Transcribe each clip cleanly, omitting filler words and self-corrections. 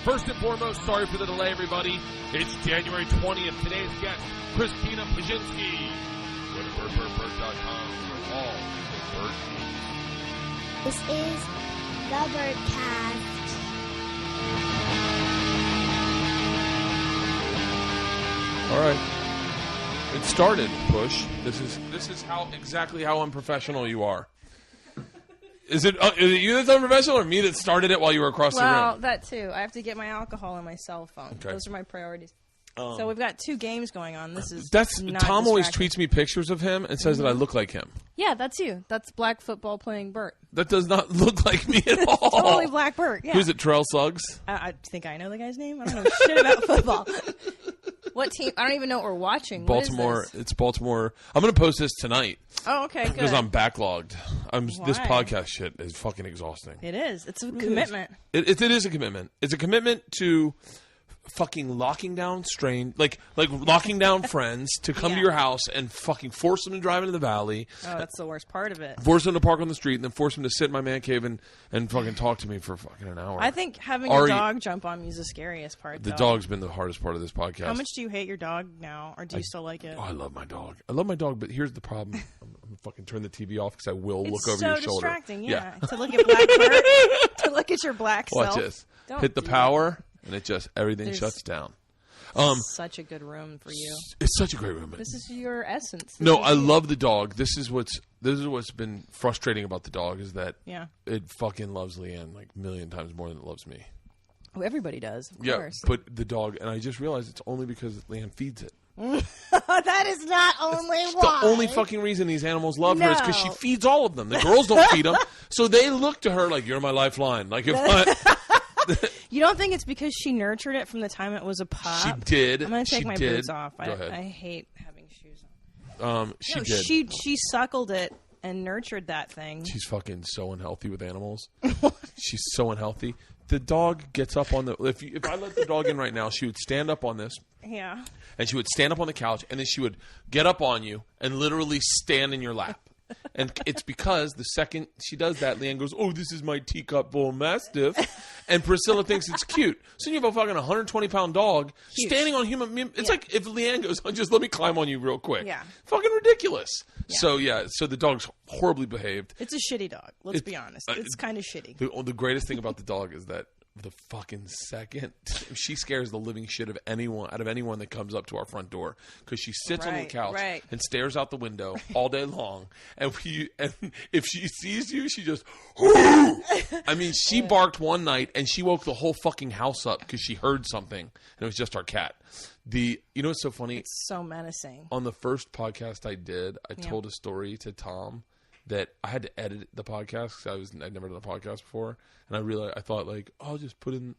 First and foremost, sorry for the delay, everybody. It's January 20th. Today's guest, Christina Pazsitzky. Go to BertCast.com for all the Bert news. This is the Bertcast. All right. It started, Push. This is exactly how unprofessional you are. Is it you that's unprofessional, or me that started it while you were across the room? Well, that too. I have to get my alcohol on my cell phone. Okay. Those are my priorities. So we've got two games going on. This is not Tom always distracting. tweets me pictures of him and says that I look like him. Yeah, that's you. That's black football playing Bert. That does not look like me at all. Totally black Bert. Yeah. Who's it? Terrell Suggs? I think I know the guy's name. I don't know shit about football. What team? I don't even know what we're watching. Baltimore. What is this? It's Baltimore. I'm going to post this tonight. Oh, okay, good. Because I'm backlogged. This Why? podcast shit is fucking exhausting. It is. It's a commitment. It is a commitment. It's a commitment to fucking locking down like locking down friends to come to your house and fucking force them to drive into the valley. Oh, that's the worst part of it. Force them to park on the street and then force them to sit in my man cave and fucking talk to me for fucking an hour. I think having a dog jump on me is the scariest part. The dog's been the hardest part of this podcast. How much do you hate your dog now, or do you still like it? Oh, I love my dog. But here's the problem. I'm gonna fucking turn the TV off because I will look over your shoulder. It's so distracting, yeah. To look at Black Bert, to look at your black Watch self. this. Don't Hit the do power, and everything shuts down. Such a good room for you. It's such a great room. This is your essence. No, I love the dog. This is what's been frustrating about the dog is that it fucking loves Leanne like a million times more than it loves me. Oh, everybody does, of course. But the dog, and I just realized it's only because Leanne feeds it. That is not only why. The only fucking reason these animals love her is because she feeds all of them. The girls don't feed them, so they look to her like, you're my lifeline. Like if I... You don't think it's because she nurtured it from the time it was a pup? She did. I'm going to take my boots off. Go ahead. I hate having shoes on. She did. She suckled it and nurtured that thing. She's fucking so unhealthy with animals. She's so unhealthy. The dog gets up on the... If I let the dog in right now, she would stand up on this. Yeah. And she would stand up on the couch, and then she would get up on you and literally stand in your lap. And it's because the second she does that, Leanne goes, "Oh, this is my teacup bull mastiff," and Priscilla thinks it's cute. So you have a fucking 120-pound dog standing on human. It's like if Leanne goes, "Just let me climb on you real quick." Yeah, fucking ridiculous. Yeah. So the dog's horribly behaved. It's a shitty dog. Let's be honest. It's kind of shitty. The greatest thing about the dog is that the fucking second she scares the living shit of anyone that comes up to our front door because she sits on the couch and stares out the window all day long, and if she sees you, she just I mean, she barked one night and she woke the whole fucking house up because she heard something, and it was just our cat. You know what's so funny? It's so menacing. On the first podcast I did, I told a story to Tom that I had to edit the podcast because I'd never done a podcast before, and I thought like, I'll just put in,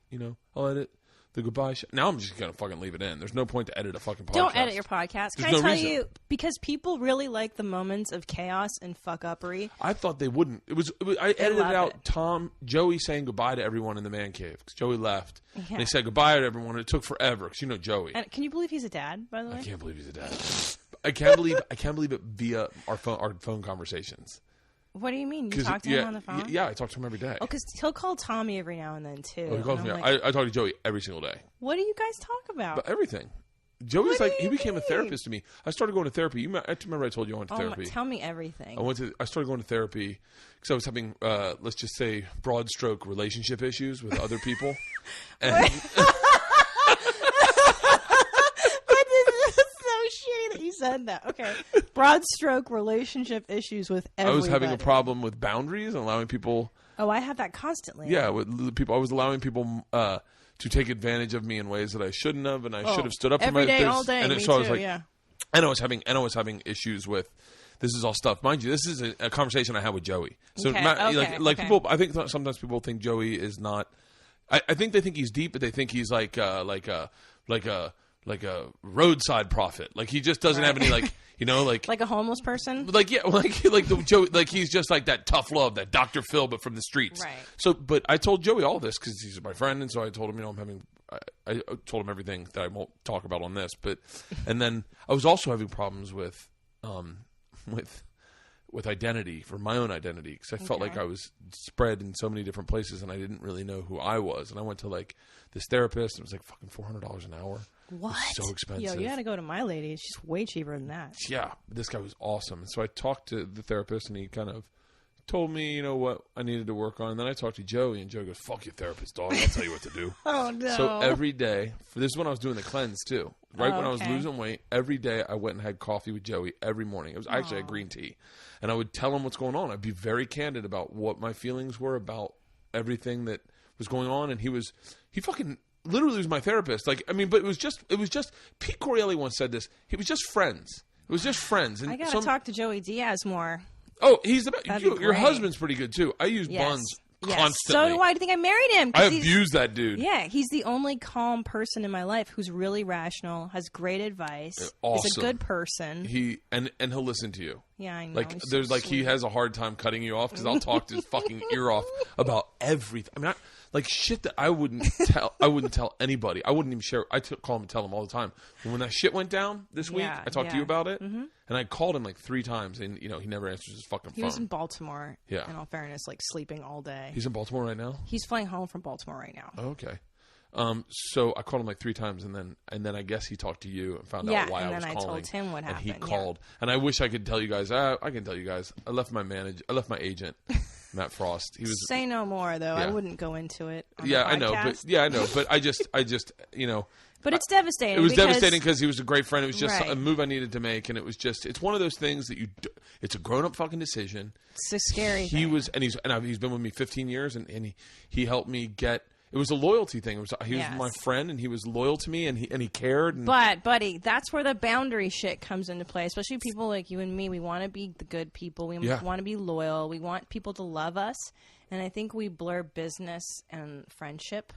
I'll edit the goodbye show. Now I'm just gonna fucking leave it in. There's no point to edit a fucking podcast. Don't edit your podcast. There's Can no I tell reason. you, because people really like the moments of chaos and fuck-uppery. I thought they wouldn't. I edited out Joey saying goodbye to everyone in the man cave because Joey left. Yeah. And he said goodbye to everyone. It took forever because you know Joey. And can you believe he's a dad? By the way, I can't believe he's a dad. I can't believe it via our phone conversations. What do you mean? You talk to him on the phone? Yeah, I talk to him every day. Oh, because he'll call Tommy every now and then, too. Oh, he calls me. I talk to Joey every single day. What do you guys talk about? But everything. Joey's he became a therapist to me. I started going to therapy. I remember I told you I went to therapy. Tell me everything. I started going to therapy because I was having, let's just say, broad stroke relationship issues with other people. And You said that. Okay. Broad stroke relationship issues with everybody. I was having a problem with boundaries and allowing people. Oh, I have that constantly. Yeah, with people. I was allowing people to take advantage of me in ways that I shouldn't have, and I should have stood up for my. Every day, all day. And me so too. I was like, yeah. And I was having issues with. This is all stuff, mind you. This is a conversation I had with Joey. So, people. I think sometimes people think Joey is not. I think they think he's deep, but they think he's like a roadside prophet. Like he just doesn't have any like a homeless person. Like he's just like that tough love, that Dr. Phil, but from the streets. Right. So, but I told Joey all this because he's my friend, and so I told him, I told him everything that I won't talk about on this. But and then I was also having problems with with identity, for my own identity, because I felt like I was spread in so many different places and I didn't really know who I was. And I went to like this therapist. It was like fucking $400 an hour. What? It was so expensive. Yo, you got to go to my lady. She's way cheaper than that. Yeah, this guy was awesome. And so I talked to the therapist, and he kind of told me, you know, what I needed to work on. And then I talked to Joey, and Joey goes, "Fuck your therapist, dog. I'll tell you what to do." Oh, no. So every day, this is when I was doing the cleanse too. Right when I was losing weight, every day I went and had coffee with Joey every morning. It was actually a green tea. And I would tell him what's going on. I'd be very candid about what my feelings were about everything that was going on. And he fucking literally was my therapist. Like, I mean, but it was just, Pete Correale once said this. He was just friends. It was just friends. And I got to talk to Joey Diaz more. Oh, he's the best. Your husband's pretty good too. I use Buns constantly. So do I. Do you think I married him? I abuse that dude. Yeah, he's the only calm person in my life who's really rational, has great advice. Awesome. He's a good person. And he'll listen to you. Yeah, I know. Like there's like he has a hard time cutting you off because I'll talk his fucking ear off about everything. I mean, like shit that I wouldn't tell anybody. I wouldn't even share. Call him and tell him all the time. And when that shit went down this week, I talked to you about it, and I called him like 3 times, and he never answers his fucking phone. He was in Baltimore. Yeah. In all fairness, like sleeping all day. He's in Baltimore right now. He's flying home from Baltimore right now. Oh, okay. So I called him like 3 times, and then I guess he talked to you and found out why I was calling. and then I told him what happened. And he called, and I wish I could tell you guys. I can tell you guys. I left my agent, Matt Frost. He was say no more though. I wouldn't go into it. On the I know, but I just But it's devastating. It was devastating because he was a great friend. It was just a move I needed to make, and it was just it's one of those things that it's a grown up fucking decision. It's a scary. He's been with me 15 years, and he helped me get. It was a loyalty thing. He was my friend, and he was loyal to me, and he cared. But, buddy, that's where the boundary shit comes into play. Especially people like you and me. We want to be the good people. We want to be loyal. We want people to love us. And I think we blur business and friendship.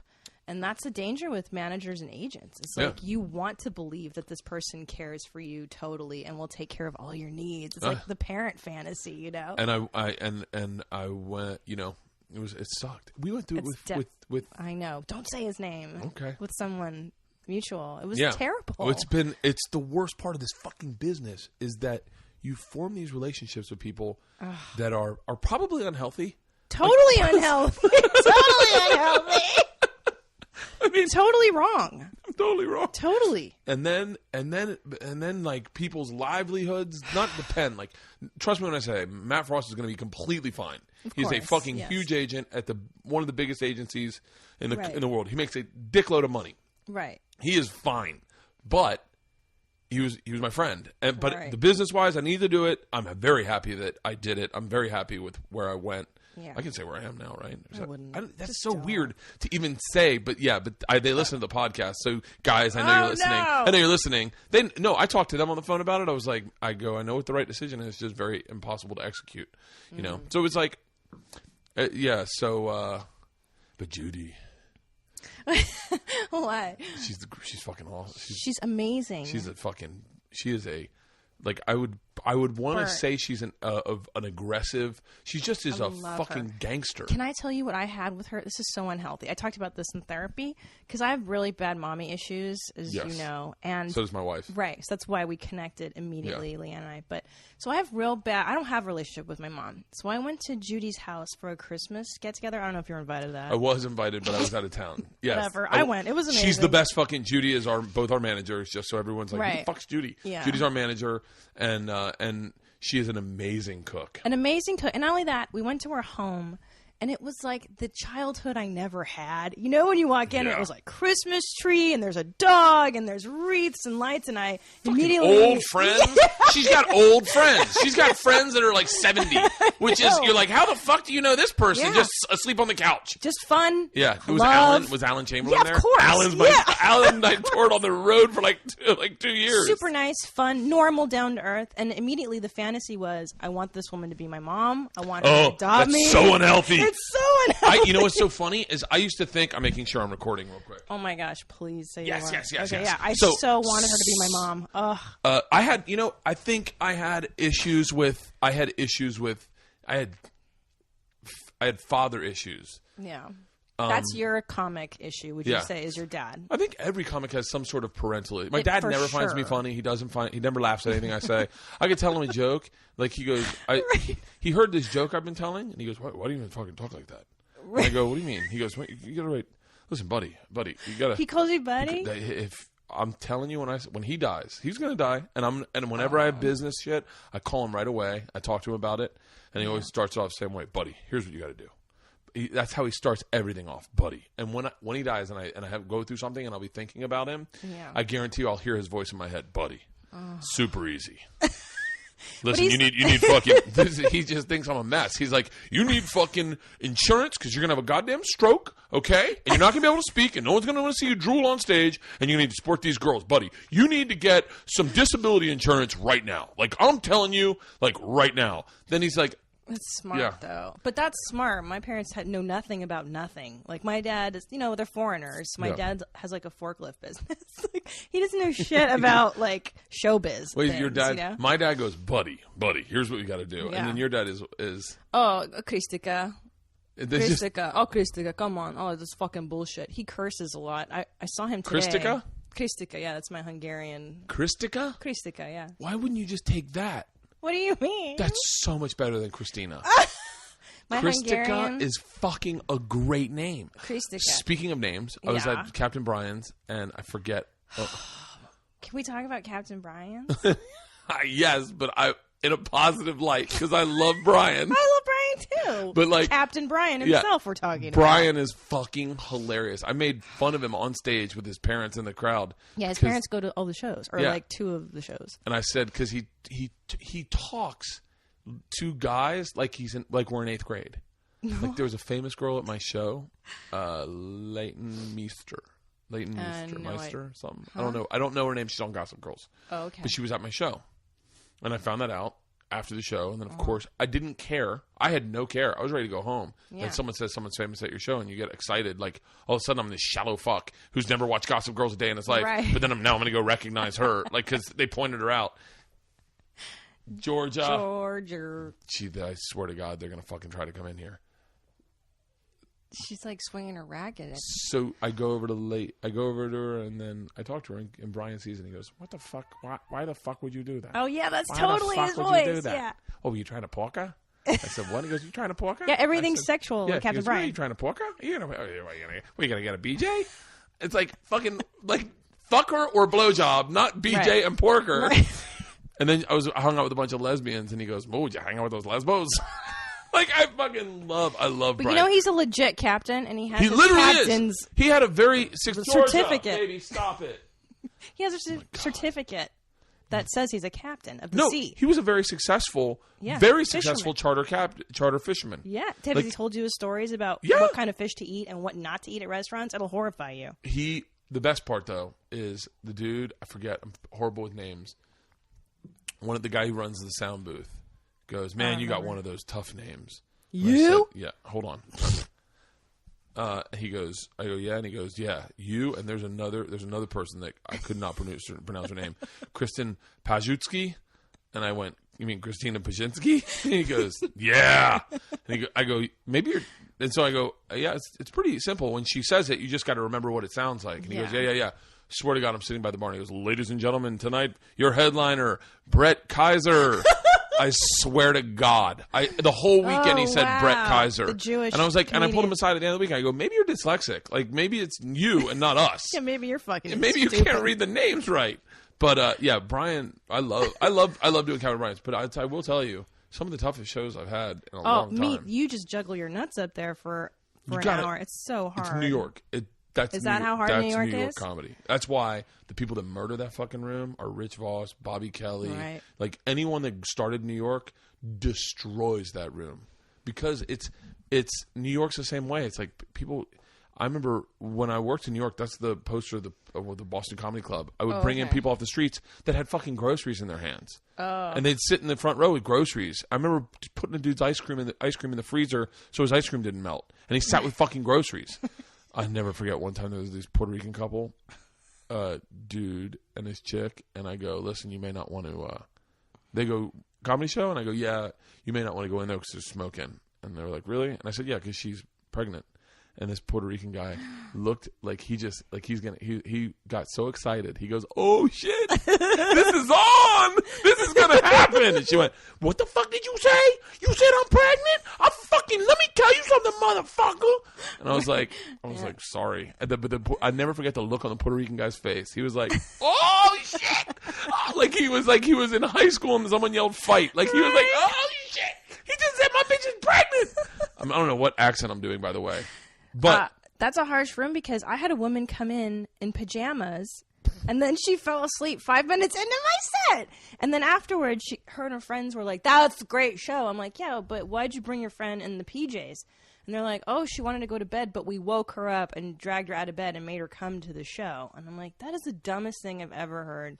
And that's the danger with managers and agents. It's like you want to believe that this person cares for you totally and will take care of all your needs. It's like the parent fantasy, you know. And I went, it sucked. We went through it with I know. Don't say his name. Okay. With someone mutual. It was terrible. It's the worst part of this fucking business is that you form these relationships with people that are probably unhealthy. Totally unhealthy. Totally unhealthy. I mean, totally wrong. Totally wrong. Totally. And then like people's livelihoods not depend. Like, trust me when I say Matt Frost is going to be completely fine. He's a fucking huge agent at one of the biggest agencies in the world. He makes a dickload of money. Right. He is fine, but he was my friend. But the business wise, I need to do it. I'm very happy that I did it. I'm very happy with where I went. Yeah. I can say where I am now, right? That's so weird to even say, but they listen to the podcast. So guys, I know you're listening. No. I know you're listening. I talked to them on the phone about it. I was like, I know what the right decision is. It's just very impossible to execute, you know? So it's like, but Judy. What? She's fucking awesome. She's amazing. She is a, like, I would want to say she's an aggressive. She just is a fucking gangster. Can I tell you what I had with her? This is so unhealthy. I talked about this in therapy because I have really bad mommy issues, as you know, and so does my wife. Right, so that's why we connected immediately, Leanne and I. But so I have real bad. I don't have a relationship with my mom. So I went to Judy's house for a Christmas get together. I don't know if you're invited to that. I was invited, but I was out of town. Yes. Whatever. I went. It was amazing. She's the best fucking. Judy is both our managers. Just so everyone's like, who the fuck's Judy? Yeah. Judy's our manager, and she is an amazing cook. An amazing cook. And not only that, we went to her home, and it was like the childhood I never had. You know, when you walk in, it was like Christmas tree, and there's a dog, and there's wreaths and lights, and I immediately... Old friends? She's got old friends. She's got friends that are like 70, which is, you're like, how the fuck do you know this person just asleep on the couch? Just fun. Yeah. Was Alan Chamberlain there? Of course. Alan and I toured on the road for like 2 years. Super nice, fun, normal, down to earth, and immediately the fantasy was, I want this woman to be my mom. I want her to adopt me. That's so unhealthy. It's so unhealthy. You know what's so funny is I used to think, I'm making sure I'm recording real quick. Oh my gosh, please say yes. Okay, yeah, I so wanted her to be my mom. Ugh. I had, I think I had father issues. Yeah. That's your comic issue, would you say, is your dad? I think every comic has some sort of parental. My dad never finds me funny. He never laughs at anything I say. I could tell him a joke. Like, he goes, he heard this joke I've been telling, and he goes, why do you even fucking talk like that? And I go, what do you mean? He goes, you gotta write. Listen, buddy, you gotta. He calls you buddy? If I'm telling you, when he dies, he's gonna die, and whenever I have business shit, I call him right away. I talk to him about it, and he always starts it off the same way, buddy. Here's what you got to do. That's how he starts everything off, buddy. And when he dies, and I go through something, and I'll be thinking about him, I guarantee you, I'll hear his voice in my head, buddy. Super easy. Listen, you need fucking. He just thinks I'm a mess. He's like, you need fucking insurance because you're gonna have a goddamn stroke, okay? And you're not gonna be able to speak, and no one's gonna want to see you drool on stage, and you're gonna need to support these girls, buddy. You need to get some disability insurance right now. Like, I'm telling you, like, right now. Then he's like. That's smart, though. But that's smart. My parents know nothing about nothing. Like, my dad is, they're foreigners. My dad has, like, a forklift business. Like, he doesn't know shit about, like, showbiz. Wait, things, your dad, my dad goes, buddy, here's what you got to do. Yeah. And then your dad is oh, Kristika. Kristika, come on. Oh, this fucking bullshit. He curses a lot. I saw him today. Kristika, yeah, that's my Hungarian. Kristika, yeah. Why wouldn't you just take that? What do you mean? That's so much better than Christina. Kristika is fucking a great name. Kristika. Speaking of names, I was at Captain Brian's, and I forget. Can we talk about Captain Brian's? Yes, but in a positive light, because I love Brian. I love Brian too. But like Captain Brian himself, we're talking about. Brian is fucking hilarious. I made fun of him on stage with his parents in the crowd. Yeah, his parents go to all the shows, or like 2 of the shows. And I said, because he talks to guys like we're in 8th grade. No. Like, there was a famous girl at my show, Leighton Meester. Meister, something. Huh? I don't know. I don't know her name. She's on Gossip Girls. Oh, okay. But she was at my show. And I found that out after the show. And then, of course, I didn't care. I had no care. I was ready to go home. Yeah. And someone says someone's famous at your show, and you get excited. Like, all of a sudden, I'm this shallow fuck who's never watched Gossip Girls a day in his life. Right. But then I'm going to go recognize her. Like, because they pointed her out. Georgia. I swear to God, they're going to fucking try to come in here. She's like swinging her racket. So I go over to her, and then I talk to her, and Brian sees it, and he goes, "What the fuck? Why the fuck would you do that?" Oh yeah, that's totally his voice. Yeah. Oh, were you trying to pork her? I said, "What?" He goes, "You trying to pork her?" Yeah, everything's sexual. Yeah, Captain Brian. You trying to pork her? You gonna get a BJ? It's like fucking like fuck her or blowjob, not BJ and pork her. Right. And then I hung out with a bunch of lesbians, and he goes, "Oh, would you hang out with those lesbos?" Like, I love But Brian. He's a legit captain, and he has his literally captain's is. He had a very certificate. Baby, stop it. He has a certificate that says he's a captain of the sea. He was a very successful charter fisherman. Yeah. Has he told you his stories about what kind of fish to eat and what not to eat at restaurants? It'll horrify you. The best part, though, is the dude, I forget, I'm horrible with names, the guy who runs the sound booth. Goes, man, you got one of those tough names. You? Said, yeah, hold on. He goes, I go, yeah, and he goes, yeah, you, and there's another person that I could not pronounce her name, Christina Pazsitzky, and I went, you mean Christina Pazsitzky? And he goes, yeah, and I go, maybe you're, and so I go, yeah, it's pretty simple. When she says it, you just got to remember what it sounds like. And he goes, yeah. Swear to God, I'm sitting by the bar, and he goes, ladies and gentlemen, tonight your headliner, Bert Kreischer. I swear to God. The whole weekend he said Bert Kreischer. The Jewish and I was like, comedian. and I pulled him aside at the end of the weekend. I go, maybe you're dyslexic. Like, maybe it's you and not us. Yeah, maybe you're fucking maybe stupid. You can't read the names right. But, Brian, I love doing Captain Brian's. But I will tell you, some of the toughest shows I've had in a long time. You just juggle your nuts up there for an hour. It's so hard. It's New York. Is that how hard New York is? New York comedy. That's why the people that murder that fucking room are Rich Voss, Bobby Kelly. Right. Like, anyone that started New York destroys that room. Because it's New York's the same way. It's like people... I remember when I worked in New York, that's the poster of the Boston Comedy Club. I would bring in people off the streets that had fucking groceries in their hands. Oh. And they'd sit in the front row with groceries. I remember putting a dude's ice cream in the freezer so his ice cream didn't melt. And he sat with fucking groceries. I never forget one time there was this Puerto Rican couple, dude and his chick, and I go, listen, you may not want to, they go, comedy show? And I go, yeah, you may not want to go in there because there's smoking. And they were like, really? And I said, yeah, because she's pregnant. And this Puerto Rican guy looked like he got so excited. He goes, "Oh shit, this is on! This is gonna happen!" And she went, "What the fuck did you say? You said I'm pregnant? Let me tell you something, motherfucker!" And I was like, sorry. But I never forget the look on the Puerto Rican guy's face. He was like, "Oh shit!" Like he was in high school and someone yelled "fight." Like he was like, "Oh shit! He just said my bitch is pregnant." I don't know what accent I'm doing, by the way. But that's a harsh room because I had a woman come in pajamas and then she fell asleep 5 minutes into my set. And then afterwards, her and her friends were like, "That's a great show." I'm like, "Yeah, but why'd you bring your friend in the PJs?" And they're like, "Oh, she wanted to go to bed, but we woke her up and dragged her out of bed and made her come to the show." And I'm like, that is the dumbest thing I've ever heard.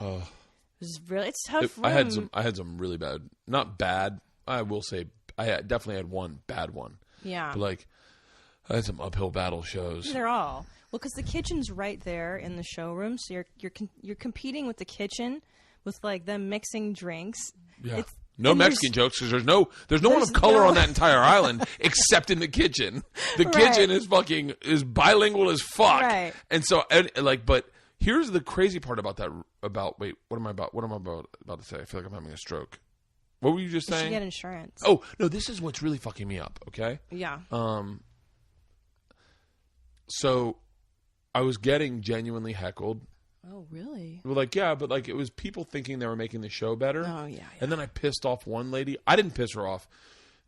It's tough room. I had some really bad, not bad. I will say I definitely had one bad one. Yeah. But like, I had some uphill battle shows. They're all because the kitchen's right there in the showroom, so you're competing with the kitchen, with like them mixing drinks. Yeah, no Mexican jokes because there's no one of color on that entire island except in the kitchen. The kitchen is bilingual as fuck, right? And so but here's the crazy part about that. Wait, what am I about to say? I feel like I'm having a stroke. What were you just saying? You should get insurance. Oh no, this is what's really fucking me up. Okay. Yeah. So I was getting genuinely heckled. Oh, really? Well, but it was people thinking they were making the show better. Oh, yeah. And then I pissed off one lady. I didn't piss her off.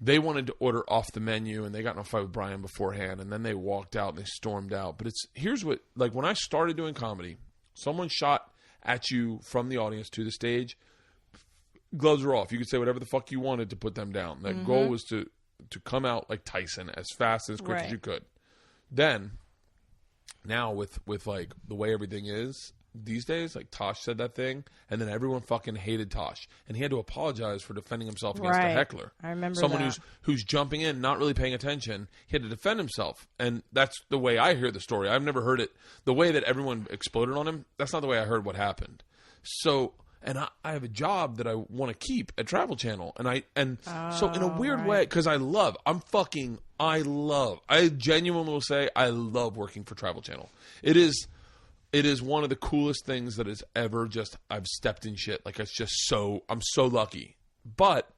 They wanted to order off the menu, and they got in a fight with Brian beforehand, and then they walked out and they stormed out. But here's what, like, when I started doing comedy, someone shot at you from the audience to the stage, gloves are off. You could say whatever the fuck you wanted to put them down. That goal was to come out like Tyson as fast and as quick as you could. Then... Now with like the way everything is these days, like Tosh said that thing, and then everyone fucking hated Tosh, and he had to apologize for defending himself against a heckler. I remember someone who's jumping in, not really paying attention. He had to defend himself, and that's the way I hear the story. I've never heard it the way that everyone exploded on him. That's not the way I heard what happened. So. And I have a job that I want to keep at Travel Channel. So in a weird way, because I genuinely will say I love working for Travel Channel. It is one of the coolest things that has ever I've stepped in shit. Like it's just I'm so lucky. But,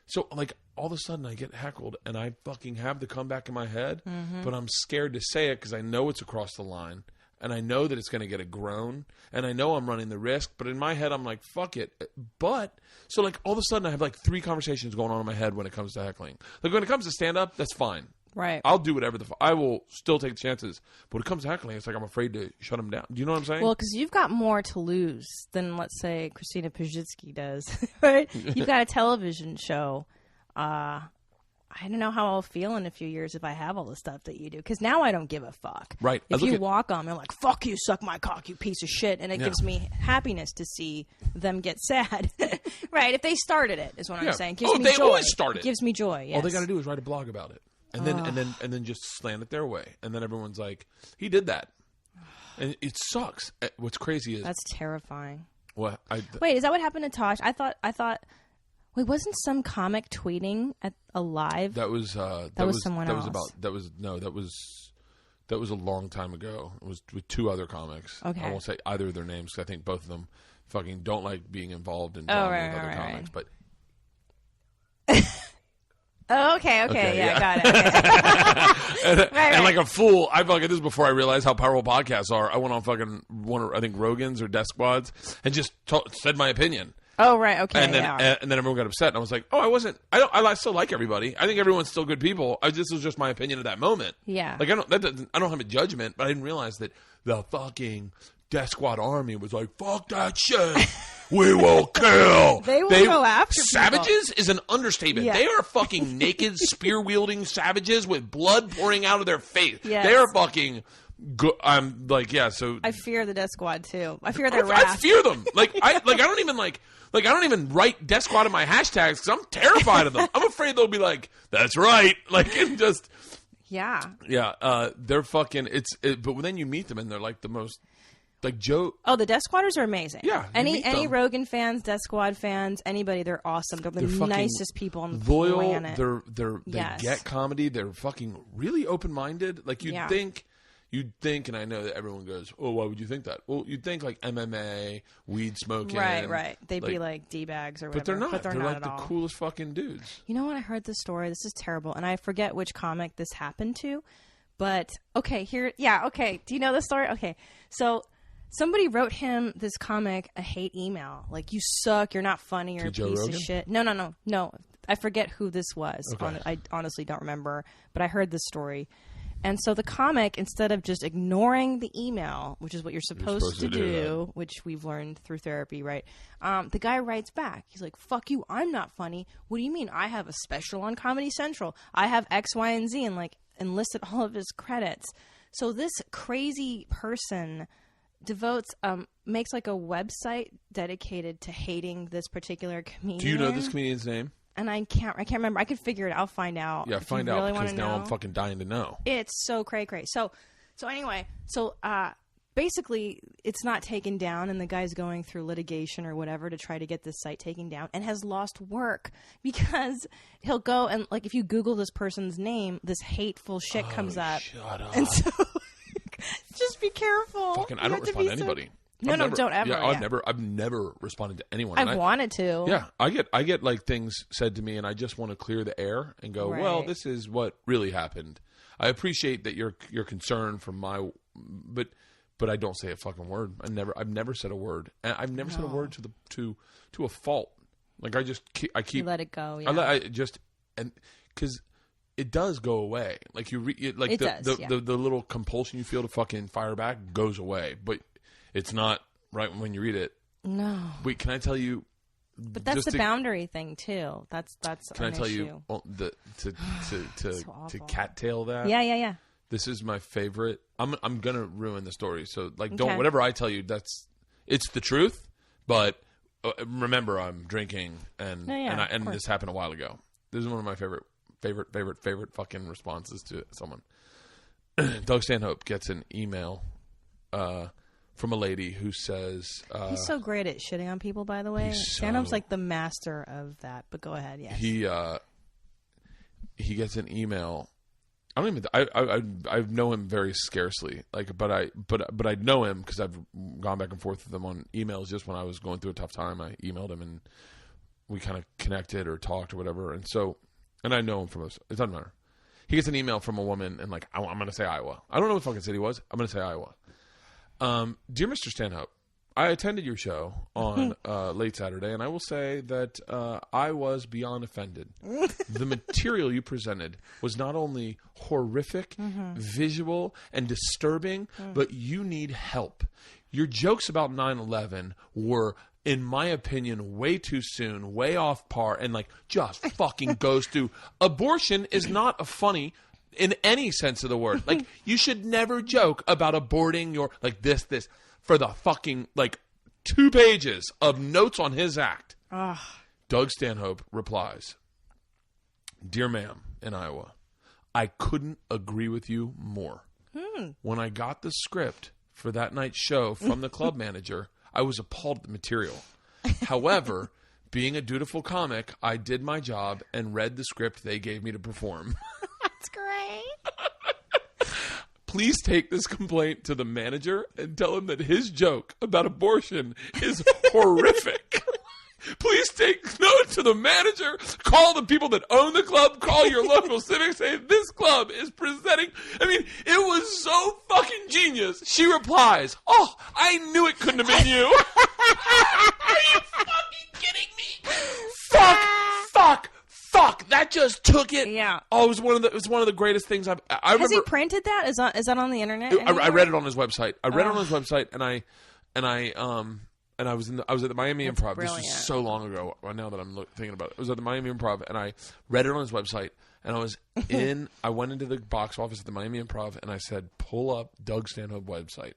so like all of a sudden I get heckled and I fucking have the comeback in my head, but I'm scared to say it because I know it's across the line. And I know that it's going to get a groan, and I know I'm running the risk, but in my head, I'm like, fuck it. But, so like, all of a sudden, I have like 3 conversations going on in my head when it comes to heckling. Like, when it comes to stand-up, that's fine. Right. I'll do whatever I will still take chances. But when it comes to heckling, it's like I'm afraid to shut them down. Do you know what I'm saying? Well, because you've got more to lose than, let's say, Christina Pazsitzky does, right? You've got a television show. I don't know how I'll feel in a few years if I have all the stuff that you do. Because now I don't give a fuck. Right. If you walk on me, I'm like, fuck you, suck my cock, you piece of shit. And it gives me happiness to see them get sad. Right. If they started it, is what I'm saying. It gives me they joy. always start it. It gives me joy, yes. All they got to do is write a blog about it. And then just slant it their way. And then everyone's like, he did that. And it sucks. What's crazy is... That's terrifying. What? Wait, is that what happened to Tosh? I thought... Wait, wasn't some comic tweeting at a live? That was someone else. That was a long time ago. It was with 2 other comics. Okay. I won't say either of their names because I think both of them fucking don't like being involved in drama with other comics. But okay, yeah, got it. Okay. and like a fool, I fucking this is before I realized how powerful podcasts are. I went on fucking I think Rogan's or Death Squad's and just said my opinion. Oh, right. Okay. And then everyone got upset, and I was like, I still like everybody. I think everyone's still good people. This was just my opinion at that moment. Yeah. Like I don't have a judgment, but I didn't realize that the fucking Death Squad army was like, fuck that shit. We will kill. They will go after savages people. Is an understatement. Yeah. They are fucking naked, spear-wielding savages with blood pouring out of their face. Yes. They are fucking... I'm like, yeah. So I fear the Death Squad too. I fear their wrath. I fear them. I don't even write Death Squad in my hashtags because I'm terrified of them. I'm afraid they'll be like, that's right. Like, and just yeah. They're fucking. But then you meet them and they're like the most. Like Joe. Oh, the Death Squatters are amazing. Yeah. Any Rogan fans, Death Squad fans, anybody, they're awesome. They're the nicest people on the planet. They get comedy. They're fucking really open-minded. Like you'd think, and I know that everyone goes, oh, why would you think that? Well, you'd think like MMA, weed smoking. Right. They'd be like D-bags or whatever. But they're not. They're not like at the all. coolest fucking dudes. You know what? I heard this story. This is terrible. And I forget which comic this happened to. But, okay, here. Yeah, okay. Do you know the story? Okay. So somebody wrote him, this comic, a hate email. Like, you suck. You're not funny. You're a piece of shit. No. I forget who this was. Okay. I honestly don't remember. But I heard this story. And so the comic, instead of just ignoring the email, which is what you're supposed to do, which we've learned through therapy, right? The guy writes back. He's like, fuck you, I'm not funny. What do you mean? I have a special on Comedy Central. I have X, Y, and Z, and like enlisted all of his credits. So this crazy person makes like a website dedicated to hating this particular comedian. Do you know this comedian's name? And I can't remember. I could figure it out. I'll find out. Yeah, find out because now I'm fucking dying to know. It's so cray. So anyway, basically it's not taken down, and the guy's going through litigation or whatever to try to get this site taken down, and has lost work because he'll go and like if you Google this person's name, this hateful shit comes up. Shut up. And so just be careful. Fucking, I don't respond to anybody. No, don't ever. Yeah, I've never responded to anyone. I've wanted to. Yeah, I get like things said to me, and I just want to clear the air and go, well, this is what really happened. I appreciate that you're concerned for my, but I don't say a fucking word. I've never said a word, and I've never said a word to a fault. Like I keep you let it go. Yeah. I just and because it does go away. Like the little compulsion you feel to fucking fire back goes away, but. It's not right when you read it. No. Wait, can I tell you? But that's the boundary thing too. That's. Can I tell you to cattail that? Yeah. This is my favorite. I'm gonna ruin the story. So like, don't whatever I tell you. It's the truth. But remember, I'm drinking and this happened a while ago. This is one of my favorite fucking responses to someone. Doug Stanhope gets an email. From a lady who says... he's so great at shitting on people, by the way. Stanhope's like the master of that, but go ahead, yes. He gets an email. I know him very scarcely, like, but I know him because I've gone back and forth with him on emails just when I was going through a tough time. I emailed him and we kind of connected or talked or whatever. And I know him from it doesn't matter. He gets an email from a woman and like, I'm going to say Iowa. I don't know what fucking city it was. I'm going to say Iowa. Dear Mr. Stanhope, I attended your show on late Saturday, and I will say that I was beyond offended. The material you presented was not only horrific, visual, and disturbing, but you need help. Your jokes about 9/11 were, in my opinion, way too soon, way off par, and like just fucking goes through. Abortion is not a funny... in any sense of the word. Like, you should never joke about aborting your, like, this, for the fucking, like, 2 pages of notes on his act. Doug Stanhope replies, Dear ma'am, in Iowa, I couldn't agree with you more. When I got the script for that night's show from the club manager, I was appalled at the material. However, being a dutiful comic, I did my job and read the script they gave me to perform. That's great. Please take this complaint to the manager and tell him that his joke about abortion is horrific. Please take note to the manager. Call the people that own the club. Call your local civic. Say this club is presenting. I mean, it was so fucking genius. She replies, oh, I knew it couldn't have been you. Are you fucking kidding me? Fuck. That just took it. Yeah. Oh, it was one of the greatest things I Has remember. he printed that? Is that on the internet? I read it on his website. I read it on his website, and I was at the Miami Improv. Brilliant. This was so long ago. Now that I'm thinking about it, I was at the Miami Improv, and I read it on his website. And I went into the box office at the Miami Improv, and I said, pull up Doug Stanhope website.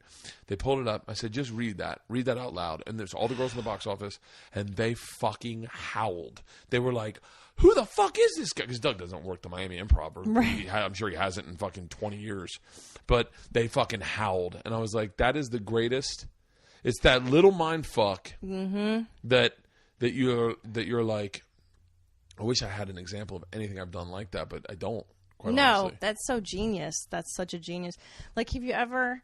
They pulled it up. I said, just read that out loud. And there's all the girls in the box office, and they fucking howled. They were like, who the fuck is this guy? Because Doug doesn't work the Miami Improv. Right. I'm sure he hasn't in fucking 20 years. But they fucking howled. And I was like, that is the greatest It's that little mind fuck that you're like, I wish I had an example of anything I've done like that, but I don't. Quite honestly. That's so genius. That's such a genius. Like, have you ever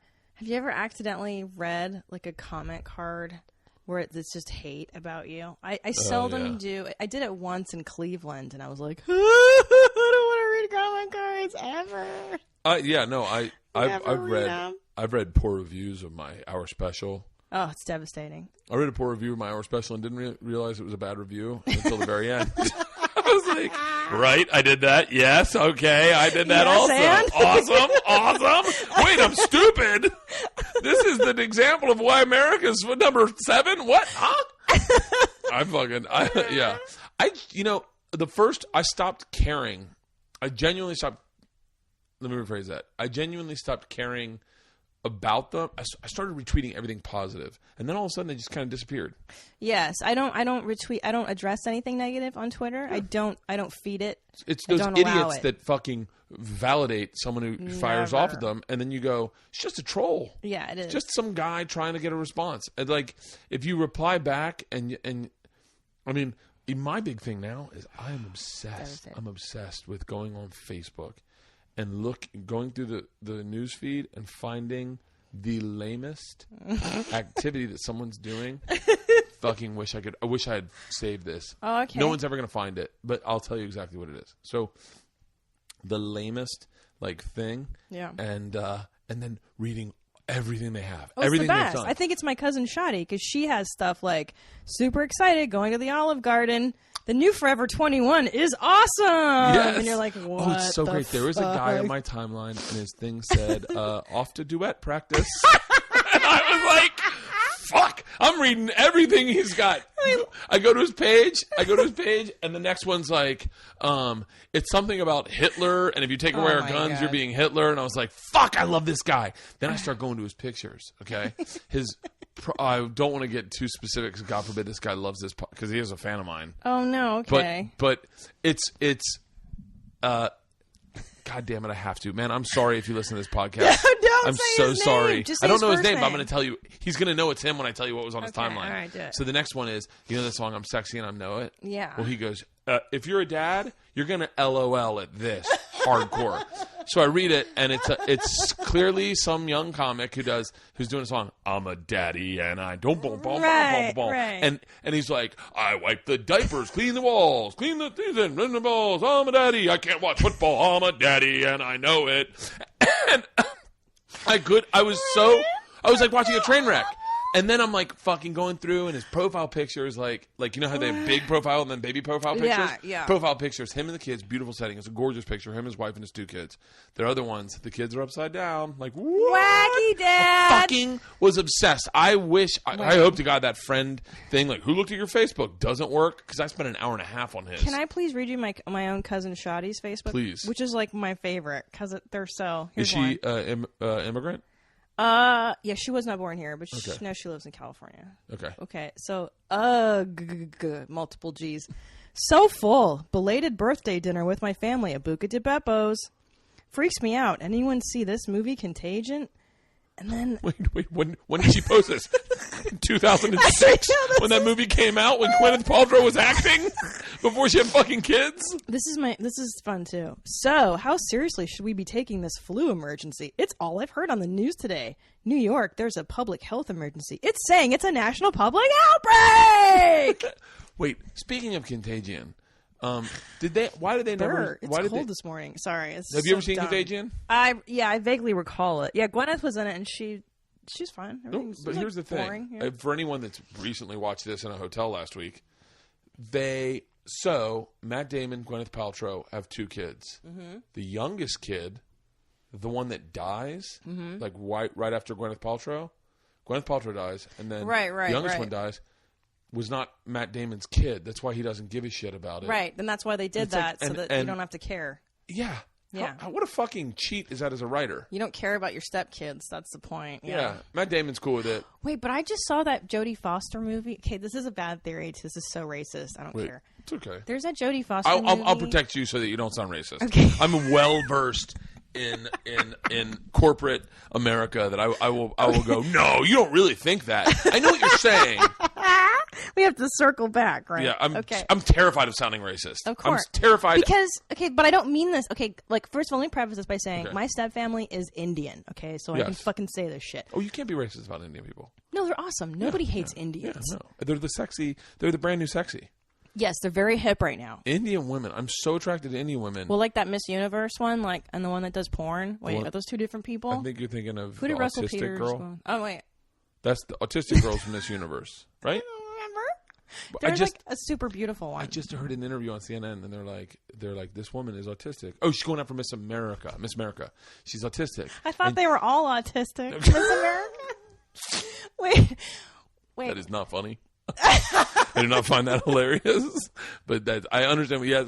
accidentally read like a comment card where it's just hate about you? I seldom do. I did it once in Cleveland, and I was like, I don't want to read comment cards ever. I've read poor reviews of my Hour Special. Oh, it's devastating. I read a poor review of my Hour Special and didn't realize it was a bad review until the very end. I was like, right, I did that. Yes, okay, I did that also. Awesome. Wait, I'm stupid. This is an example of why America's number 7? What? Huh? I stopped caring. Let me rephrase that. I genuinely stopped caring about them. I started retweeting everything positive, and then all of a sudden they just kind of disappeared. Yes, I don't retweet. I don't address anything negative on Twitter. Yeah. I don't feed it. It's those idiots that fucking validate someone who fires off at them, and then you go, it's just a troll. Yeah, it is. It's just some guy trying to get a response. And like, if you reply back, and I mean, my big thing now is I'm obsessed. I'm obsessed with going on Facebook and going through the news feed and finding the lamest activity that someone's doing. Fucking wish I had saved this. Oh, okay. No one's ever going to find it, but I'll tell you exactly what it is. So the lamest thing. Yeah. And then reading everything they have. Oh, everything it's the best. they've done. I think it's my cousin Shadi because she has stuff like super excited going to the Olive Garden. The new Forever 21 is awesome. Yes. And you're like, what? Oh, it's so great. There was a guy on my timeline, and his thing said, off to duet practice. And I was like, fuck. I'm reading everything he's got. I go to his page, and the next one's like, it's something about Hitler, and if you take away our guns, you're being Hitler. And I was like, fuck, I love this guy. Then I start going to his pictures, okay? I don't want to get too specific because God forbid this guy loves this because he is a fan of mine. Oh no, okay. But it's God damn it, I have to. Man, I'm sorry if you listen to this podcast. I'm so sorry. I don't know his name, but I'm going to tell you. He's going to know it's him when I tell you what was on his timeline. All right, do it. So the next one is, you know the song I'm Sexy and I Know It? Yeah. Well, he goes, if you're a dad, you're going to LOL at this hardcore. So I read it, and it's clearly some young comic who's doing a song. I'm a daddy, and I don't right. And he's like, I wipe the diapers, clean the walls, clean the things, and run the balls. I'm a daddy. I can't watch football. I'm a daddy, and I know it. And I was like watching a train wreck. And then I'm like fucking going through, and his profile picture is like you know how they have big profile and then baby profile pictures? Yeah. Profile pictures, him and the kids, beautiful setting. It's a gorgeous picture. Him, his wife, and his 2 kids. Their other ones, the kids are upside down. Like, what? Wacky dad. I fucking was obsessed. I wish, I hope to God that friend thing, like, who looked at your Facebook, doesn't work, because I spent an hour and a half on his. Can I please read you my own cousin Shadi's Facebook? Please. Which is like my favorite, because they're so... Is she immigrant? Yeah, she was not born here, but now she lives in California. Okay. So, multiple G's. So full. Belated birthday dinner with my family at Buca di Beppo's. Freaks me out. Anyone see this movie, Contagion? And then... Wait, when did she post this? 2006? When that movie came out? When Gwyneth Paltrow was acting? Before she had fucking kids? This is fun, too. So, how seriously should we be taking this flu emergency? It's all I've heard on the news today. New York, there's a public health emergency. It's saying it's a national public outbreak! Wait, speaking of Contagion... Why did they never? It's cold this morning. Sorry. Have you ever seen Contagion? I vaguely recall it. Yeah, Gwyneth was in it, and she's fine. But here's the thing: boring, yeah. For anyone that's recently watched this in a hotel last week, Matt Damon, Gwyneth Paltrow have 2 kids. Mm-hmm. The youngest kid, the one that dies, like right after Gwyneth Paltrow dies, and then the youngest one dies. Was not Matt Damon's kid. That's why he doesn't give a shit about it. Right, and that's why they did that, so that you don't have to care. Yeah. What a fucking cheat is that as a writer? You don't care about your stepkids. That's the point. Yeah. Matt Damon's cool with it. Wait, but I just saw that Jodie Foster movie. Okay, this is a bad theory. This is so racist. I don't care. It's okay. There's that Jodie Foster movie. I'll protect you so that you don't sound racist. Okay. I'm well versed in corporate America that I will go, no, you don't really think that. I know what you're saying. We have to circle back, right? Yeah, I'm terrified of sounding racist. Of course. I'm terrified. Because, but I don't mean this. Okay, like, first of all, let me preface this by saying my stepfamily is Indian, okay? So I can fucking say this shit. Oh, you can't be racist about Indian people. No, they're awesome. Nobody hates Indians. Yeah, no. They're the brand new sexy. Yes, they're very hip right now. Indian women. I'm so attracted to Indian women. Well, like that Miss Universe one, like, and the one that does porn. Wait, are those two different people? I think you're thinking of Who did the Russell autistic Peters girl. go? Oh, wait. That's the autistic girl's Miss Universe, right? I don't remember. There's like a super beautiful one. I just heard an interview on CNN, and they're like, this woman is autistic. Oh, she's going out for Miss America. Miss America. She's autistic. I thought they were all autistic. Miss America. Wait. That is not funny. I do not find that hilarious, but that I understand. Yes,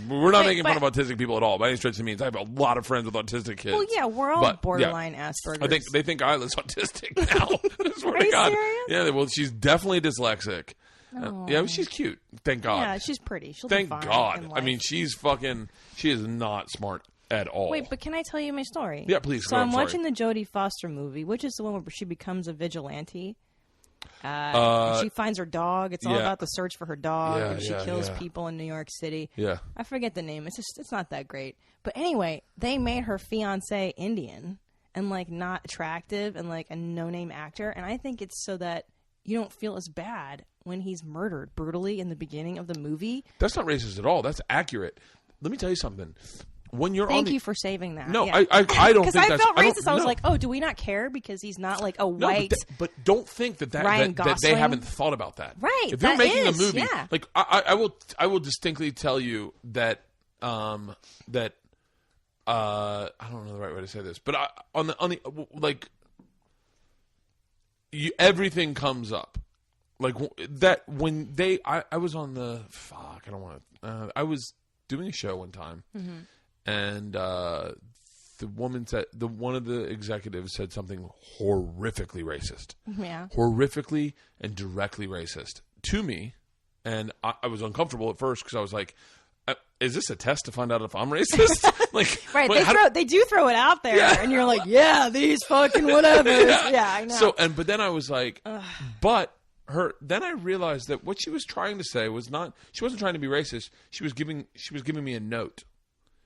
we're not making fun of autistic people at all by any stretch of means. I have a lot of friends with autistic kids. Well, yeah, we're all borderline Asperger's. I think they think Isla's autistic now. I swear to God. Serious? Yeah, well, she's definitely dyslexic. Yeah, she's cute. Thank God. Yeah, she's pretty. She'll Thank be fine God. in life. I mean, she is not smart at all. Wait, but can I tell you my story? Yeah, please. So I'm watching the Jodie Foster movie, which is the one where she becomes a vigilante. And she finds her dog. It's all about the search for her dog. And she kills people in New York City. Yeah. I forget the name. It's not that great. But anyway, they made her fiance Indian and like not attractive and like a no-name actor. And I think it's so that you don't feel as bad when he's murdered brutally in the beginning of the movie. That's not racist at all. That's accurate. Let me tell you something. When you're Thank you for saving that. No, yeah. I don't think that's... Because I felt racist. I was like, oh, do we not care because he's not like a white... But don't think that they haven't thought about that. Right. If you're making a movie... Yeah. Like, I will distinctly tell you that... I don't know the right way to say this, but everything comes up. Like, that when they... I was on the... Fuck, I don't want to... I was doing a show one time... Mm-hmm. And the woman said, one of the executives said something horrifically racist. Yeah. Horrifically and directly racist to me. And I was uncomfortable at first because I was like, is this a test to find out if I'm racist? Like, right. They do throw it out there. Yeah. And you're like, yeah, these fucking whatevers. Yeah, I know. But then I was like, then I realized that what she was trying to say was not, she wasn't trying to be racist. She was giving me a note.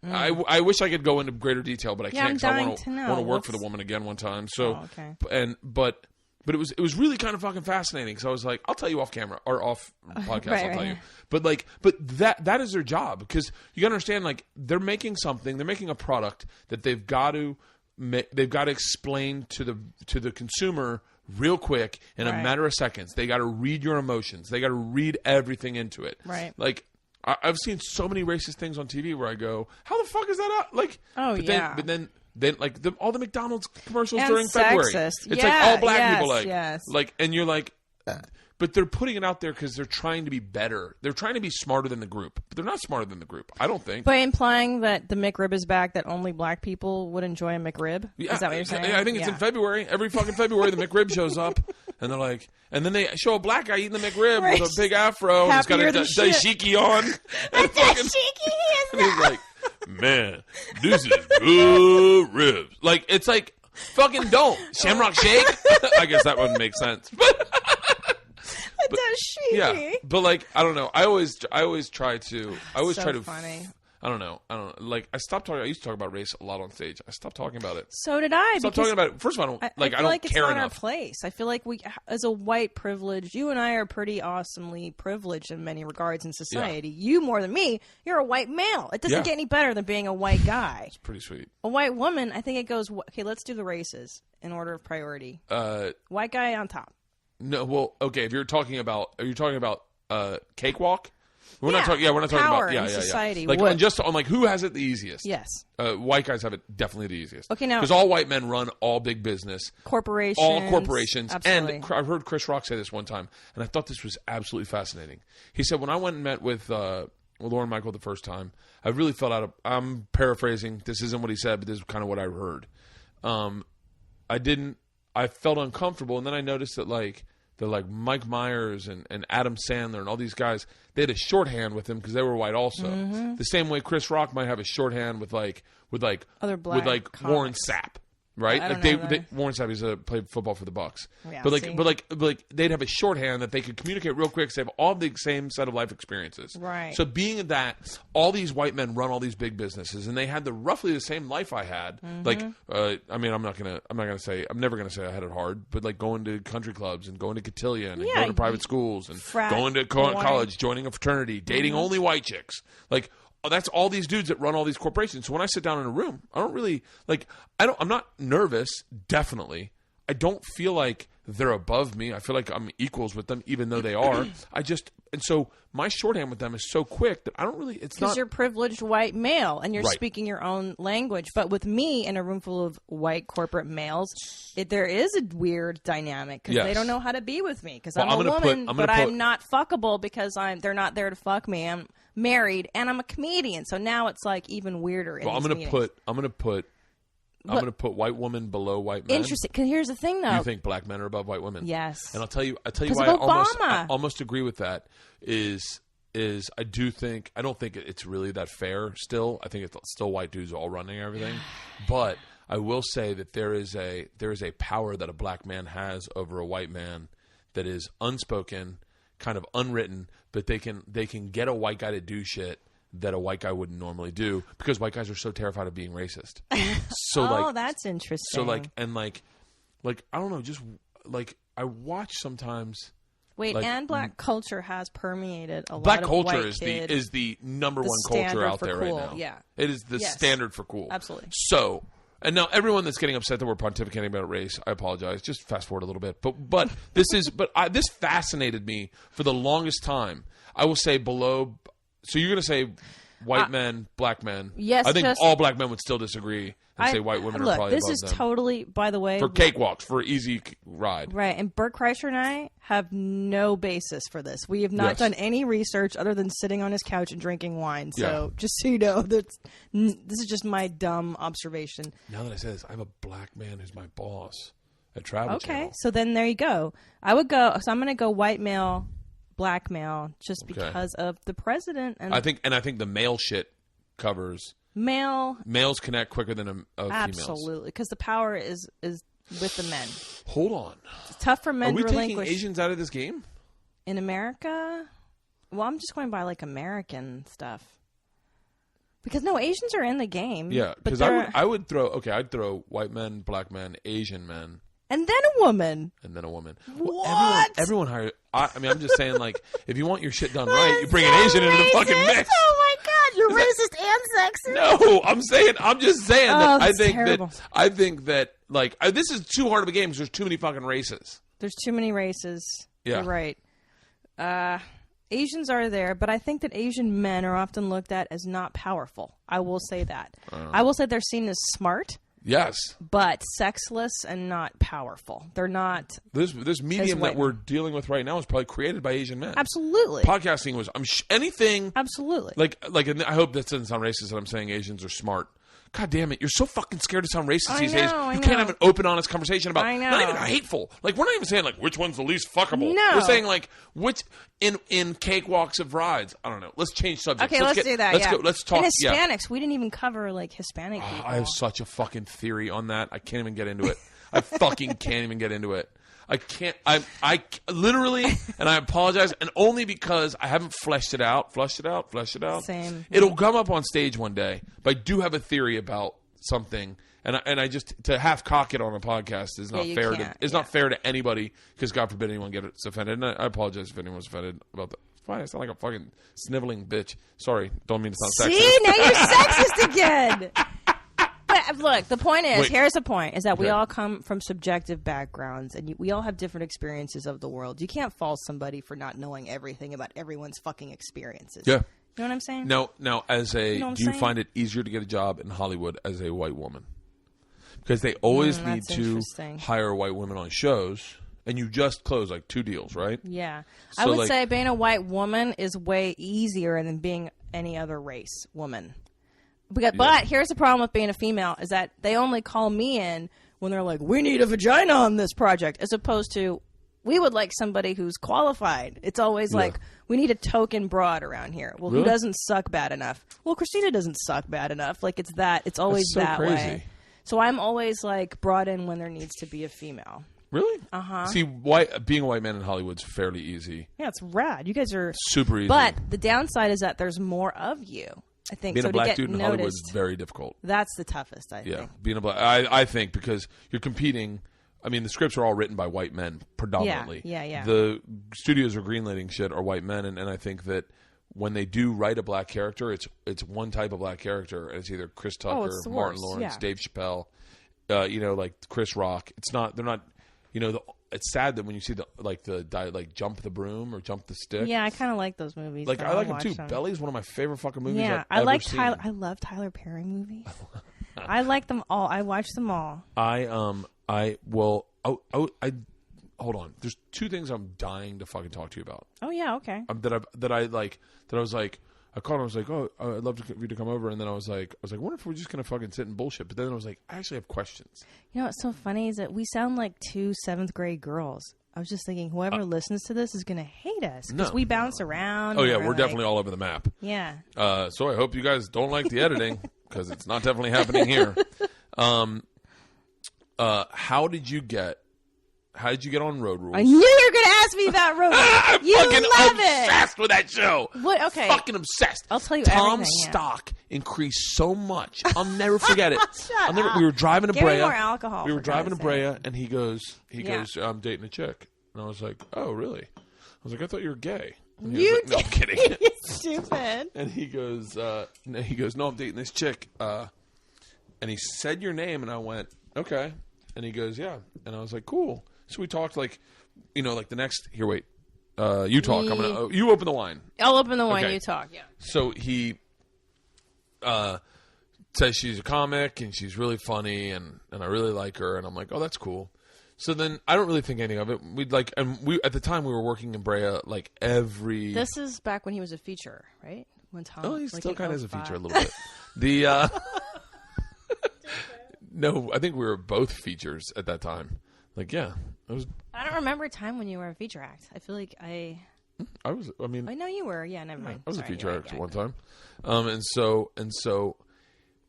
I wish I could go into greater detail, but I can't. I want to work for the woman again one time. So, but it was really kind of fucking fascinating. So I was like, I'll tell you off camera or off podcast. I'll tell you. But that is their job because you got to understand. Like they're making something. They're making a product that they've got to explain to the consumer real quick in a matter of seconds. They got to read your emotions. They got to read everything into it. Right. Like. I've seen so many racist things on TV where I go, "How the fuck is that out?" Like, but then like all the McDonald's commercials and during February, it's like all black people, like, and you're like, but they're putting it out there because they're trying to be better. They're trying to be smarter than the group, but they're not smarter than the group. I don't think. By implying that the McRib is back, that only black people would enjoy a McRib. Yeah, is that what you're saying? I think it's in February. Every fucking February, the McRib shows up, and they're like, and then they show a black guy eating the McRib with a big afro, and he's got a dashiki on. A dashiki, and he's like, man, this is good ribs. Like it's like fucking don't Shamrock Shake. I guess that wouldn't make sense. Yeah, but like I don't know. I always try to. Funny. I don't know. Like I stopped talking. I used to talk about race a lot on stage. I stopped talking about it. So did I. Stop talking about it. First of all, I don't like care it's not enough. Our place. I feel like we, as a white privilege, you and I are pretty awesomely privileged in many regards in society. Yeah. You more than me. You're a white male. It doesn't get any better than being a white guy. It's pretty sweet. A white woman. I think it goes. Okay, let's do the races in order of priority. White guy on top. No, well, okay. If you're talking about, cakewalk? We're not talking power about in society. Like on like who has it the easiest? Yes. White guys have it definitely the easiest. Okay, now because all white men run all big business, corporations, Absolutely. And I've heard Chris Rock say this one time, and I thought this was absolutely fascinating. He said when I went and met with Lauren Michael the first time, I really felt out of. I'm paraphrasing. This isn't what he said, but this is kind of what I heard. I felt uncomfortable, and then I noticed that like Mike Myers and Adam Sandler and all these guys, they had a shorthand with them because they were white also. The same way Chris Rock might have a shorthand with other black Warren Sapp. Right, Warren Sapp played football for the Bucks, but they'd have a shorthand that they could communicate real quick. So they have all the same set of life experiences. Right. So being that all these white men run all these big businesses, and they had roughly the same life I had. I'm never gonna say I had it hard, but like going to country clubs and going to cotillion and going to private schools and going to college, joining a fraternity, dating only white chicks, like. That's all these dudes that run all these corporations. So when I sit down in a room, I don't really I'm not nervous. Definitely, I don't feel like they're above me. I feel like I'm equals with them, even though they are. And so my shorthand with them is so quick that I don't really. It's not because you're privileged white male and you're speaking your own language. But with me in a room full of white corporate males, there is a weird dynamic because they don't know how to be with me because I'm a woman, but I'm not fuckable because they're not there to fuck me. I'm married and I'm a comedian, so now it's like even weirder. I'm gonna put white women below white men. Interesting, because here's the thing, though. You think black men are above white women? Yes. And I'll tell you why I almost agree with that. Is I don't think it's really that fair. Still, I think it's still white dudes all running everything. But I will say that there is a power that a black man has over a white man that is unspoken, kind of unwritten, but they can get a white guy to do shit that a white guy wouldn't normally do because white guys are so terrified of being racist. So that's interesting. So I don't know, just like I watch sometimes. Wait, and black culture has permeated a lot. Black of culture white is the number one culture out there cool. right now. Yeah, it is the standard for cool. Absolutely. So. And now everyone that's getting upset that we're pontificating about race, I apologize. Just fast forward a little bit. But this fascinated me for the longest time. I will say below. So you're going to say white men, black men. Yes. I think all black men would still disagree and say white women are probably above them. This is totally, by the way, for cakewalks, for easy ride. Right. And Bert Kreischer and I have no basis for this. We have not done any research other than sitting on his couch and drinking wine. So just so you know, this is just my dumb observation. Now that I say this, I have a black man who's my boss at Travel Channel. So then there you go. I'm going to go white male, black male, just because of the president. And I think the male shit covers. Males connect quicker than females. Absolutely, because the power is with the men. Hold on. It's tough for men to relinquish. Are we taking Asians out of this game? In America? Well, I'm just going by like American stuff. Because no, Asians are in the game. Yeah, because I'd throw white men, black men, Asian men. And then a woman. What? Well, everyone hired. I'm just saying, like, if you want your shit done right, you bring an Asian into the fucking mix. Oh my God, you're racist and sexist. No, I'm just saying that I think that like this is too hard of a game because there's too many fucking races. There's too many races. Yeah. You're right. Asians are there, but I think that Asian men are often looked at as not powerful. I will say that. I will say they're seen as smart. Yes. But sexless and not powerful. They're not. This medium that we're dealing with right now is probably created by Asian men. Absolutely. Podcasting was anything. Absolutely. Like I hope that doesn't sound racist that I'm saying Asians are smart. God damn it. You're so fucking scared to sound racist these days. You can't have an open, honest conversation about, not even hateful. Like, we're not even saying, like, which one's the least fuckable. No. We're saying, like, which, in cakewalks of rides. I don't know. Let's change subjects. Okay, let's do that, Let's go. Let's talk. And Hispanics. We didn't even cover, like, Hispanic people. I have such a fucking theory on that. I can't even get into it. I fucking can't even get into it. I can't. I literally, and I apologize, and only because I haven't fleshed it out. Same. It'll come up on stage one day, but I do have a theory about something, and I just to half cock it on a podcast is not fair. Not fair to anybody because God forbid anyone gets offended. And I apologize if anyone's offended about that. Fine, I sound like a fucking sniveling bitch. Sorry, don't mean to sound sexist. See, now you're sexist again. But look, the point is, here's the point, is that we all come from subjective backgrounds, and we all have different experiences of the world. You can't fault somebody for not knowing everything about everyone's fucking experiences. Yeah. You know what I'm saying? Now, do you find it easier to get a job in Hollywood as a white woman? Because they always need to hire white women on shows, and you just closed like 2 deals, right? Yeah. So I would say being a white woman is way easier than being any other race woman. But here's the problem with being a female is that they only call me in when they're like, we need a vagina on this project, as opposed to we would like somebody who's qualified. It's always like, we need a token broad around here. Well, who doesn't suck bad enough? Well, Christina doesn't suck bad enough. Like, it's always that crazy way. So I'm always like brought in when there needs to be a female. Really? Uh-huh. See, being a white man in Hollywood's fairly easy. Yeah, it's rad. You guys are super easy. But the downside is that there's more of you. I think being so a black to get dude in noticed, Hollywood is very difficult. That's the toughest, I think. Yeah, being a black, I think, because you're competing. I mean, the scripts are all written by white men predominantly. Yeah. The studios are greenlighting shit are white men, and I think that when they do write a black character, it's one type of black character. It's either Chris Tucker, Martin Lawrence, Dave Chappelle, like Chris Rock. It's not. They're not. It's sad that when you see the jump the broom or jump the stick. Yeah, I kind of like those movies. Like I like them too. Belly's one of my favorite fucking movies. Yeah, I've ever like seen. Tyler. I love Tyler Perry movies. I like them all. I watch them all. Hold on. There's two things I'm dying to fucking talk to you about. Oh yeah, okay. I called him. I was like, oh, I'd love for you to come over. And then I was like, wonder if we're just gonna fucking sit and bullshit. But then I was like, I actually have questions. You know what's so funny is that we sound like two 7th grade girls. I was just thinking, whoever listens to this is gonna hate us because we bounce around. Oh yeah, we're definitely all over the map. Yeah. So I hope you guys don't like the editing because it's not definitely happening here. How did you get on Road Rules? I knew you were going to ask me about Road Rules. I'm you fucking love obsessed with that show. What? Okay. Fucking obsessed. I'll tell you Tom's stock increased so much. I'll never forget it. We were driving to Give Brea. Me more alcohol. We were driving to Brea, and he goes, I'm dating a chick. And I was like, oh, really? I was like, I thought you were gay. And he was like, no, I'm kidding. You're stupid. And he goes, no, I'm dating this chick. And he said your name, and I went, okay. And he goes, yeah. And I was like, cool. So we talked like the next. Here, wait. You talk. You open the wine. I'll open the wine. Okay. You talk. Yeah. So he says she's a comic and she's really funny and I really like her and I'm like, oh, that's cool. So then I don't really think anything of it. We at the time we were working in Brea like every. This is back when he was a feature, right? When Tom. Oh, he still kind of is a feature a little bit. The. No, I think we were both features at that time. Like, yeah, it was. I don't remember a time when you were a feature act. I feel like I was. I mean, I know you were. Yeah, never mind. I was a feature act at one time, and so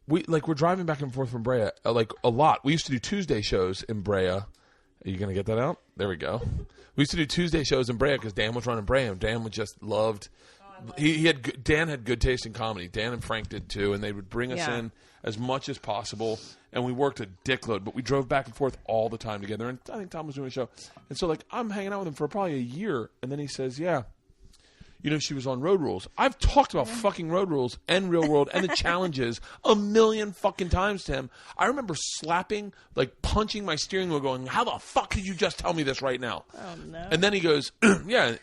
we're driving back and forth from Brea like a lot. We used to do Tuesday shows in Brea. Are you gonna get that out? There we go. We used to do Tuesday shows in Brea because Dan was running Brea, and Dan just loved. Dan had good taste in comedy. Dan and Frank did too, and they would bring us in as much as possible. And we worked a dickload, but we drove back and forth all the time together. And I think Tom was doing a show, and so I'm hanging out with him for probably a year, and then he says, "Yeah, she was on Road Rules." I've talked about fucking Road Rules and Real World and the challenges a million fucking times to him. I remember slapping, punching my steering wheel, going, "How the fuck did you just tell me this right now?" Oh no! And then he goes, "Yeah."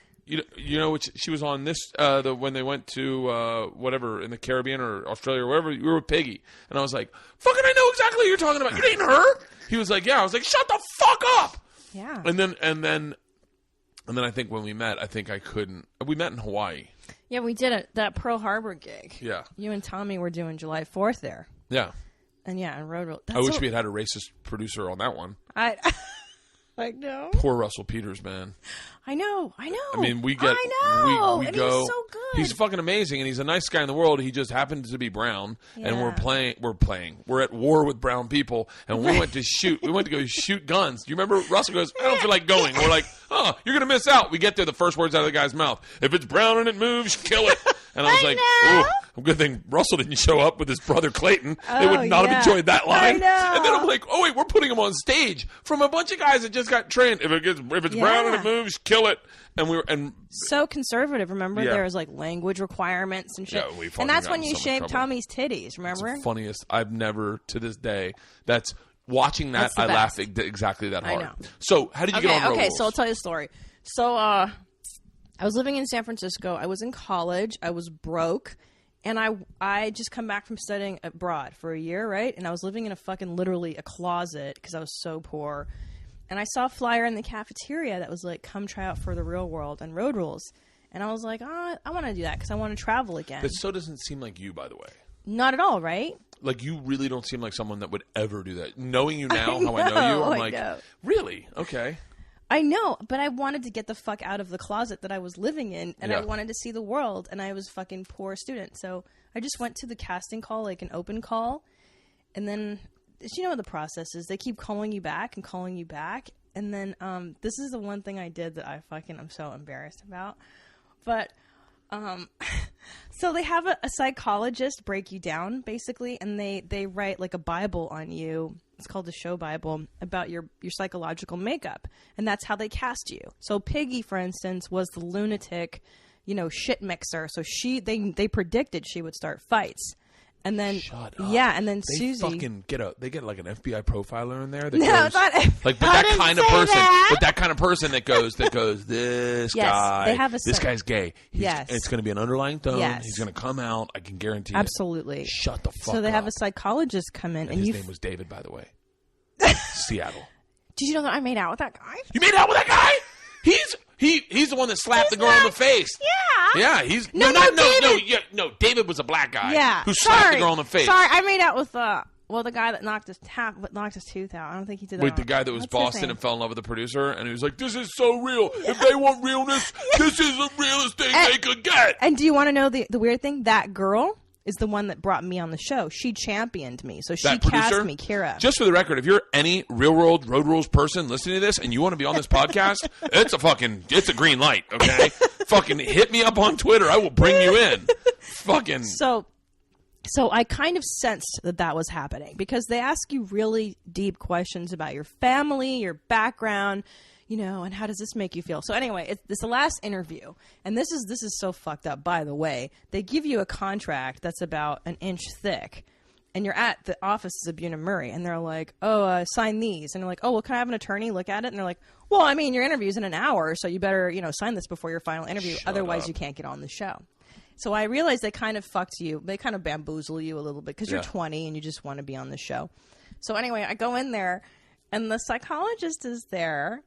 She was on this when they went to whatever in the Caribbean or Australia or wherever. You were with Peggy, and I was like, "Fucking, I know exactly what you're talking about. You dating her?" He was like, "Yeah." I was like, "Shut the fuck up." Yeah. And then I think when we met, I think I couldn't. We met in Hawaii. Yeah, we did that Pearl Harbor gig. Yeah. You and Tommy were doing July 4th there. Yeah. And and Road Rules. I wish we had a racist producer on that one. I know. Poor Russell Peters, man. I know. I mean, we go. And he's so good. He's fucking amazing, and he's the nicest guy in the world. He just happens to be brown, and we're at war with brown people, and we went to go shoot guns. Do you remember? Russell goes, I don't feel like going. We're like, oh, you're gonna miss out. We get there, the first words out of the guy's mouth: if it's brown and it moves, kill it. And I was like, ooh, good thing Russell didn't show up with his brother Clayton. They would not have enjoyed that line. And then I'm like, oh wait, we're putting him on stage from a bunch of guys that just got trained. If it's brown and it moves, kill it. And so conservative. Remember, there was language requirements and shit. Yeah, and that's when you shaved Tommy's titties. Remember? It's the funniest. I've never to this day. That's watching that. I laugh exactly that hard. I know. So how did you get on Road Rules? So I'll tell you a story. So I was living in San Francisco. I was in college. I was broke. And I just come back from studying abroad for a year, right? And I was living in literally a closet because I was so poor. And I saw a flyer in the cafeteria that was like, come try out for the Real World and Road Rules. And I was like, I want to do that because I want to travel again. That so doesn't seem like you, by the way. Not at all, right? Like, you really don't seem like someone that would ever do that. Knowing you now, how I know you, I'm like, really? Okay. I know, but I wanted to get the fuck out of the closet that I was living in, and I wanted to see the world, and I was a fucking poor student. So I just went to the casting call, like an open call, and then, you know what the process is. They keep calling you back, and then this is the one thing I did that I'm so embarrassed about. But so they have a psychologist break you down, basically, and they write like a Bible on you. It's called the show Bible, about your psychological makeup. And that's how they cast you. So Piggy, for instance, was the lunatic, shit mixer. So they predicted she would start fights. And then, shut up. Yeah, and then they Susie. Fucking they get like an FBI profiler in there. That no, goes, it's not. Like, but that kind of person, but that kind of person that goes, this guy, they have this guy's gay. Yes, it's going to be an underlying tone. Yes. He's going to come out. I can guarantee. Absolutely. It. Shut the fuck up. So they have a psychologist come in, and his name was David, by the way. Seattle. Did you know that I made out with that guy? You made out with that guy? He's the one that slapped the girl in the face. Yeah. Yeah, he's no. David was a black guy. Yeah. Who slapped the girl in the face. Sorry, I made out with the guy that knocked his tooth out. I don't think he did that. Wait, the guy that was Boston and fell in love with the producer, and he was like, "This is so real. If they want realness, this is the realest thing they could get." And do you want to know the weird thing? That girl is the one that brought me on the show. She championed me. So she cast me, Kira. Just for the record, if you're any real world road rules person listening to this and you want to be on this podcast, it's a green light, okay? Fucking hit me up on Twitter. I will bring you in. Fucking. So I kind of sensed that was happening because they ask you really deep questions about your family, your background, and how does this make you feel? So anyway, it's the last interview, and this is so fucked up, by the way. They give you a contract that's about an inch thick, and you're at the offices of Bunim Murray, and they're like, sign these. And they're like, well, can I have an attorney look at it? And they're like, well, I mean, your interview's in an hour, so you better, sign this before your final interview. Otherwise, you can't get on the show. So I realized they kind of fucked you. They kind of bamboozle you a little bit because you're 20 and you just want to be on the show. So anyway, I go in there, and the psychologist is there.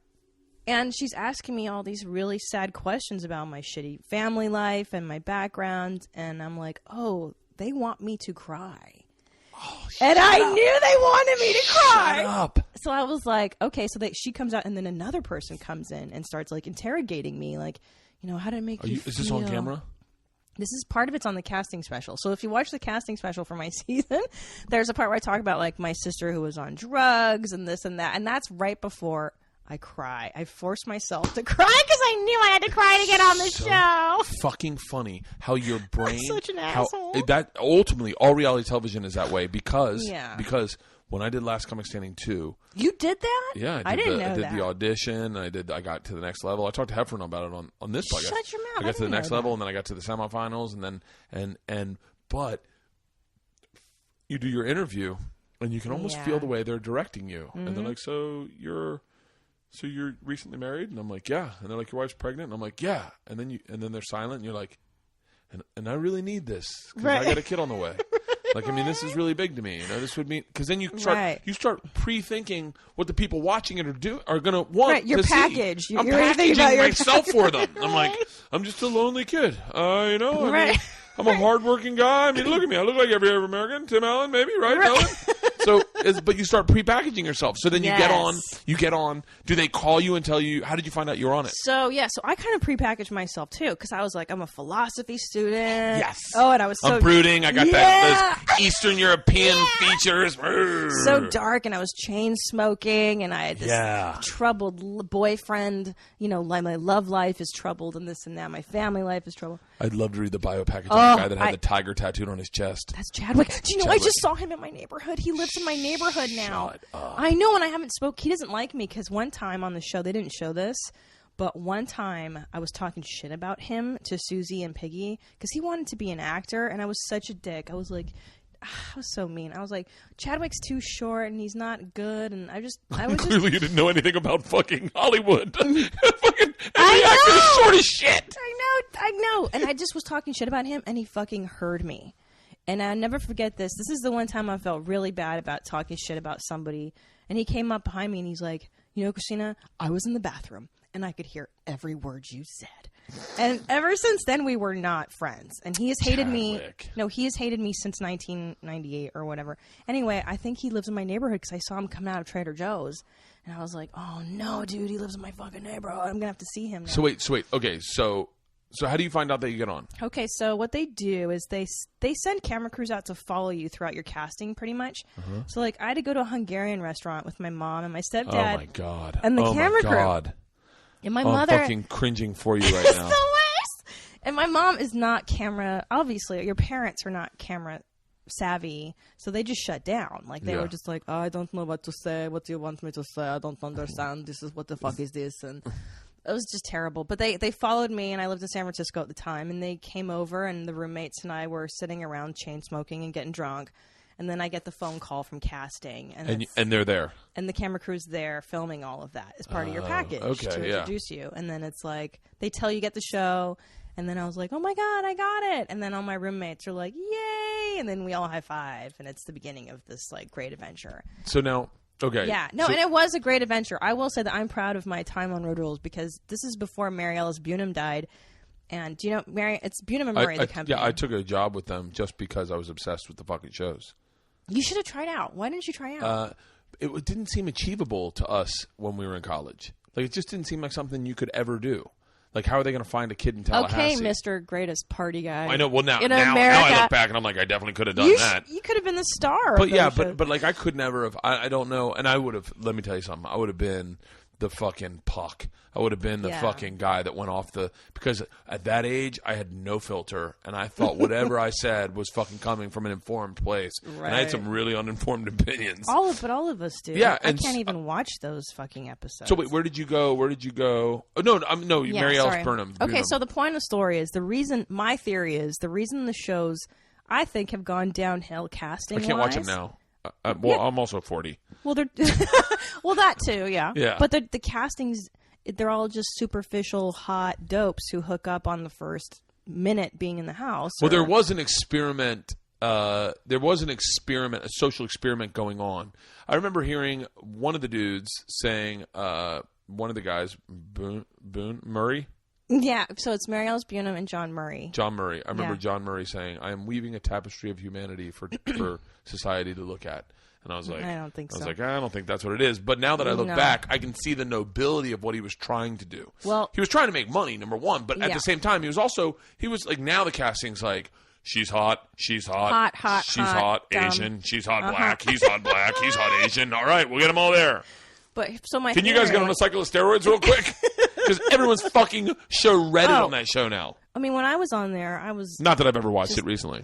And she's asking me all these really sad questions about my shitty family life and my background. And I'm like, oh, they want me to cry. Oh, and I knew they wanted me to cry. Shut up. So I was like, okay. So she comes out, and then another person comes in and starts like interrogating me. Like, how did it make you feel? Is this on camera? This is part of it's on the casting special. So if you watch the casting special for my season, there's a part where I talk about like my sister who was on drugs and this and that. And that's right before I cry. I forced myself to cry because I knew I had to cry to get on the show. Fucking funny how your brain. I'm such an asshole. That ultimately all reality television is that way because when I did Last Comic Standing 2, you did that? Yeah, I did the audition. I got to the next level. I talked to Heffron about it on this podcast. Shut your mouth. I got to the next level, and then I got to the semifinals, and then but you do your interview, and you can almost feel the way they're directing you, and they're like, So you're recently married? And I'm like, yeah. And they're like, your wife's pregnant? And I'm like, yeah. And then they're silent, and you're like, and I really need this because I got a kid on the way. Like, I mean, this is really big to me. This would mean because then you start pre-thinking what the people watching it are going to want. Right, your to package. See. I'm packaging myself for them. I'm like, I'm just a lonely kid. I'm a hardworking guy. I mean, look at me. I look like every other American. Tim Allen, maybe, right? Ellen? But you start pre-packaging yourself. So then you get on. Do they call you and tell you, how did you find out you were on it? So I kind of pre-packaged myself too, because I was like, I'm a philosophy student. Yes. Oh, and I was I'm brooding. I got those Eastern European features. So dark, and I was chain smoking, and I had this troubled boyfriend. My love life is troubled, and this and that. My family life is troubled. I'd love to read the bio package of the guy that had the tiger tattooed on his chest. That's Chadwick. Do you know, I just saw him in my neighborhood. He lives in my neighborhood now. Shut up. I know, and I haven't spoke. He doesn't like me because one time on the show, they didn't show this, but one time I was talking shit about him to Susie and Piggy because he wanted to be an actor, and I was such a dick. I was like, I was so mean. I was like, Chadwick's too short and he's not good, and I was clearly you didn't know anything about fucking Hollywood. Fucking every actor is short as shit. I know. And I just was talking shit about him, and he fucking heard me. And I'll never forget this. This is the one time I felt really bad about talking shit about somebody. And he came up behind me, and he's like, Christina, I was in the bathroom, and I could hear every word you said. And ever since then, we were not friends. And he has hated me. No, he has hated me since 1998 or whatever. Anyway, I think he lives in my neighborhood because I saw him coming out of Trader Joe's. And I was like, oh, no, dude, he lives in my fucking neighborhood. I'm going to have to see him now. So wait. Okay, so how do you find out that you get on? Okay, so what they do is they send camera crews out to follow you throughout your casting, pretty much. Uh-huh. So, like, I had to go to a Hungarian restaurant with my mom and my stepdad. Oh, my God. And the camera crew. And my mother. I'm fucking cringing for you right now. It's the worst. And my mom is not camera. Obviously, your parents are not camera savvy, so they just shut down. Like, they were just like, oh, I don't know what to say. What do you want me to say? I don't understand. This is what the fuck is this? And it was just terrible. But they followed me, and I lived in San Francisco at the time, and they came over, and the roommates and I were sitting around chain smoking and getting drunk. And then I get the phone call from casting. And they're there. And the camera crew's there filming all of that as part of your package to introduce you. And then it's like, they tell you get the show. And then I was like, oh, my God, I got it. And then all my roommates are like, yay. And then we all high five. And it's the beginning of this, like, great adventure. So now, okay. Yeah. No, and it was a great adventure. I will say that I'm proud of my time on Road Rules because this is before Mary Ellis Bunham died. And do you know, it's Bunham and Murray, the company. Yeah, I took a job with them just because I was obsessed with the fucking shows. You should have tried out. Why didn't you try out? It didn't seem achievable to us when we were in college. Like, it just didn't seem like something you could ever do. Like, how are they going to find a kid in Tallahassee? Okay, Mr. Greatest Party Guy. I know. Well, now I look back and I'm like, I definitely could have done that. You could have been the star. But yeah, but like, I could never have. I don't know. And I would have. Let me tell you something. I would have been the fucking Puck. I would have been the fucking guy that went off because at that age I had no filter and I thought whatever I said was fucking coming from an informed place. Right. And I had some really uninformed opinions. All of us do. Yeah, I can't even watch those fucking episodes. So wait, where did you go? Oh, no, Mary Ellis Burnham. Okay, so the point of the story is my theory is the reason the shows I think have gone downhill casting. I can't watch them now. I'm also 40. Well, well, that too, yeah. Yeah. But the castings, they're all just superficial, hot dopes who hook up on the first minute being in the house. Well, there was an experiment. A social experiment going on. I remember hearing one of the dudes saying, one of the guys, Murray. Yeah, so it's Mary Ellis Bunham and John Murray. John Murray. I remember John Murray saying, I am weaving a tapestry of humanity for society to look at. And I was like, I don't think so. I don't think that's what it is. But now that I look back, I can see the nobility of what he was trying to do. Well, he was trying to make money, number one. But at the same time, he was like, now the casting's like, she's hot, she's hot, she's hot, Asian, she's hot black, he's hot black, he's hot Asian. All right, we'll get them all there. But so Can you guys get on a cycle of steroids real quick? Because everyone's fucking shredded on that show now. I mean, when I was on there, I was... Not that I've ever watched it recently.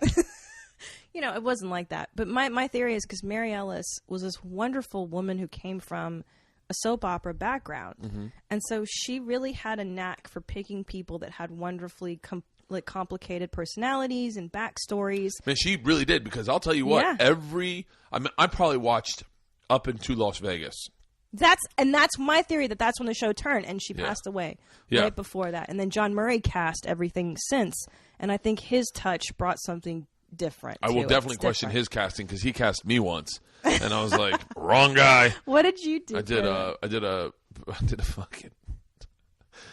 It wasn't like that. But my theory is because Mary Ellis was this wonderful woman who came from a soap opera background. Mm-hmm. And so she really had a knack for picking people that had wonderfully complicated personalities and backstories. Man, she really did, because I'll tell you what, I probably watched up into Las Vegas. That's my theory, that's when the show turned, and she passed away right before that. And then John Murray cast everything since, and I think his touch brought something different. I will definitely question his casting, because he cast me once, and I was like, wrong guy. What did you do? I did a fucking.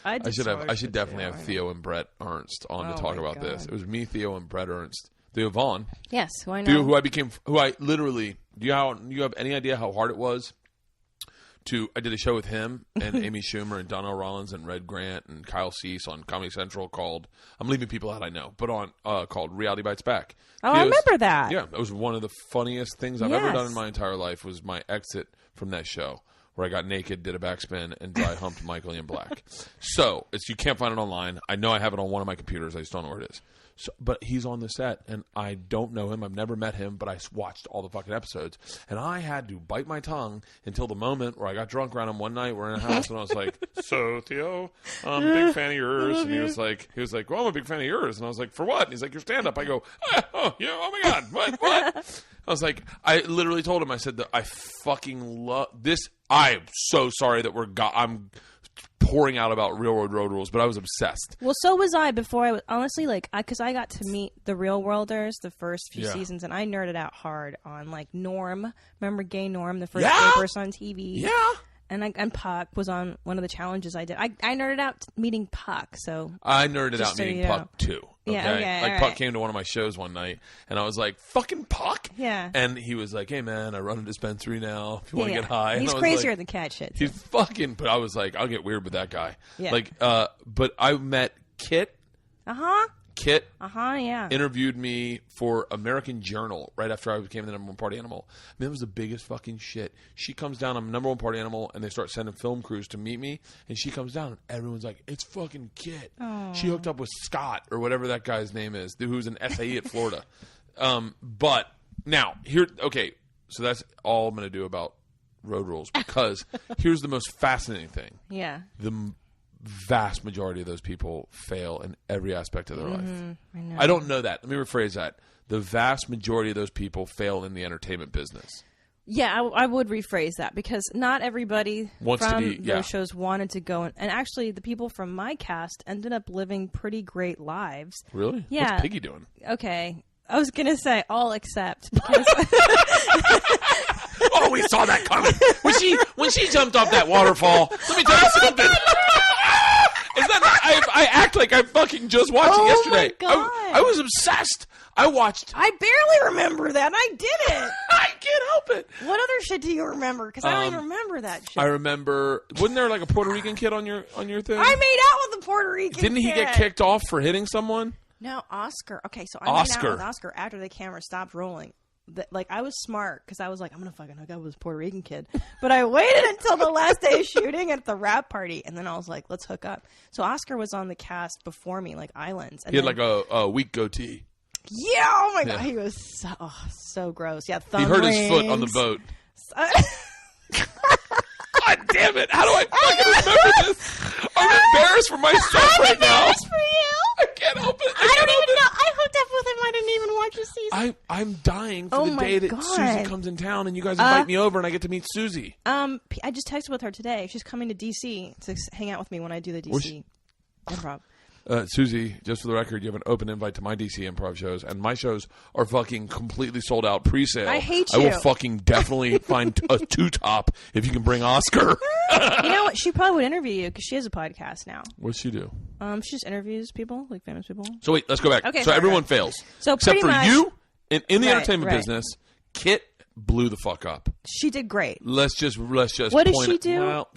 I should definitely have Theo and Brett Ernst on to talk about this. It was me, Theo, and Brett Ernst. Theo Vaughn. Yes, who I know. Who I literally. Do you have any idea how hard it was? I did a show with him and Amy Schumer and Donnell Rollins and Red Grant and Kyle Cease on Comedy Central called, I'm leaving people out I know, but called Reality Bites Back. Oh, I remember that. Yeah, it was one of the funniest things I've ever done in my entire life, was my exit from that show, where I got naked, did a backspin, and dry humped Michael Ian Black. So, you can't find it online. I know I have it on one of my computers. I just don't know where it is. So, but he's on the set, and I don't know him. I've never met him, but I watched all the fucking episodes. And I had to bite my tongue until the moment where I got drunk around him one night. We're in a house, and I was like, so, Theo, I'm a big fan of yours. And he was like, well, I'm a big fan of yours. And I was like, for what? And he's like, your stand-up. I go, oh my God, what? I was like, I literally told him, I said that I fucking love this. I'm so sorry that I'm pouring out about Real Road Rules, but I was obsessed. Well, so was I before. I was honestly because I got to meet the Real Worlders the first few seasons, and I nerded out hard on like Norm. Remember Gay Norm, the first gay person on TV? Yeah. And Puck was on one of the challenges I did. I nerded out meeting Puck, so... I nerded out meeting Puck, too. Okay? Yeah, okay, like, Puck came to one of my shows one night, and I was like, fucking Puck? Yeah. And he was like, hey, man, I run a dispensary now. If you want to get high. He's crazier than cat shit. He's fucking... But I was like, I'll get weird with that guy. Yeah. Like, but I met Kit. Uh-huh. Kit yeah. interviewed me for American Journal right after I became the number one party animal. I mean, it was the biggest fucking shit. She comes down, I'm number one party animal, and they start sending film crews to meet me. And she comes down, and everyone's like, it's fucking Kit. Aww. She hooked up with Scott, or whatever that guy's name is, who's an SAE at Florida. But now, so that's all I'm going to do about road rules, because here's the most fascinating thing. Yeah. The vast majority of those people fail in every aspect of their life. I know. I don't know that. Let me rephrase that. The vast majority of those people fail in the entertainment business. Yeah, I would rephrase that, because not everybody from those shows wanted to go. And actually, the people from my cast ended up living pretty great lives. Really? Yeah. What's Piggy doing? Okay. I was going to say all except. Because oh, we saw that coming. When she jumped off that waterfall, let me tell you something. Is that not, I act like I fucking just watched it yesterday. Oh, my God. I was obsessed. I barely remember that, and I did it. I can't help it. What other shit do you remember? Because I don't even remember that shit. I remember, wasn't there like a Puerto Rican kid on your thing? I made out with a Puerto Rican Didn't he get kicked off for hitting someone? No, Oscar. Okay, so I made out with Oscar after the camera stopped rolling. I was smart, because I was like, I'm going to fucking hook up with this Puerto Rican kid. But I waited until the last day of shooting at the rap party, and then I was like, let's hook up. So Oscar was on the cast before me, like Islands. And he had like a weak goatee. Yeah, oh my God. He was so gross. Yeah, thumb He hurt rings. his foot on the boat. God damn it. How do I fucking remember this? I'm embarrassed for myself right now. I'm embarrassed for you. I can't help it. I don't even know. I hooked up with him. I didn't even watch the season. I'm dying for the day that Susie comes in town and you guys invite me over and I get to meet Susie. I just texted with her today. She's coming to D.C. to hang out with me when I do the D.C. improv. Susie, just for the record, you have an open invite to my DC improv shows, and my shows are fucking completely sold out pre-sale. I hate you. I will fucking definitely find a two-top if you can bring Oscar. You know what? She probably would interview you, because she has a podcast now. What's she do? She just interviews people, like famous people. So wait, let's go back. Okay, so everyone fails. So except for much, you, in the entertainment business, Kit blew the fuck up. She did great. Let's just What did she do? Well,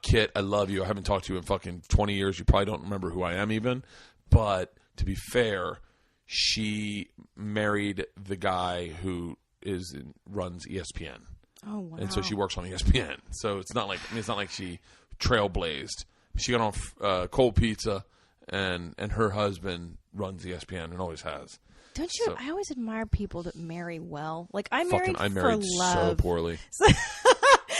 Kit, I love you. I haven't talked to you in fucking 20 years. You probably don't remember who I am even. But to be fair, she married the guy who runs ESPN. Oh wow! And so she works on ESPN. So it's not like she trailblazed. She got on cold pizza, and her husband runs ESPN and always has. Don't you? So, I always admire people that marry well. Like I married for love. So poorly.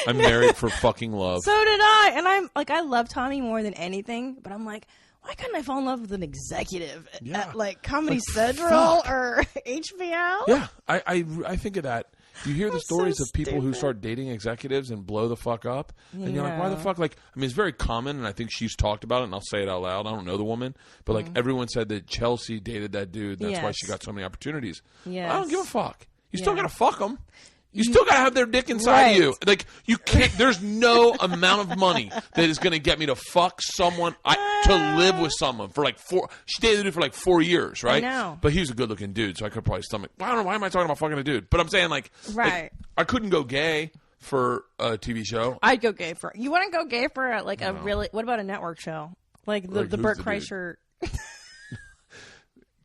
I'm married for fucking love. So did I. And I'm like, I love Tommy more than anything, but I'm like, why couldn't I fall in love with an executive at like Comedy Central or HBO? Yeah, I think of that. You hear the stories of people who start dating executives and blow the fuck up, and you're like, why the fuck? Like, I mean, it's very common, and I think she's talked about it, and I'll say it out loud. I don't know the woman, but like everyone said that Chelsea dated that dude, and that's why she got so many opportunities. Yes. I don't give a fuck. You still gotta fuck them. You still gotta have their dick inside of you. Like, you can't. There's no amount of money that is gonna get me to fuck someone. To live with someone for like 4. She dated the dude for like 4 years, right? I know. But he was a good-looking dude, so I could probably stomach. I don't know, why am I talking about fucking a dude? But I'm saying like I couldn't go gay for a TV show. I'd go gay for. You want to go gay for a really? What about a network show? Like the Bert Kreischer.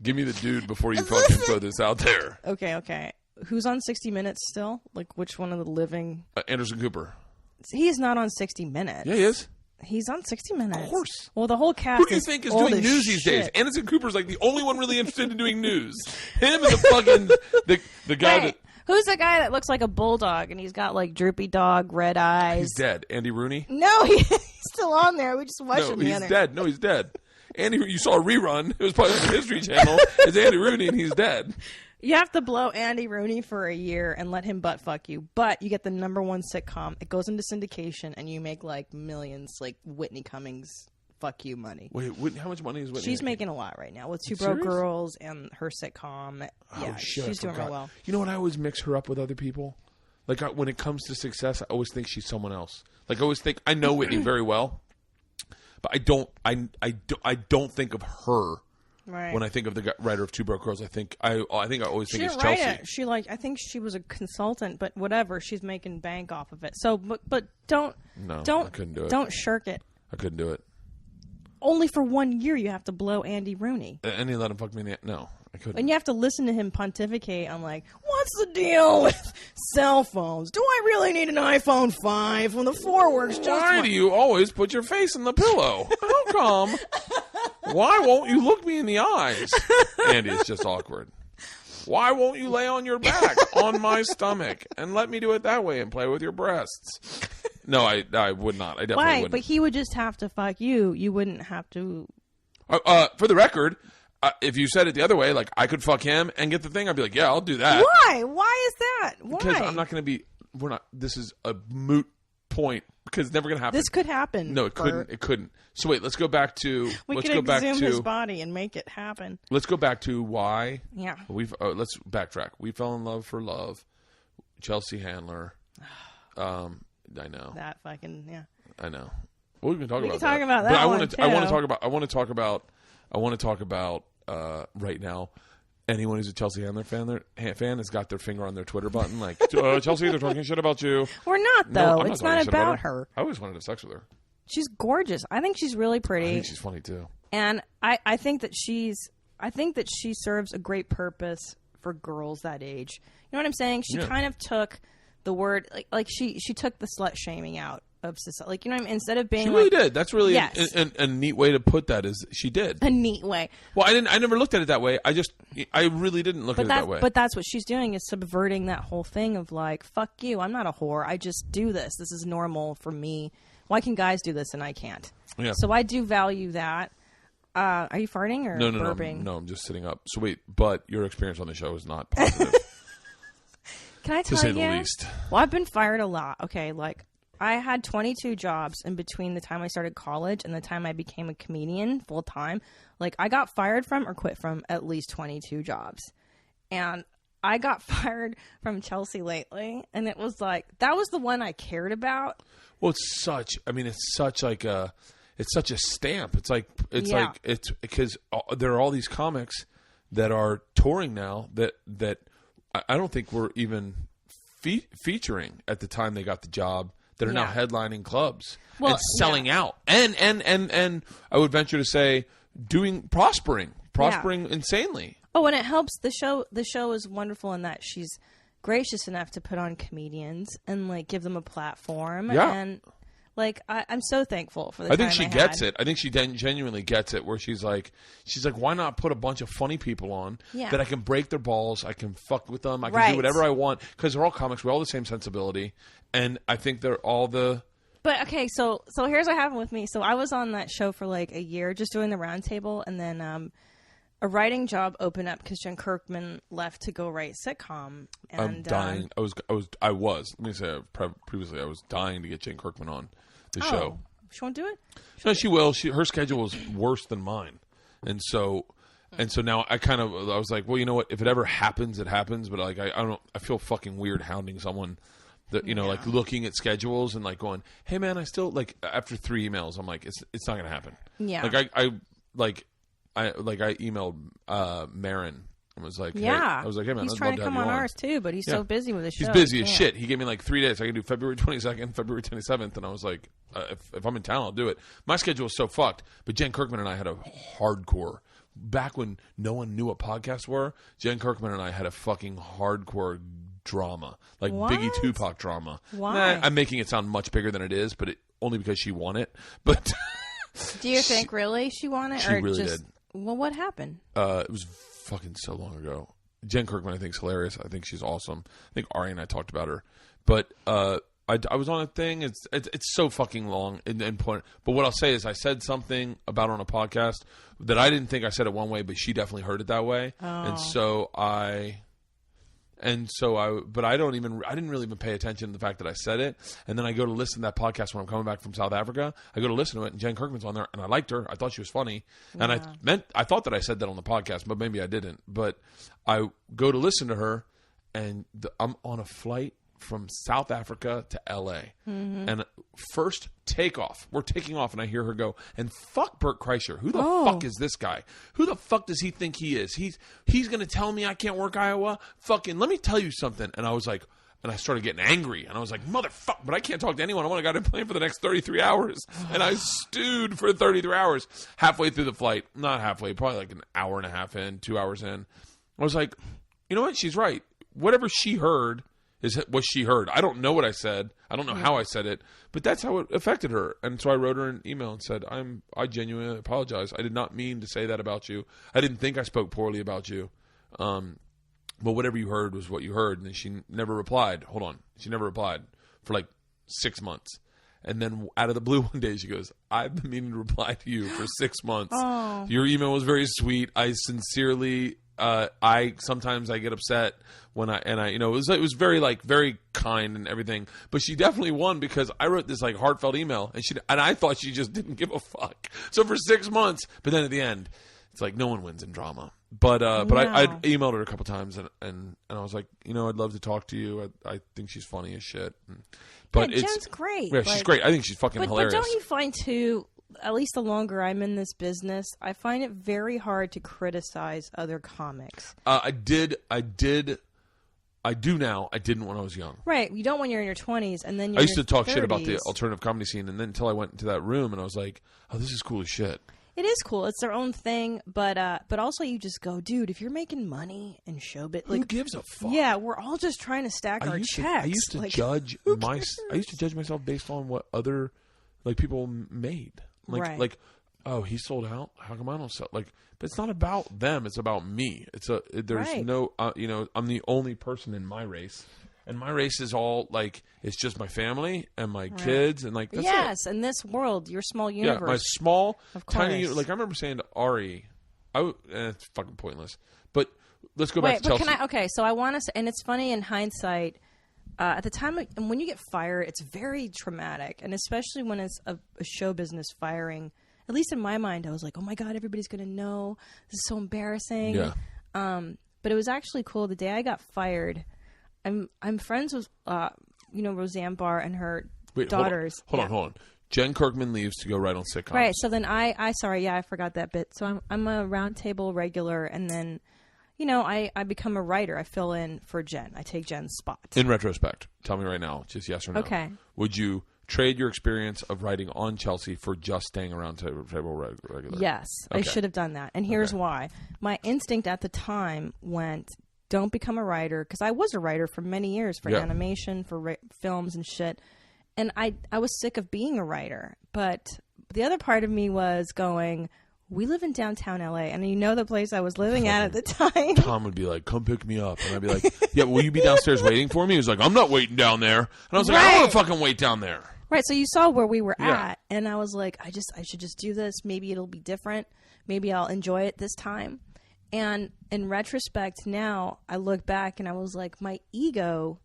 Give me the dude before you fucking throw this out there. Okay. Who's on 60 Minutes still? Like, which one of the living? Anderson Cooper. He's not on 60 Minutes. Yeah, he is. He's on 60 Minutes. Of course. Well, the whole cast. Who do you think is doing news these days? Anderson Cooper's like the only one really interested in doing news. Him and the fucking the guy that. Who's the guy that looks like a bulldog and he's got like droopy dog, red eyes? He's dead. Andy Rooney? No, he's still on there. We just watched him. He's dead. No, he's dead. Andy, you saw a rerun. It was probably on the History Channel. It's Andy Rooney and he's dead. You have to blow Andy Rooney for a year and let him butt fuck you. But you get the #1 sitcom. It goes into syndication and you make like millions, like Whitney Cummings fuck you money. Wait, Whitney, how much money is Whitney She's making a lot right now with Two Broke Girls and her sitcom. Yeah, shit, she's doing real well. You know what? I always mix her up with other people. Like when it comes to success, I always think she's someone else. Like I always think I know Whitney very well, but I don't think of her. Right. When I think of the writer of Two Broke Girls, I think I always think it's Chelsea. I think she was a consultant, but whatever. She's making bank off of it. So, but don't. No, I couldn't do it. Don't shirk it. I couldn't do it. Only for 1 year, you have to blow Andy Rooney. And he let him fuck me in the... No, I couldn't. And you have to listen to him pontificate on, like, what's the deal with cell phones? Do I really need an iPhone 5 when the 4 works just Why do you always put your face in the pillow? How come? Why won't you look me in the eyes? Andy, it's just awkward. Why won't you lay on your back on my stomach and let me do it that way and play with your breasts? No, I would not. I definitely wouldn't. But he would just have to fuck you. You wouldn't have to. For the record, if you said it the other way, like I could fuck him and get the thing, I'd be like, yeah, I'll do that. Why? Why is that? Why? Because I'm not going to be. We're not. This is a moot point because it's never going to happen. This could happen. No, it couldn't. It couldn't. So wait, let's go back to. Let's go back to his body and make it happen. Let's go back to why. Yeah. Let's backtrack. We fell in love for love. Chelsea Handler. I know that fucking I know. Well, we can talk about that. Talk about that. But I want to talk about right now. Anyone who's a Chelsea Handler fan has got their finger on their Twitter button, like Chelsea, they're talking shit about you. We're not though. No, it's not about her. I always wanted to have sex with her. She's gorgeous. I think she's really pretty. I think she's funny too. And I think that she serves a great purpose for girls that age. You know what I'm saying? She kind of took the word like she took the slut shaming out of society. Like, you know what I mean? Instead of being she really did. That's really a neat way to put that. Is she did a neat way. Well, I never looked at it that way. I really didn't look at it that way. But that's what she's doing, is subverting that whole thing of like, fuck you, I'm not a whore. I just do this. This is normal for me. Why can guys do this and I can't? Yeah. So I do value that. Are you farting or burping? No, I'm just sitting up. So wait, but your experience on the show is not positive. Can I tell you? To say the least. Well, I've been fired a lot. Okay, like I had 22 jobs in between the time I started college and the time I became a comedian full time. Like I got fired from or quit from at least 22 jobs. And I got fired from Chelsea lately, and it was like that was the one I cared about. Well, it's such a stamp. It's because there are all these comics that are touring now that I don't think were even featuring at the time they got the job, that are now headlining clubs and selling out. And I would venture to say prospering insanely. Oh, and it helps the show. The show is wonderful in that she's gracious enough to put on comedians and like give them a platform. Yeah. And like I'm so thankful for the I think she gets it. I think she genuinely gets it, where she's like, why not put a bunch of funny people on that I can break their balls, I can fuck with them, I can do whatever I want, because they're all comics, we're all the same sensibility, and I think they're all the. But okay, so here's what happened with me. So I was on that show for like a year, just doing the roundtable, and then a writing job opened up because Jen Kirkman left to go write sitcom. And, I'm dying. I was. Let me say previously, I was dying to get Jen Kirkman on the show. She won't do it? No, she will. Her schedule is worse than mine, and so now I was like, well, you know what? If it ever happens, it happens. But like, I feel fucking weird hounding someone that like looking at schedules and like going, hey man, I still like after 3 emails, I'm like, it's not gonna happen. Yeah. Like I emailed Marin and was like, hey, I was like, hey man, he's trying to come on ours too, but he's so busy with his show. He's busy as shit. He gave me like 3 days. I can do February 22nd, February 27th, and I was like, if I'm in town, I'll do it. My schedule is so fucked. But Jen Kirkman and I had a hardcore. Back when no one knew what podcasts were, Jen Kirkman and I had a fucking hardcore drama, like Biggie Tupac drama. Why? I'm making it sound much bigger than it is, but only because she won it. But do you think really she won it? She really did. Well, what happened? It was fucking so long ago. Jen Kirkman, I think, is hilarious. I think she's awesome. I think Ari and I talked about her, but I was on a thing. It's so fucking long and point. But what I'll say is, I said something about her on a podcast that I didn't think I said it one way, but she definitely heard it that way, but I didn't really even pay attention to the fact that I said it. And then I go to listen to that podcast when I'm coming back from South Africa. I go to listen to it, and Jen Kirkman's on there, and I liked her. I thought she was funny. And I thought that I said that on the podcast, but maybe I didn't. But I go to listen to her, and I'm on a flight from South Africa to LA. And first takeoff, we're taking off, and I hear her go, and fuck Bert Kreischer. Who the fuck is this guy? Who the fuck does he think he is? He's going to tell me I can't work Iowa? Fucking, let me tell you something. And I was like, and I started getting angry, and I was like, motherfucker, but I can't talk to anyone. I want to go to plane for the next 33 hours. And I stewed for 33 hours. Halfway through the flight, not halfway, probably like an hour and a half in, 2 hours in, I was like, you know what? She's right. Whatever she heard is what she heard. I don't know what I said. I don't know how I said it, but that's how it affected her. And so I wrote her an email and said, I genuinely apologize. I did not mean to say that about you. I didn't think I spoke poorly about you. But whatever you heard was what you heard. And then she never replied. Hold on. She never replied for like 6 months. And then out of the blue one day, she goes, I've been meaning to reply to you for 6 months. Your email was very sweet. I sincerely, sometimes I get upset when it was very kind and everything. But she definitely won because I wrote this like heartfelt email and I thought she just didn't give a fuck. So for 6 months, but then at the end, it's like no one wins in drama. But I emailed her a couple times and I was like, I'd love to talk to you. I think she's funny as shit. But Jen's great. Yeah, she's great. I think she's fucking hilarious. But don't you find too, at least the longer I'm in this business, I find it very hard to criticize other comics. I do now. I didn't when I was young. Right. You don't when you're in your 20s, and then you're I used to talk 30s. Shit about the alternative comedy scene, and then until I went into that room and I was like, oh, this is cool as shit. It is cool. It's their own thing, but also you just go, dude, if you're making money and showbiz, who gives a fuck? Yeah, we're all just trying to stack our checks. I used to judge myself based on what other people made. Like, oh, he sold out. How come I don't sell? But it's not about them. It's about me. No, I'm the only person in my race. And my race is all it's just my family and my kids and that's yes, in this world, your small universe. Yeah, my small, tiny. I remember saying to Ari, it's fucking pointless. But let's go back to Chelsea. So I want to say, and it's funny in hindsight. At the time, when you get fired, it's very traumatic, and especially when it's a show business firing. At least in my mind, I was like, oh my god, everybody's gonna know. This is so embarrassing. Yeah. But it was actually cool. The day I got fired. I'm friends with Roseanne Barr and her daughters. Hold on. Jen Kirkman leaves to go write on sitcoms. Right. So then I forgot that bit. So I'm a roundtable regular, and then I become a writer. I fill in for Jen. I take Jen's spot. In retrospect, tell me right now, just yes or no. Okay. Would you trade your experience of writing on Chelsea for just staying around table regular? Yes, okay. I should have done that, and here's why. My instinct at the time went, don't become a writer, because I was a writer for many years for animation, for films and shit. And I was sick of being a writer. But the other part of me was going, we live in downtown LA. And the place I was living at the time. Tom would be like, come pick me up. And I'd be like, yeah, will you be downstairs waiting for me? He was like, I'm not waiting down there. And I was like, I don't want to fucking wait down there. Right. So you saw where we were at. And I was like, I should just do this. Maybe it'll be different. Maybe I'll enjoy it this time. And in retrospect now, I look back and I was like, my ego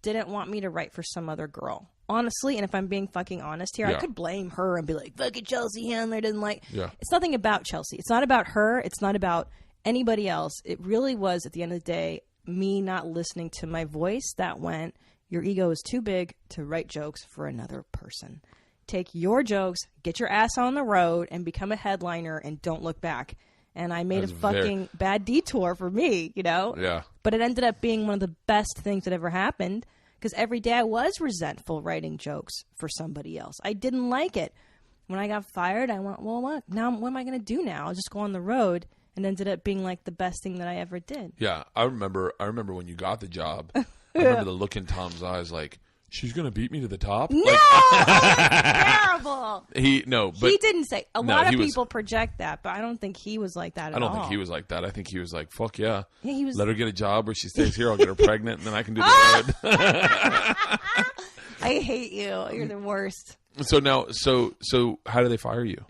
didn't want me to write for some other girl. Honestly, and if I'm being fucking honest here, I could blame her and be like, fucking Chelsea Handler didn't like... Yeah. It's nothing about Chelsea. It's not about her. It's not about anybody else. It really was, at the end of the day, me not listening to my voice that went, your ego is too big to write jokes for another person. Take your jokes, get your ass on the road, and become a headliner, and don't look back. And I made a fucking bad detour for me, Yeah. But it ended up being one of the best things that ever happened, because every day I was resentful writing jokes for somebody else. I didn't like it. When I got fired, I went, well, what? Now, what am I going to do now? I'll just go on the road, and ended up being the best thing that I ever did. Yeah. I remember when you got the job, I remember the look in Tom's eyes she's going to beat me to the top? No! Terrible! He didn't say. A lot of people project that, but I don't think he was like that at all. I don't think he was like that. I think he was like, fuck yeah. He was... Let her get a job where she stays here. I'll get her pregnant, and then I can do the road. I hate you. You're the worst. So now, so how do they fire you?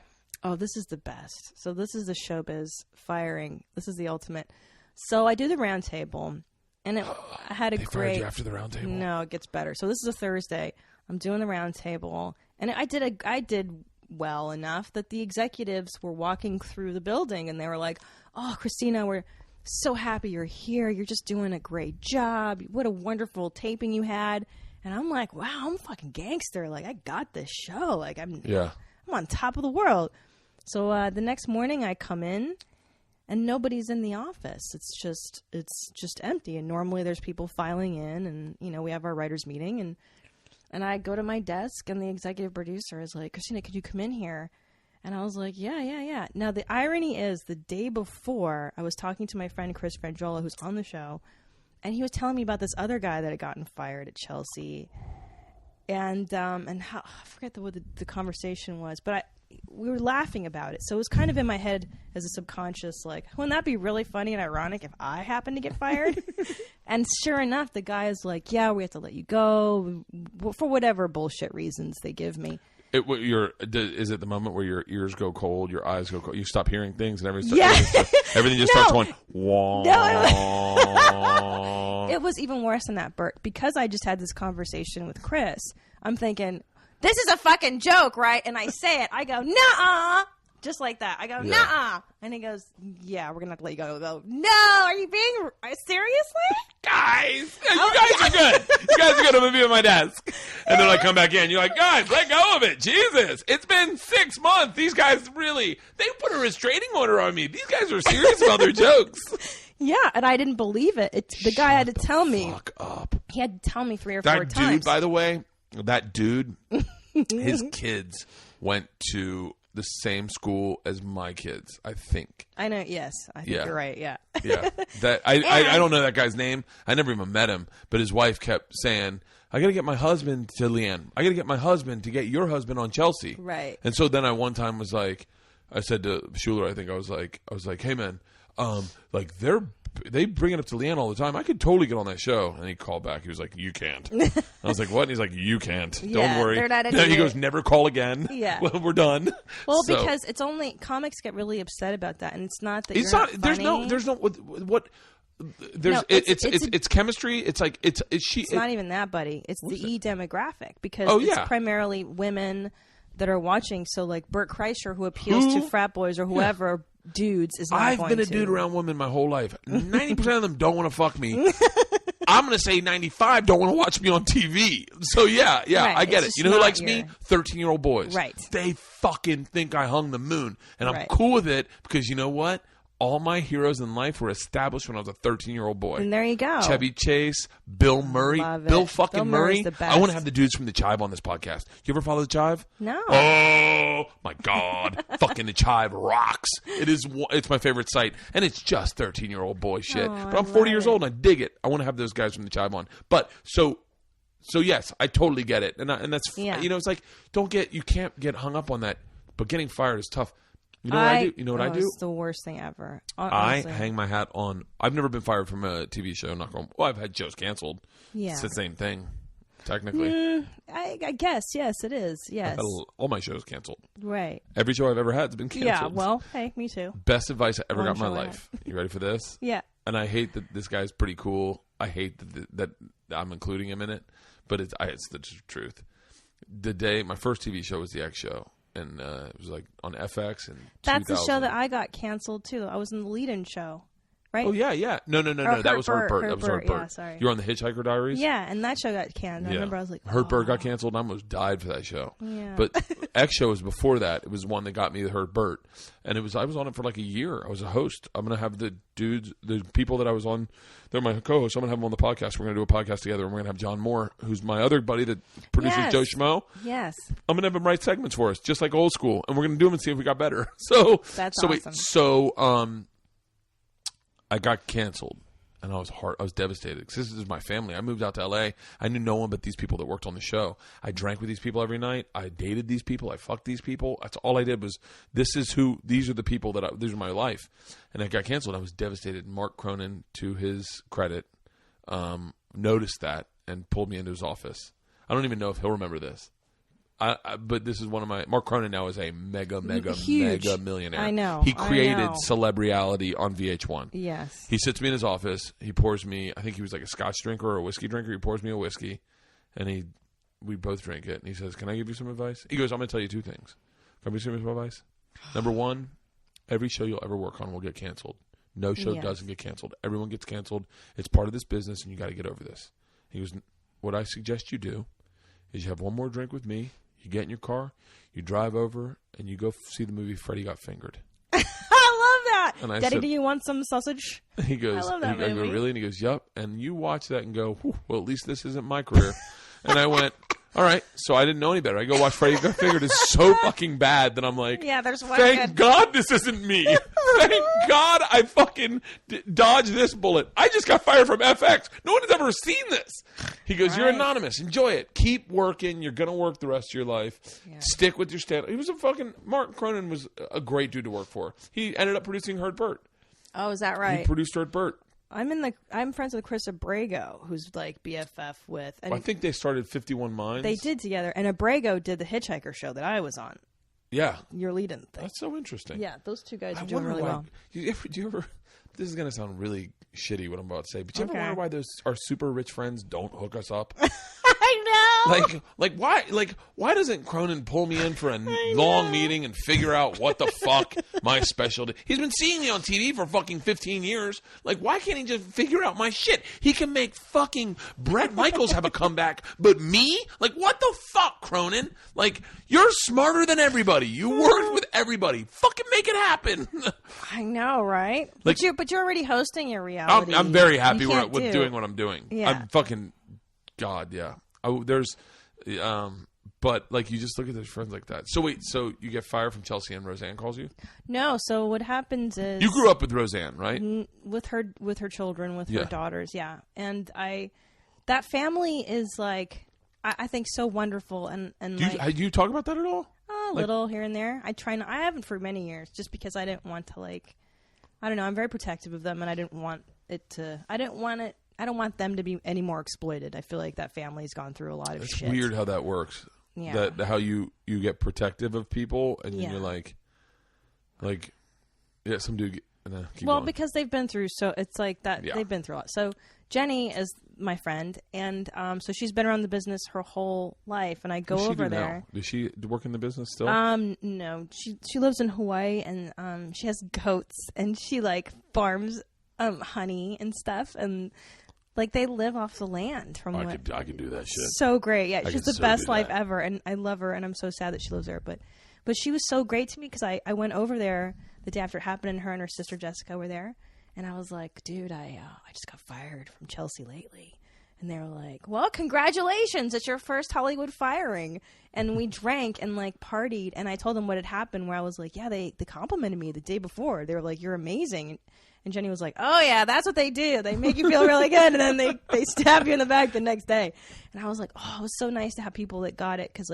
Oh, this is the best. So this is the showbiz firing. This is the ultimate. So I do the round table. And I had a they great... fired you after the round table? No, it gets better. So this is a Thursday. I'm doing the round table. And I did well enough that the executives were walking through the building. And they were like, oh, Christina, we're so happy you're here. You're just doing a great job. What a wonderful taping you had. And I'm like, wow, I'm a fucking gangster. Like, I got this show. Like, I'm on top of the world. So the next morning I come in and nobody's in the office. It's just empty. And normally there's people filing in, and, you know, we have our writers meeting, and I go to my desk, and the executive producer is like, Christina, could you come in here? And I was like, yeah. Now, the irony is, the day before, I was talking to my friend Chris Frangiola, who's on the show, and he was telling me about this other guy that had gotten fired at Chelsea. And how, I forget what the conversation was, but we were laughing about it. So it was kind of in my head as a subconscious, like, wouldn't that be really funny and ironic if I happened to get fired? And sure enough, the guy is like, yeah, we have to let you go for whatever bullshit reasons they give me. Is it the moment where your ears go cold, your eyes go cold, you stop hearing things, and everything just starts going, wah. No, it was even worse than that, Bert, because I just had this conversation with Chris. I'm thinking, this is a fucking joke, right? And I say it. I go, nuh-uh. Just like that. I go, nuh-uh. And he goes, yeah, we're going to have to let you go. I go, no, are you being, seriously? Guys, you guys are good. You guys are good. I'm going to be at my desk. And then I come back in. You're like, guys, let go of it. Jesus. It's been 6 months. These guys really, they put a restraining order on me. These guys are serious about their jokes. Yeah, and I didn't believe it. The guy had to tell me. Fuck up. He had to tell me 3 or 4 times. That dude, by the way, his kids went to the same school as my kids, I think. I know, yes. I think you're right, yeah. Yeah. I don't know that guy's name. I never even met him, but his wife kept saying, I got to get my husband to Leanne. I got to get my husband to get your husband on Chelsea. Right. And so then I one time was like, I said to Schuler, I think I was like, hey man, like they bring it up to Leanne all the time. I could totally get on that show. And he called back. He was like, you can't. I was like, what? And he's like, you can't. Don't worry. They're not he goes, never call again. Yeah. Well, we're done. Well, because it's only comics get really upset about that, and it's not that you're not funny. There's it's chemistry. It's like it's not even that, buddy. It's the E demographic, because it's primarily women that are watching. So like Bert Kreischer, who appeals to frat boys or whoever. Dudes is not I've been a dude around women my whole life. 90% of them don't want to fuck me. I'm going to say 95 don't want to watch me on TV. So yeah, right. I get it. You know who likes me? 13-year-old boys. Right. They fucking think I hung the moon. And I'm cool with it because you know what? All my heroes in life were established when I was a 13-year-old boy. And there you go. Chevy Chase, Bill Murray. Bill fucking Murray. I want to have the dudes from the Chive on this podcast. You ever follow the Chive? No. Oh, my God. Fucking the Chive rocks. It's my favorite site. And it's just 13-year-old boy shit. But I'm 40 years old and I dig it. I want to have those guys from the Chive on. But so yes, I totally get it. And that's, it's like, you can't get hung up on that. But getting fired is tough. You know what I do? You know what I do? It's the worst thing ever. Honestly. I hang my hat on. I've never been fired from a TV show. I've had shows canceled. Yeah, it's the same thing, technically. I guess yes, it is. Yes, I've had all my shows canceled. Right. Every show I've ever had has been canceled. Yeah. Well, hey, me too. Best advice I ever got in my life. You ready for this? Yeah. And I hate that this guy's pretty cool. I hate that I'm including him in it, but it's the truth. My first TV show was The X Show. And it was like on FX and that's the show that I got canceled too. I was in the lead-in show, right? Oh yeah. No. That was Hurt Bert. That was Hurt Bert. Yeah, sorry. You were on the Hitchhiker Diaries. Yeah, and that show got canned. I remember I was like, Hurt Bert got canceled. And I almost died for that show. Yeah. But X Show was before that. It was one that got me the Hurt Bert, and I was on it for like a year. I was a host. I'm gonna have the people that I was on. They're my co-hosts. I'm going to have them on the podcast. We're going to do a podcast together. And we're going to have John Moore, who's my other buddy that produces Joe Schmo. Yes. I'm going to have him write segments for us, just like old school. And we're going to do them and see if we got better. So that's awesome. I got canceled. And I was devastated because this is my family. I moved out to L.A. I knew no one but these people that worked on the show. I drank with these people every night. I dated these people. I fucked these people. That's all I did was, these are the people these are my life. And I got canceled. I was devastated. Mark Cronin, to his credit, noticed that and pulled me into his office. I don't even know if he'll remember this. But this is one of Mark Cronin now is a mega millionaire. I know. He created Celebriality on VH1. Yes. He sits me in his office. He pours me, I think he was like a scotch drinker or a whiskey drinker. He pours me a whiskey and we both drink it. And he says, can I give you some advice? He goes, I'm going to tell you 2 things. Can I give you some advice? Number 1, every show you'll ever work on will get canceled. No show doesn't get canceled. Everyone gets canceled. It's part of this business, and you got to get over this. He goes, what I suggest you do is you have one more drink with me. You get in your car, you drive over, and you go see the movie Freddy Got Fingered. I love that. And I Daddy, said, do you want some sausage? He goes, I love that movie. I go, really? And he goes, yup. And you watch that and go, well, at least this isn't my career. And I went, all right. So I didn't know any better. I go watch Freddy Got Fingered. It's so fucking bad that I'm like, yeah, there's one thank God this isn't me. Thank God I fucking dodged this bullet. I just got fired from FX. No one has ever seen this. He goes, you're anonymous. Enjoy it. Keep working. You're going to work the rest of your life. Yeah. Stick with your stand. He was Mark Cronin was a great dude to work for. He ended up producing Hurt Bert. Oh, is that right? He produced Hurt Bert. I'm friends with Chris Abrego, who's like BFF with. And I think they started 51 Minds. They did together, and Abrego did the Hitchhiker show that I was on. Yeah, your lead-in thing. That's so interesting. Yeah, those two guys are doing really well. Do you ever? This is gonna sound really shitty what I'm about to say, but do you ever wonder why our super rich friends don't hook us up? I know. Why doesn't Cronin pull me in for a long meeting and figure out what the fuck my specialty? He's been seeing me on TV for fucking 15 years. Like, why can't he just figure out my shit? He can make fucking Bret Michaels have a comeback, but me? Like, what the fuck, Cronin? Like, you're smarter than everybody. You worked with everybody. Fucking make it happen. I know, right? Like, but you're already hosting your reality. I'm very happy with doing what I'm doing. Yeah. I'm fucking God, yeah. But like you just look at those friends like that. So wait, so you get fired from Chelsea and Roseanne calls you? No. So what happens is you grew up with Roseanne, right? With her children, with her daughters, yeah. And that family is like I think so wonderful and do you talk about that at all? A little here and there. I haven't for many years just because I didn't want to I don't know. I'm very protective of them, and I don't want them to be any more exploited. I feel like that family's gone through a lot of shit. It's weird how that works. Yeah. How you get protective of people, and then you're like, some dude. Keep going. Because they've been through, so it's like that. Yeah. They've been through a lot. So Jenny is my friend, and so she's been around the business her whole life, and I go over there. Does she work in the business still? No. She lives in Hawaii, and she has goats, and she farms honey and stuff, and they live off the land. I could do that shit. So great, yeah. She's the best life ever, and I love her, and I'm so sad that she lives there. But she was so great to me because I went over there the day after it happened, and her and her sister Jessica were there, and I was like, dude, I just got fired from Chelsea lately. And they were like, well, congratulations. It's your first Hollywood firing. And we drank and partied. And I told them what had happened, where I was like, yeah, they complimented me the day before. They were like, you're amazing. And Jenny was like, oh, yeah, that's what they do. They make you feel really good. And then they stab you in the back the next day. And I was like, oh, it was so nice to have people that got it. Because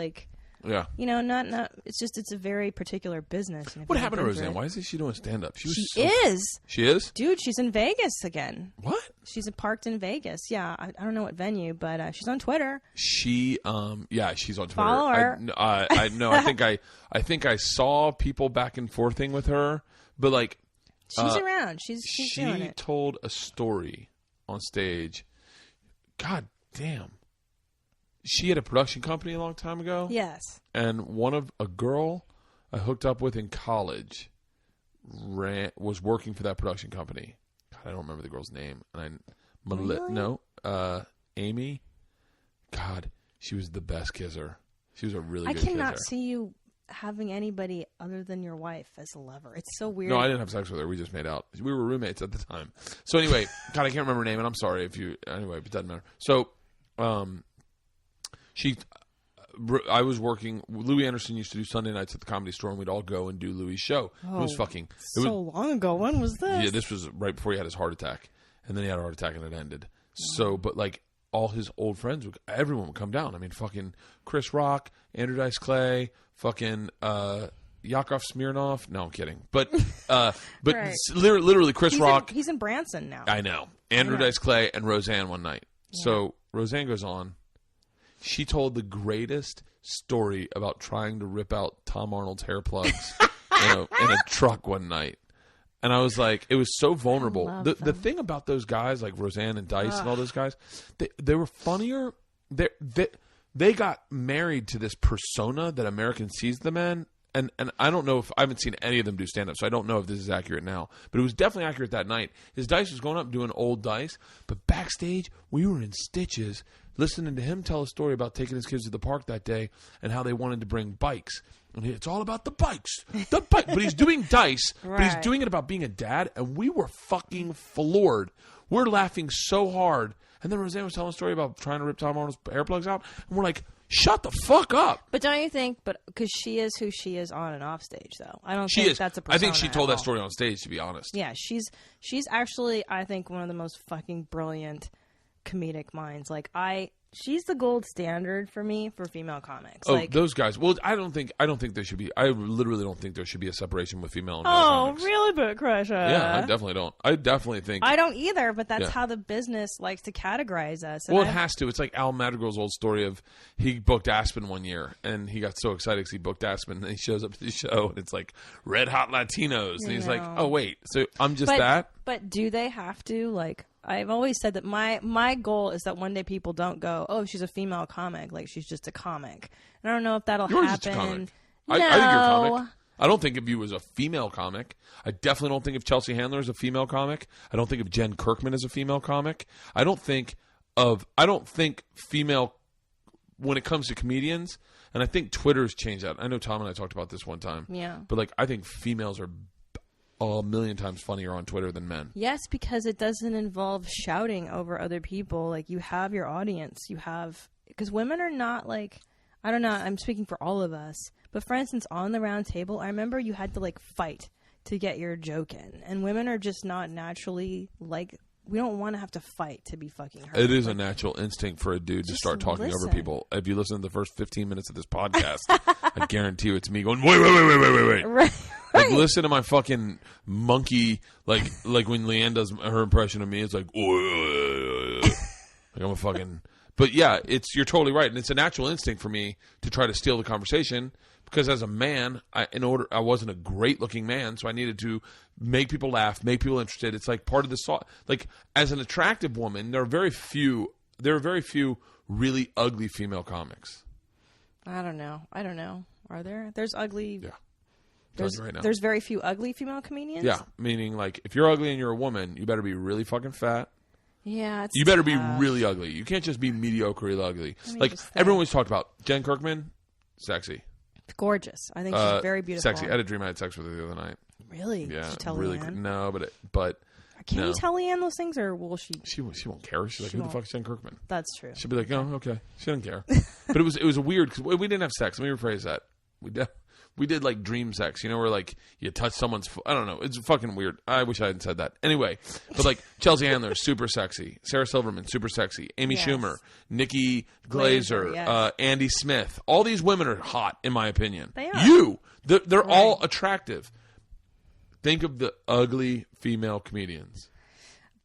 yeah, not. It's a very particular business. What happened to Roseanne? Why isn't she doing stand up? She is. She is, dude. She's in Vegas again. What? She's parked in Vegas. Yeah, I don't know what venue, but she's on Twitter. She's on Twitter. Follow her. I know. I think I saw people back and forthing with her, but she's around. She's doing it. She told a story on stage. God damn. She had a production company a long time ago. Yes. And a girl I hooked up with in college was working for that production company. God, I don't remember the girl's name. And Amy. God, she was the best kisser. She was a really good kisser. I cannot see you having anybody other than your wife as a lover. It's so weird. No, I didn't have sex with her. We just made out. We were roommates at the time. So anyway, God, I can't remember her name, and I'm sorry anyway, it doesn't matter. So, I was working. Louis Anderson used to do Sunday nights at the Comedy Store, and we'd all go and do Louis' show. Oh, it was long ago. When was this? Yeah, this was right before he had his heart attack, and then he had a heart attack, and it ended. So, but all his old friends, everyone would come down. I mean, fucking Chris Rock, Andrew Dice Clay, fucking Yakov Smirnoff. No, I'm kidding. But right. literally Chris Rock. He's in Branson now. I know. Andrew Dice Clay and Roseanne one night. Yeah. So Roseanne goes on. She told the greatest story about trying to rip out Tom Arnold's hair plugs in a truck one night. And I was like, it was so vulnerable. The thing about those guys, like Roseanne and Dice and all those guys, they were funnier. They got married to this persona that American sees them in, and I don't know if I haven't seen any of them do stand up, so I don't know if this is accurate now. But it was definitely accurate that night. His Dice was going up doing old Dice, but backstage we were in stitches listening to him tell a story about taking his kids to the park that day and how they wanted to bring bikes. And it's all about the bikes. But he's doing Dice, right. But he's doing it about being a dad, and we were fucking floored. We're laughing so hard. And then Roseanne was telling a story about trying to rip Tom Arnold's hair plugs out, and we're like, shut the fuck up. But don't you think, because she is who she is on and off stage, though. I don't think that's a persona. I think she told that story on stage, to be honest. Yeah, she's actually, I think, one of the most fucking brilliant comedic minds. Like, she's the gold standard for me for female comics. Oh, like, those guys. Well, I don't think there should be. I literally don't think there should be a separation with female and male comics. Oh, really, Bert Kreischer? Yeah, I definitely don't. I definitely think I don't either. But that's how the business likes to categorize us. Well, it has to. It's like Al Madrigal's old story of he booked Aspen one year and he got so excited because he booked Aspen and he shows up to the show and it's like red hot Latinos and he's like, oh wait, so I'm just that. But do they have to like? I've always said that my goal is that one day people don't go, oh, she's a female comic, like she's just a comic. And I don't know if that'll happen. Just a comic. No. I think you're a comic. I don't think of you as a female comic. I definitely don't think of Chelsea Handler as a female comic. I don't think of Jen Kirkman as a female comic. I don't think female when it comes to comedians, and I think Twitter's changed that. I know Tom and I talked about this one time. Yeah. But like I think females are a million times funnier on Twitter than men. Yes, because it doesn't involve shouting over other people. Like, you have your audience. Because women are not like, I don't know, I'm speaking for all of us. But for instance, on the round table, I remember you had to like fight to get your joke in. And women are just not naturally like, we don't want to have to fight to be fucking heard. It is a natural instinct for a dude to start talking over people. If you listen to the first 15 minutes of this podcast, I guarantee you it's me going, wait. Right. Like, listen to my fucking monkey, like when Leanne does her impression of me, it's like, like I'm a fucking... But yeah, you're totally right. And it's a natural instinct for me to try to steal the conversation because as a man, I wasn't a great looking man, so I needed to make people laugh, make people interested. It's like part of the like as an attractive woman, there are very few really ugly female comics. I don't know. Are there? There's ugly. Yeah. There's very few ugly female comedians? Yeah, meaning like if you're ugly and you're a woman, you better be really fucking fat. Yeah, you better be really ugly. You can't just be mediocrely ugly. Like everyone always talked about Jen Kirkman, sexy, gorgeous. I think she's very beautiful. Sexy. I had a dream I had sex with her the other night. Really? Yeah, did you tell really. Leanne? No, but can you tell Leanne those things, or will she? She won't care. She's like, who the fuck is Jen Kirkman? That's true. She'll be like, oh, okay. She doesn't care. But it was a weird because we didn't have sex. Let me rephrase that. We did like dream sex, where like you touch someone's I don't know. It's fucking weird. I wish I hadn't said that. Anyway, but like Chelsea Handler, super sexy. Sarah Silverman, super sexy. Amy Schumer, Nikki Glaser, Andy Smith. All these women are hot, in my opinion. They are. They're all attractive. Think of the ugly female comedians.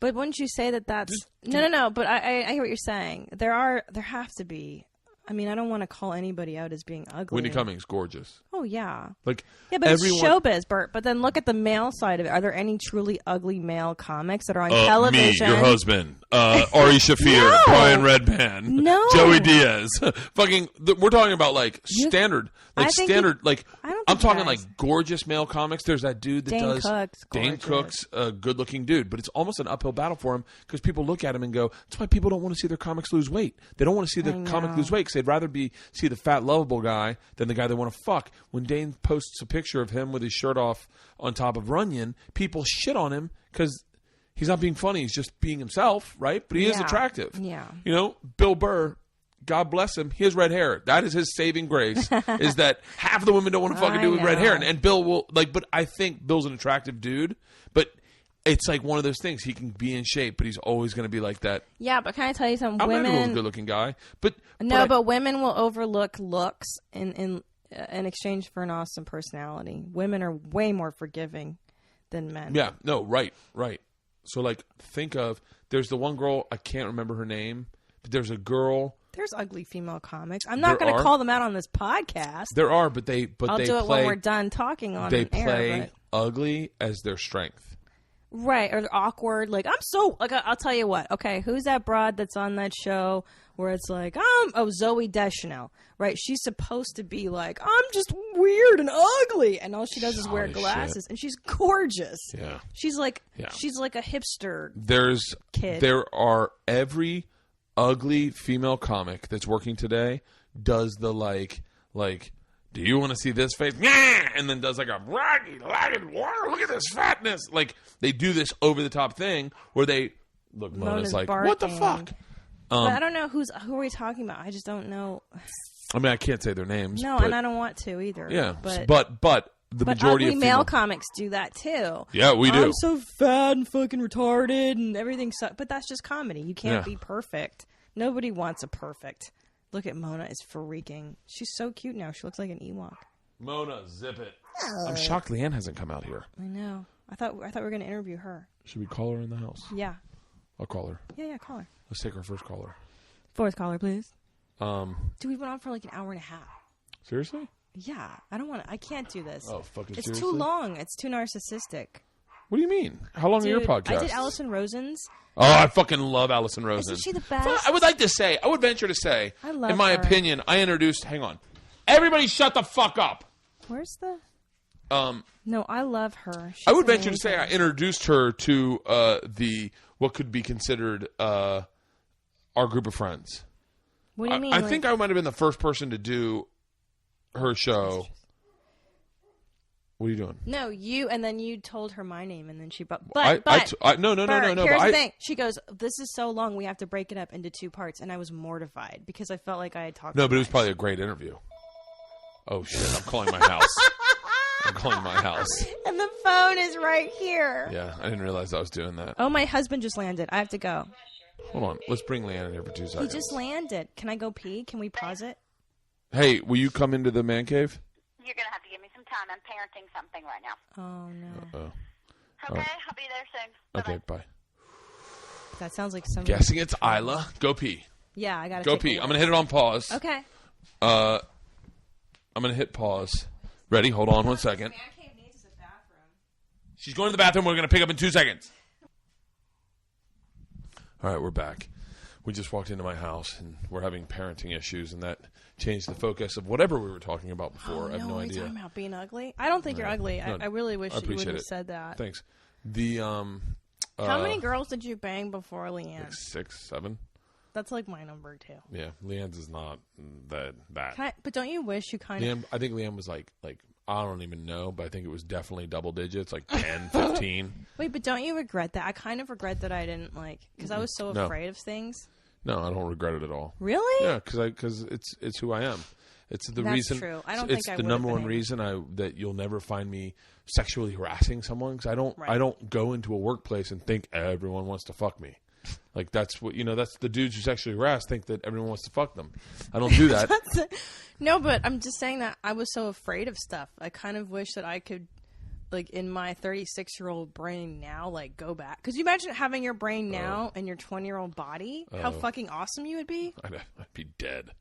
But wouldn't you say that's... No. But I hear what you're saying. There have to be... I mean, I don't want to call anybody out as being ugly. Whitney Cummings, gorgeous. Oh, yeah. But it's showbiz, Bert. But then look at the male side of it. Are there any truly ugly male comics that are on television? Me, your husband, Ari Shaffir, Brian Redband, Joey Diaz. We're talking about standard. I'm talking like gorgeous male comics. There's that dude that does Dane Cook's a good-looking dude, but it's almost an uphill battle for him because people look at him and go, that's why people don't want to see their comics lose weight. They don't want to see the comic lose weight because they'd rather see the fat, lovable guy than the guy they want to fuck. When Dane posts a picture of him with his shirt off on top of Runyon, people shit on him because he's not being funny. He's just being himself, right? But he is attractive. Yeah. Bill Burr, God bless him, he has red hair. That is his saving grace, is that half the women don't want to fucking do with red hair. And Bill will, but I think Bill's an attractive dude, but it's like one of those things. He can be in shape, but he's always going to be like that. Yeah, but can I tell you something? I'm not a good-looking guy, but women will overlook looks in exchange for an awesome personality. Women are way more forgiving than men. Yeah, no, right. So, think of there's the one girl, I can't remember her name, but there's a girl. There's ugly female comics. I'm not going to call them out on this podcast. There are, I'll do it when we're done talking on They air, play ugly as their strength. Right, or awkward. Like, I'm so, like, I'll tell you what. Okay, who's that broad that's on that show where it's like, Zooey Deschanel, right? She's supposed to be like, I'm just weird and ugly, and all she does is wear glasses, and she's gorgeous. Yeah. She's like a hipster kid. There are every ugly female comic that's working today does the like, do you want to see this face? And then does like a raggy, look at this fatness. Like, they do this over the top thing where they look. Mona's like, barking. What the fuck? But I don't know who are we talking about. I just don't know. I mean, I can't say their names. No, and I don't want to either. Yeah, but the majority ugly of male comics do that too. Yeah, we do. I'm so fat and fucking retarded and everything sucks. But that's just comedy. You can't be perfect. Nobody wants a perfect. Look at Mona is freaking. She's so cute now. She looks like an Ewok. Mona, zip it. I'm shocked Leanne hasn't come out here. I know. I thought we were going to interview her. Should we call her in the house? Yeah. I'll call her. Yeah, call her. Let's take our first caller. Fourth caller, please. Dude, we went on for like an hour and a half. Seriously? Yeah. I can't do this. Oh, fucking It's seriously? too long. It's too narcissistic. What do you mean? How long are your podcasts? I did Allison Rosen's. Oh, I fucking love Allison Rosen. Isn't she the best? I would venture to say, I love in my her. opinion, hang on. Everybody shut the fuck up. Where's the... No, I love her. I would venture to say I introduced her to what could be considered our group of friends. What do you mean? I think I might have been the first person to do her show. What are you doing? No, and then you told her my name, and then she... no. Here's the thing. She goes, this is so long, we have to break it up into two parts, and I was mortified, because I felt like I had talked No, but it was probably a great interview. Oh, shit, I'm calling my house. I'm calling my house. And the phone is right here. Yeah, I didn't realize I was doing that. Oh, my husband just landed. I have to go. Hold on. Let's bring Leanne in here for 2 seconds. He just landed. Can I go pee? Can we pause it? Hey, will you come into the man cave? You're going to have to give me some time. I'm parenting something right now. Oh, no. Okay, I'll be there soon. Bye-bye. Okay, bye. That sounds like some... Guessing it's Isla. Go pee. Yeah, I got to go pee. I'm going to hit it on pause. Okay. I'm going to hit pause. Ready? Hold on 1 second. Man cave needs a bathroom. She's going to the bathroom. We're going to pick up in 2 seconds. All right, we're back. We just walked into my house, and we're having parenting issues, and that changed the focus of whatever we were talking about before. I have no idea. Are you talking about being ugly? I don't think you're ugly. No, I really wish you would have it. said that. Thanks. The How many girls did you bang before Leanne? Like 6, 7. That's like my number too. Yeah, Leanne's is not that. But don't you wish you kind of... I think Leanne was like I don't even know, but I think it was definitely double digits, like 10, 15. Wait, but don't you regret that? I kind of regret that I didn't because I was so afraid of things. No, I don't regret it at all. Really? Yeah, because it's who I am. It's the That's reason. True. I don't it's think the number one reason that you'll never find me sexually harassing someone, because I don't go into a workplace and think everyone wants to fuck me. Like, that's what that's the dudes who sexually harass think that everyone wants to fuck them. I don't do that. No, but I'm just saying that I was so afraid of stuff. I kind of wish that I could, in my 36-year-old brain now, go back. Because you imagine having your brain now and your 20-year-old body, how fucking awesome you would be. I'd be dead.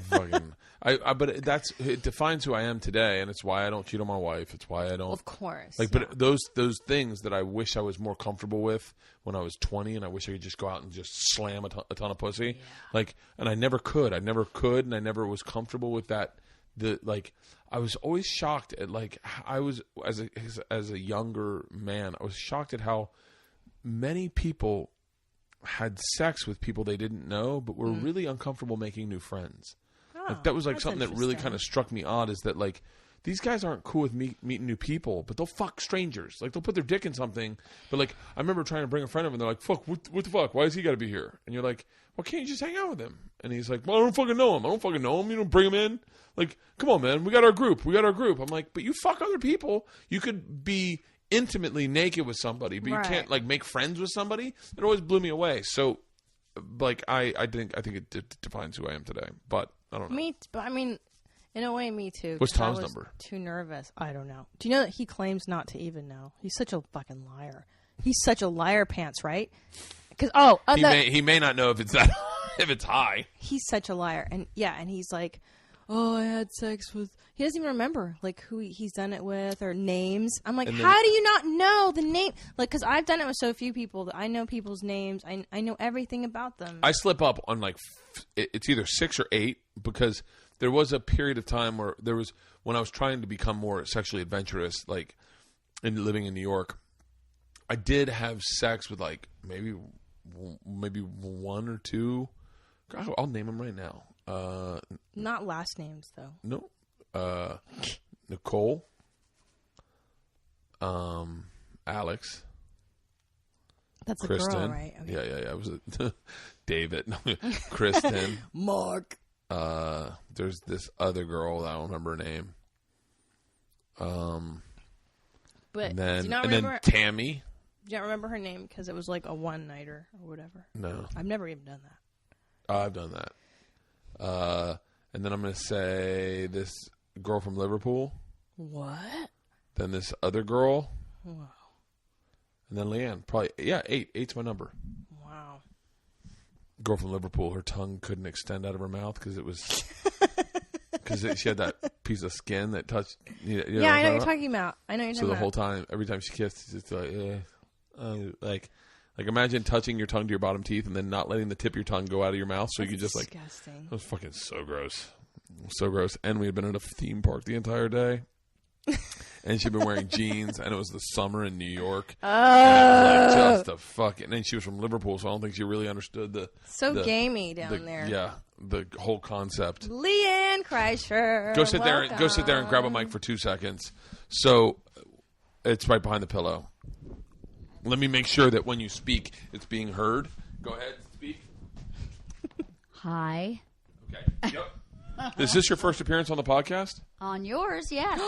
But it defines who I am today, and it's why I don't cheat on my wife. It's why I don't. Of course. But those things that I wish I was more comfortable with when I was 20, and I wish I could just go out and just slam a ton of pussy. Yeah. And I never could. And I never was comfortable with that. I was always shocked at I was as a younger man. I was shocked at how many people had sex with people they didn't know, but were really uncomfortable making new friends. That was something that really kind of struck me odd, is that these guys aren't cool with meeting new people, but they'll fuck strangers. They'll put their dick in something. But I remember trying to bring a friend over, and they're like, "Fuck, what the fuck? Why has he got to be here?" And you're like, "Well, can't you just hang out with him?" And he's like, "Well, I don't fucking know him. You don't bring him in. Come on, man. We got our group. I'm like, "But you fuck other people. You could be intimately naked with somebody, but you can't make friends with somebody." It always blew me away. So I think it defines who I am today, but I don't know. But I mean, in a way, me too. What's Tom's number? Too nervous. I don't know. Do you know that he claims not to even know? He's such a fucking liar. He's such a liar pants, right? Because he may not know if it's that if it's high. He's such a liar, and he's like, "Oh, I had sex with He doesn't even remember like who he's done it with or names. I'm like, how do you not know the name? Like, because I've done it with so few people that I know people's names. I know everything about them. I slip up on like it's either 6 or 8 because there was a period of time where when I was trying to become more sexually adventurous, like living in New York, I did have sex with like maybe 1 or 2. I'll name them right now. Not last names though. No. Nicole, Alex, that's Kristen. A girl, right? Okay. Yeah. It was David, Kristen, Mark. There's this other girl that I don't remember her name. But and then, do you not remember, remember Tammy. Do you not remember her name because it was like a one-nighter or whatever? No, I've never even done that. I've done that. And then I'm going to say this girl from Liverpool. What? Then this other girl. Wow. And then Leanne. Probably, 8. 8's my number. Wow. Girl from Liverpool, her tongue couldn't extend out of her mouth because it was... Because she had that piece of skin that touched... You know I know what you're talking about. So the whole time, every time she kissed, it's like... Like, imagine touching your tongue to your bottom teeth and then not letting the tip of your tongue go out of your mouth. So you could just, disgusting. It was fucking so gross. So gross. And we had been at a theme park the entire day. And she'd been wearing jeans. And it was the summer in New York. Oh. And it was like just a fucking... And she was from Liverpool, so I don't think she really understood the... gamey down there. Yeah. The whole concept. Leanne Kreischer. Go sit there and grab a mic for 2 seconds. So, it's right behind the pillow. Let me make sure that when you speak, it's being heard. Go ahead, speak. Hi. Okay. Yep. Is this your first appearance on the podcast? On yours, yes.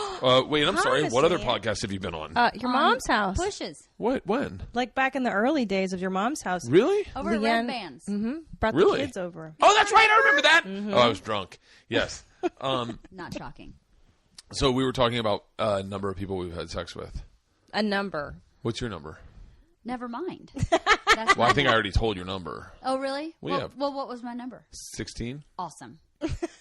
Wait, I'm sorry. What other podcast have you been on? Your mom's house. Pushes. What? When? Like back in the early days of your mom's house. Really? Over at Red Bands. Mm-hmm. Brought Really? the kids over. Oh, that's right. I remember that. Mm-hmm. Oh, I was drunk. Yes. Not shocking. So we were talking about a number of people we've had sex with. A number. What's your number? Never mind. Well, I think I already told your number. Oh, really? Well, what was my number? 16. Awesome.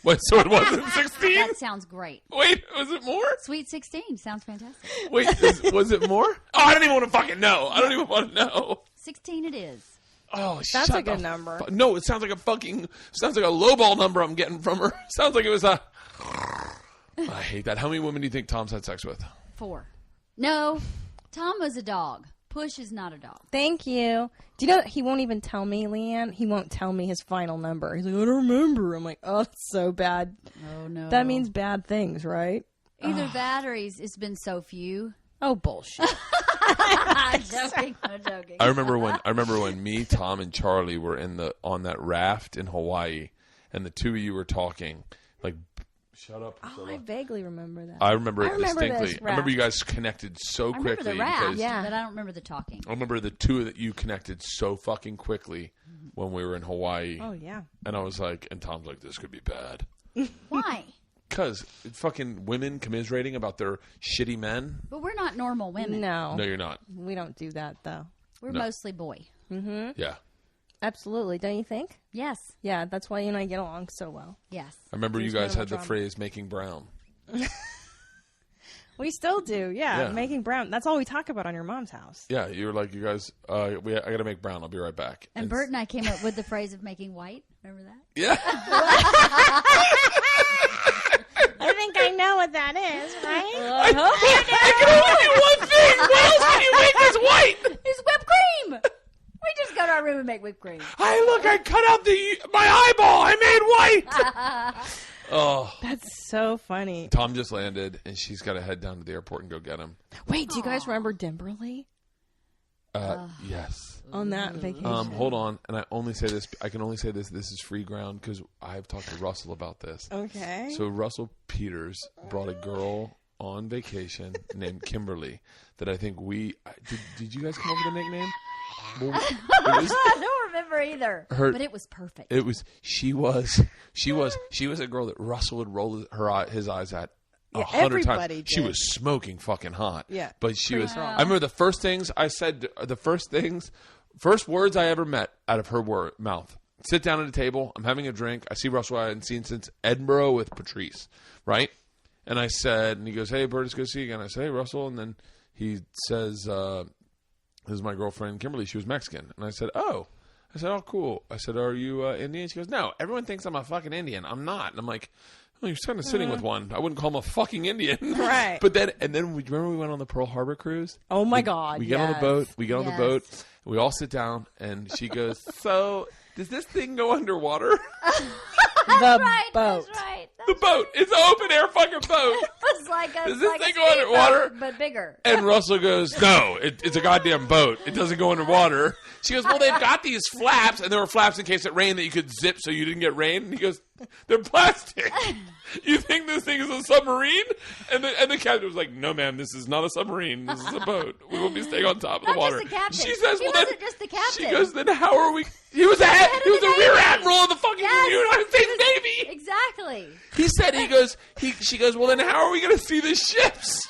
Wait, so it wasn't 16? That sounds great. Wait, was it more? Sweet 16. Sounds fantastic. Wait, was it more? Oh, I don't even want to fucking know. I don't even want to know. 16 it is. Oh, that's a good number. No, it sounds like a lowball number I'm getting from her. Sounds like it was a... I hate that. How many women do you think Tom's had sex with? 4. No, Tom was a dog. Push is not a dog. Thank you. Do you know he won't even tell me, Leanne? He won't tell me his final number. He's like, I don't remember. I'm like, oh, that's so bad. Oh, no. That means bad things, right? Either that or it's been so few. Oh, bullshit. I'm joking. I remember when me, Tom, and Charlie were on that raft in Hawaii, and the two of you were talking, like, shut up. Oh, I vaguely remember that. I remember it distinctly. I remember you guys connected so quickly. I remember the raft, but I don't remember the talking. I remember the two that you connected so fucking quickly when we were in Hawaii. Oh, yeah. And I was like, and Tom's like, this could be bad. Why? Because fucking women commiserating about their shitty men. But we're not normal women. No, you're not. We don't do that, though. We're mostly boy. Mm-hmm. Yeah. Absolutely. Don't you think? Yes. Yeah, that's why you and I get along so well. Yes. I remember you guys had the phrase making brown. We still do, yeah. Making brown. That's all we talk about on your mom's house. Yeah, you were like, you guys, I got to make brown. I'll be right back. And Bert and I came up with the phrase of making white. Remember that? Yeah. I think I know what that is, right? I can only do one thing. What else can you make this white? It's whipped cream. We just go to our room and make whipped cream. Hey, look, I cut out my eyeball. I made white. Oh. That's so funny. Tom just landed, and she's got to head down to the airport and go get him. Wait, do you guys remember Dimberly? Yes. On that vacation. Hold on, and I can only say this. This is free ground because I've talked to Russell about this. Okay. So Russell Peters brought a girl on vacation named Kimberly that I think did you guys come up with a nickname? Well, I don't remember either, but it was perfect. She was a girl that Russell would roll his eyes at 100 times. Did. She was smoking fucking hot. Yeah, but she was. I remember the first things I said. First words I ever met out of her mouth. Sit down at a table. I'm having a drink. I see Russell I hadn't seen since Edinburgh with Patrice, right? And I said, and he goes, hey, Bert, it's good to see you again. I said, hey, Russell. And then he says, this is my girlfriend, Kimberly. She was Mexican. And I said, oh. I said, oh, cool. I said, are you Indian? She goes, no, everyone thinks I'm a fucking Indian. I'm not. And I'm like, well, you're kind of sitting with one. I wouldn't call him a fucking Indian. Right. But then, remember we went on the Pearl Harbor cruise? Oh, my God. We get on the boat. We get on the boat. And we all sit down. And she goes, so does this thing go underwater? The boat. That's right. The boat. It's an open air fucking boat. It's like a, does this like thing a go underwater? but bigger. And Russell goes, no, it's a goddamn boat. It doesn't go underwater. She goes, well, they've got these flaps, and there were flaps in case it rained that you could zip so you didn't get rain. And he goes, they're plastic. You think this thing is a submarine? And the captain was like, no, ma'am, this is not a submarine. This is a boat. We will be staying on top of the water. Just the captain. She says, he wasn't just the captain. She goes, then how are we? He was a rear admiral of the fucking United States Navy. Exactly. He said, she goes, well, then how are we going to see the ships?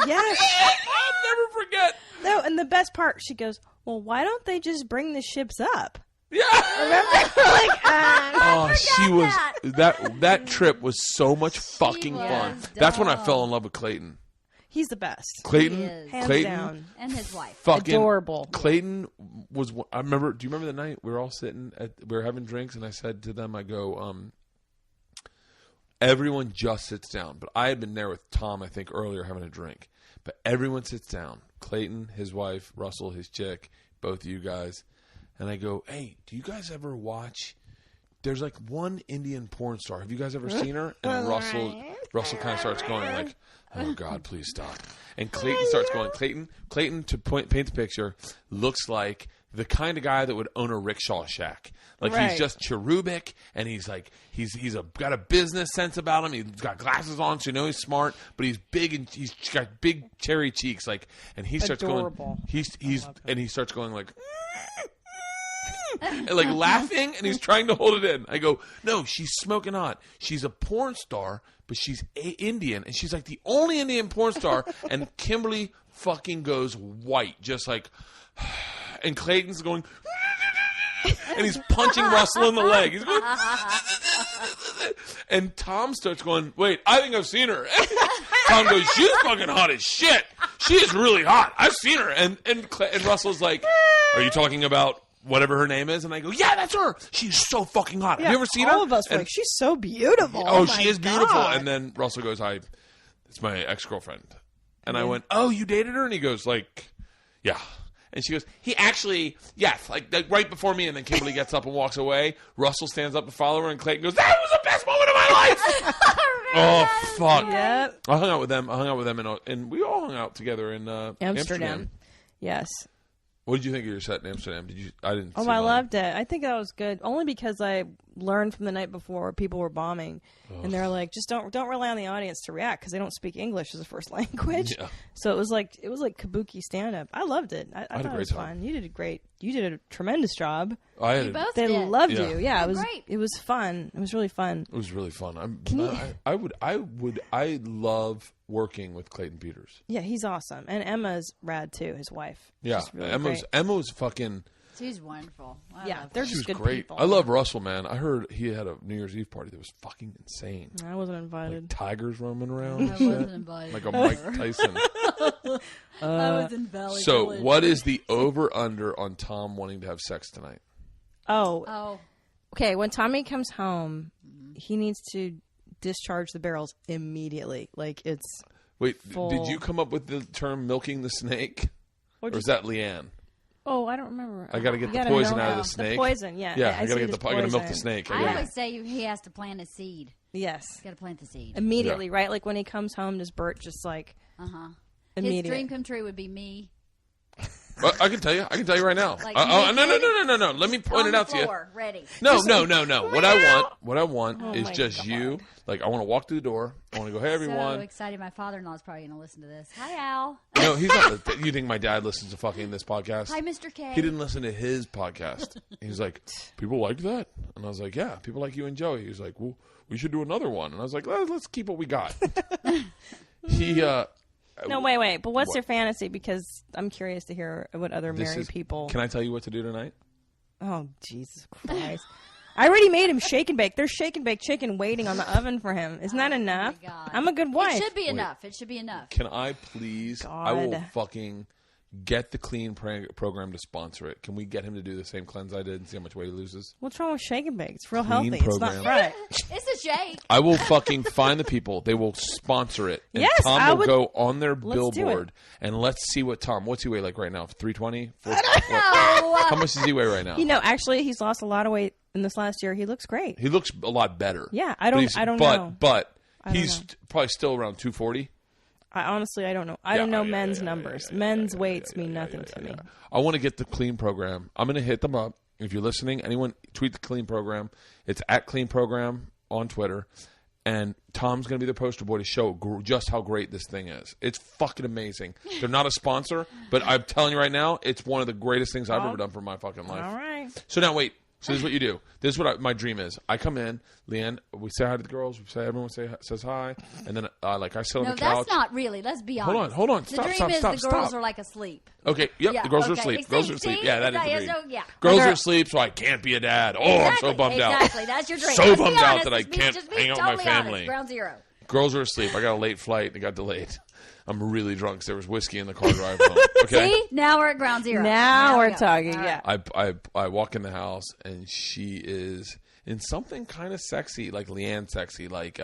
Yes. I'll never forget. No, and the best part, she goes, well, why don't they just bring the ships up? Yeah. Remember? She was that trip was so much fucking fun. That's when I fell in love with Clayton. He's the best. Clayton, Hands down. And his wife. fucking Adorable. Clayton was. I remember. Do you remember the night we were all sitting we were having drinks, and I said to them, I go, everyone just sits down. But I had been there with Tom, I think, earlier having a drink. But everyone sits down. Clayton, his wife, Russell, his chick, both of you guys. And I go, hey, do you guys ever watch? There's like one Indian porn star. Have you guys ever seen her? And Russell kind of starts going like, oh God, please stop. And Clayton starts going. Clayton to paint the picture, looks like the kind of guy that would own a rickshaw shack. Like he's just cherubic, and he's like got a business sense about him. He's got glasses on, so you know he's smart. But he's big and he's got big cherry cheeks. Like, and he starts Adorable. going. He starts going like. And like laughing, and he's trying to hold it in. I go, no, she's smoking hot. She's a porn star, but she's Indian, and she's like the only Indian porn star. And Kimberly fucking goes white, just like, and Clayton's going, and he's punching Russell in the leg. He's going, and Tom starts going, wait, I think I've seen her. Tom goes, she's fucking hot as shit. She is really hot. I've seen her. And Russell's like, are you talking about whatever her name is? And I go, yeah, that's her. She's so fucking hot. Yeah, have you ever seen her? All of us were like, she's so beautiful. Oh, she is beautiful. And then Russell goes, it's my ex-girlfriend. And I went, oh, you dated her? And he goes, like, yeah. And she goes, he actually, yes, like right before me. And then Kimberly gets up and walks away. Russell stands up to follow her, and Clayton goes, that was the best moment of my life. Oh, fuck. Yep. I hung out with them, and we all hung out together in Amsterdam. Yes. What did you think of your set in Amsterdam? I didn't. Oh, I loved it. I think that was good. Only because I learned from the night before people were bombing, and they're like, just don't rely on the audience to react because they don't speak English as a first language. Yeah. So it was like kabuki stand up. I loved it. I thought it was fun. You did great. You did a tremendous job. They loved you. Yeah, it was great. It was fun. It was really fun. It was really fun. I love working with Clayton Peters. Yeah, he's awesome, and Emma's rad too. His wife. Yeah, really Emma's fucking. She's wonderful. They're just good great. people. I love Russell, man. I heard he had a New Year's Eve party that was fucking insane. I wasn't invited. Like tigers roaming around. I wasn't invited. Like a Mike Tyson. I was in Valley So, Village. what is the over/under on Tom wanting to have sex tonight? Oh. Okay, when Tommy comes home, he needs to discharge the barrels immediately. Like it's. Wait, full. Did you come up with the term "milking the snake"? Or is that Leanne? Oh, I don't remember. I got to get the poison out of the snake. The poison, yeah. Yeah, I got to milk the snake. I always say he has to plant a seed. Yes. He's got to plant the seed. Immediately, right? Like when he comes home, does Bert just like... Immediately. His dream come true would be me. Well, I can tell you right now. Like No. Let me point it out to you. Ready. No. What I want is just you. Like, I want to walk through the door. I want to go, hey, everyone. So excited. My father-in-law is probably going to listen to this. Hi, Al. No, he's not. You think my dad listens to fucking this podcast? Hi, Mr. K. He didn't listen to his podcast. He's like, people like that? And I was like, yeah, people like you and Joey. He's like, well, we should do another one. And I was like, let's keep what we got. No, wait. But what's your fantasy? Because I'm curious to hear what other married people... Can I tell you what to do tonight? Oh, Jesus Christ. I already made him shake and bake. There's shake and bake chicken waiting on the oven for him. Isn't that enough? My God. I'm a good wife. It should be enough. It should be enough. Can I please? God. I will fucking get the clean program to sponsor it. Can we get him to do the same cleanse I did and see how much weight he loses? What's wrong with shake and bake? It's real Clean healthy. program. It's not fried. It's a shake. I will fucking find the people. They will sponsor it. And Yes, Tom I will would- go on their Let's do billboard it. and let's see what Tom. What's he weigh like right now? 320? No. How much does he weigh right now? You know, actually, he's lost a lot of weight in this last year. He looks great. He looks a lot better. Yeah, I don't know. But I don't he's know. probably still around 240. Honestly, I don't know. I don't know men's numbers. Men's weights mean nothing to me. I want to get the clean program. I'm going to hit them up. If you're listening, anyone tweet the clean program. It's at clean program on Twitter. And Tom's going to be the poster boy to show just how great this thing is. It's fucking amazing. They're not a sponsor, but I'm telling you right now, it's one of the greatest things I've ever done for my fucking life. All right. So now wait. So this is what you do. This is what my dream is. I come in, Leanne. We say hi to the girls. We say everyone says hi, and then I sit on No, the couch. that's not really. Let's be honest. Hold on. The Stop. dream is the girls are like asleep. Okay. Yep. Yeah, the girls are okay. asleep. Girls are asleep. See? Yeah, that is the Yeah, dream. so, yeah. Girls are asleep, so I can't be a dad. Oh, I'm so bummed out. Exactly. That's your dream. So Let's be bummed out honest. that I Just be- can't just be hang out with my totally honest. family. Ground zero. Girls are asleep. I got a late flight. It got delayed. I'm really drunk because there was whiskey in the car drive home. Okay. See? Now we're at ground zero. Now we're we go. talking. All Yeah. I walk in the house and she is in something kind of sexy, like Leanne sexy, like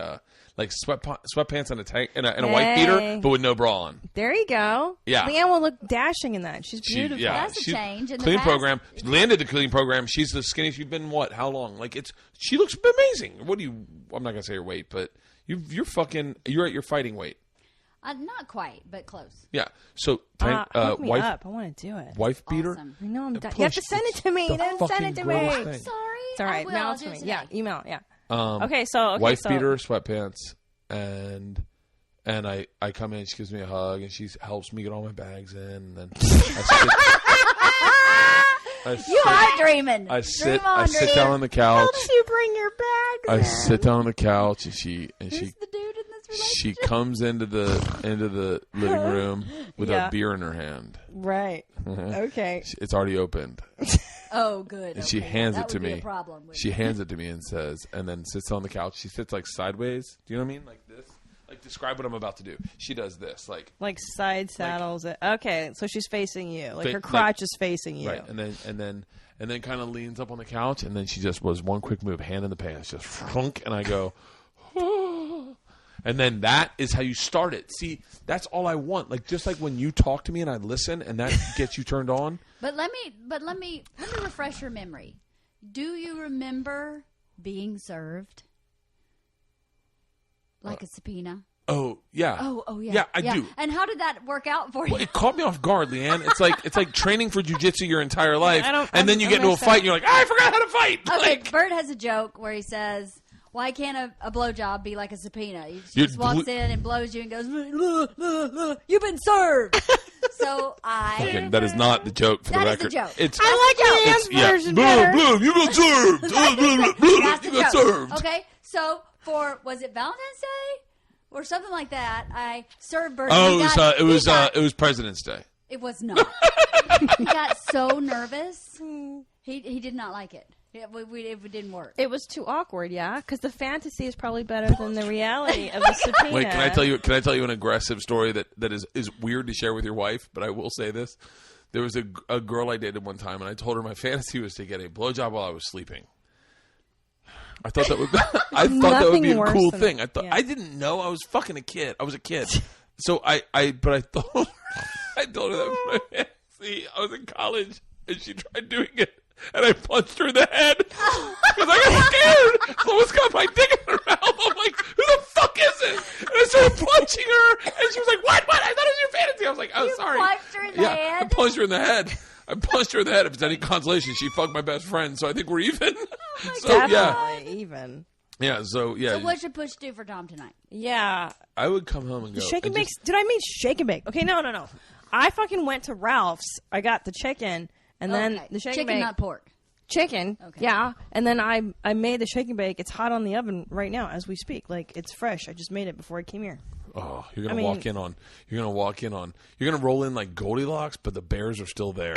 sweatpants and a tank and a white beater, but with no bra on. There you go. Yeah. Leanne will look dashing in that. She's beautiful. That's a change in the clean past. program. She landed the clean program. She's the skinny. She's been what? How long? Like she looks amazing. What do you? I'm not gonna say her weight, but you're at your fighting weight. Not quite, but close. Yeah. So Hook me wife up. I want to do it. wife beater. Awesome. I know I'm done. Push. You have to send it to me. The Then send fucking it to greatest me. thing. Sorry. It's all right. I will. Mail I'll it do to it me. today. Yeah. Email. Yeah. Okay. So Wife beater, sweatpants, and I come in. She gives me a hug and she helps me get all my bags in. And then You are dreaming. I sit Dream on, down on the couch. How did you bring your bags? I sit down on the couch and she Who's the dude in this relationship? she comes into the living room with Yeah. a beer in her hand. Right. Okay. It's already opened. Oh, good. And she Okay, hands that it to would be me. a problem with She hands it to me and says, and then sits on the couch. She sits like sideways. Do you know what I mean? Like this. Like describe what I'm about to do. She does this, like Side saddles. Okay, so she's facing you. Like her Like- crotch is facing you. right, and then kind of leans up on the couch, and then she just was one quick move, hand in the pants, just frunk, and I go, and then that is how you start it. See, that's all I want. Like just like when you talk to me and I listen, and that gets you turned on. But let me refresh your memory. Do you remember being served like a subpoena? Oh yeah. Oh yeah. Yeah, I do. And how did that work out for you? Well, it caught me off guard, Leanne. It's like training for jiu-jitsu your entire life, I don't- and then you get into a fight, and you're like, I forgot how to fight. Okay, Like, Bert has a joke where he says, "Why can't a blowjob be like a subpoena? He You're just walks in and blows you and goes, you've been served." So okay, that is not the joke for the That is record. the joke. It's I like Leanne's version better. You got served. That's You the got joke. served. Okay, so was it Valentine's Day or something like that? I served Bert. Oh, and it was President's Day. It was not. He got so nervous. He did not like it. It didn't work. It was too awkward, yeah, because the fantasy is probably better than the reality of the subpoena. Wait, can I tell you an aggressive story that is weird to share with your wife? But I will say this: there was a girl I dated one time, and I told her my fantasy was to get a blowjob while I was sleeping. I thought that would be a cool thing. I didn't know I was fucking a kid. I was a kid, so I told her that was my fantasy. I was in college, and she tried doing it. And I punched her in the head because I got scared. Someone's got my dick in her mouth. I'm like, who the fuck is it? And I started punching her, and she was like, what? I thought it was your fantasy. I was like, oh, You sorry. punched her in the head? I punched her in the head. If it's any consolation, she fucked my best friend, so I think we're even. Definitely even. Yeah, so what should Push do for Tom tonight? Yeah. I would come home and go. Shake and bake. Did I mean shake and bake? Okay, no. I fucking went to Ralph's. I got the chicken. And then the shake and bake. Chicken, not pork. Chicken, Okay. yeah. And then I made the shake and bake. It's hot on the oven right now as we speak. Like, it's fresh. I just made it before I came here. Oh, you're gonna walk in on. You're gonna roll in like Goldilocks, but the bears are still there.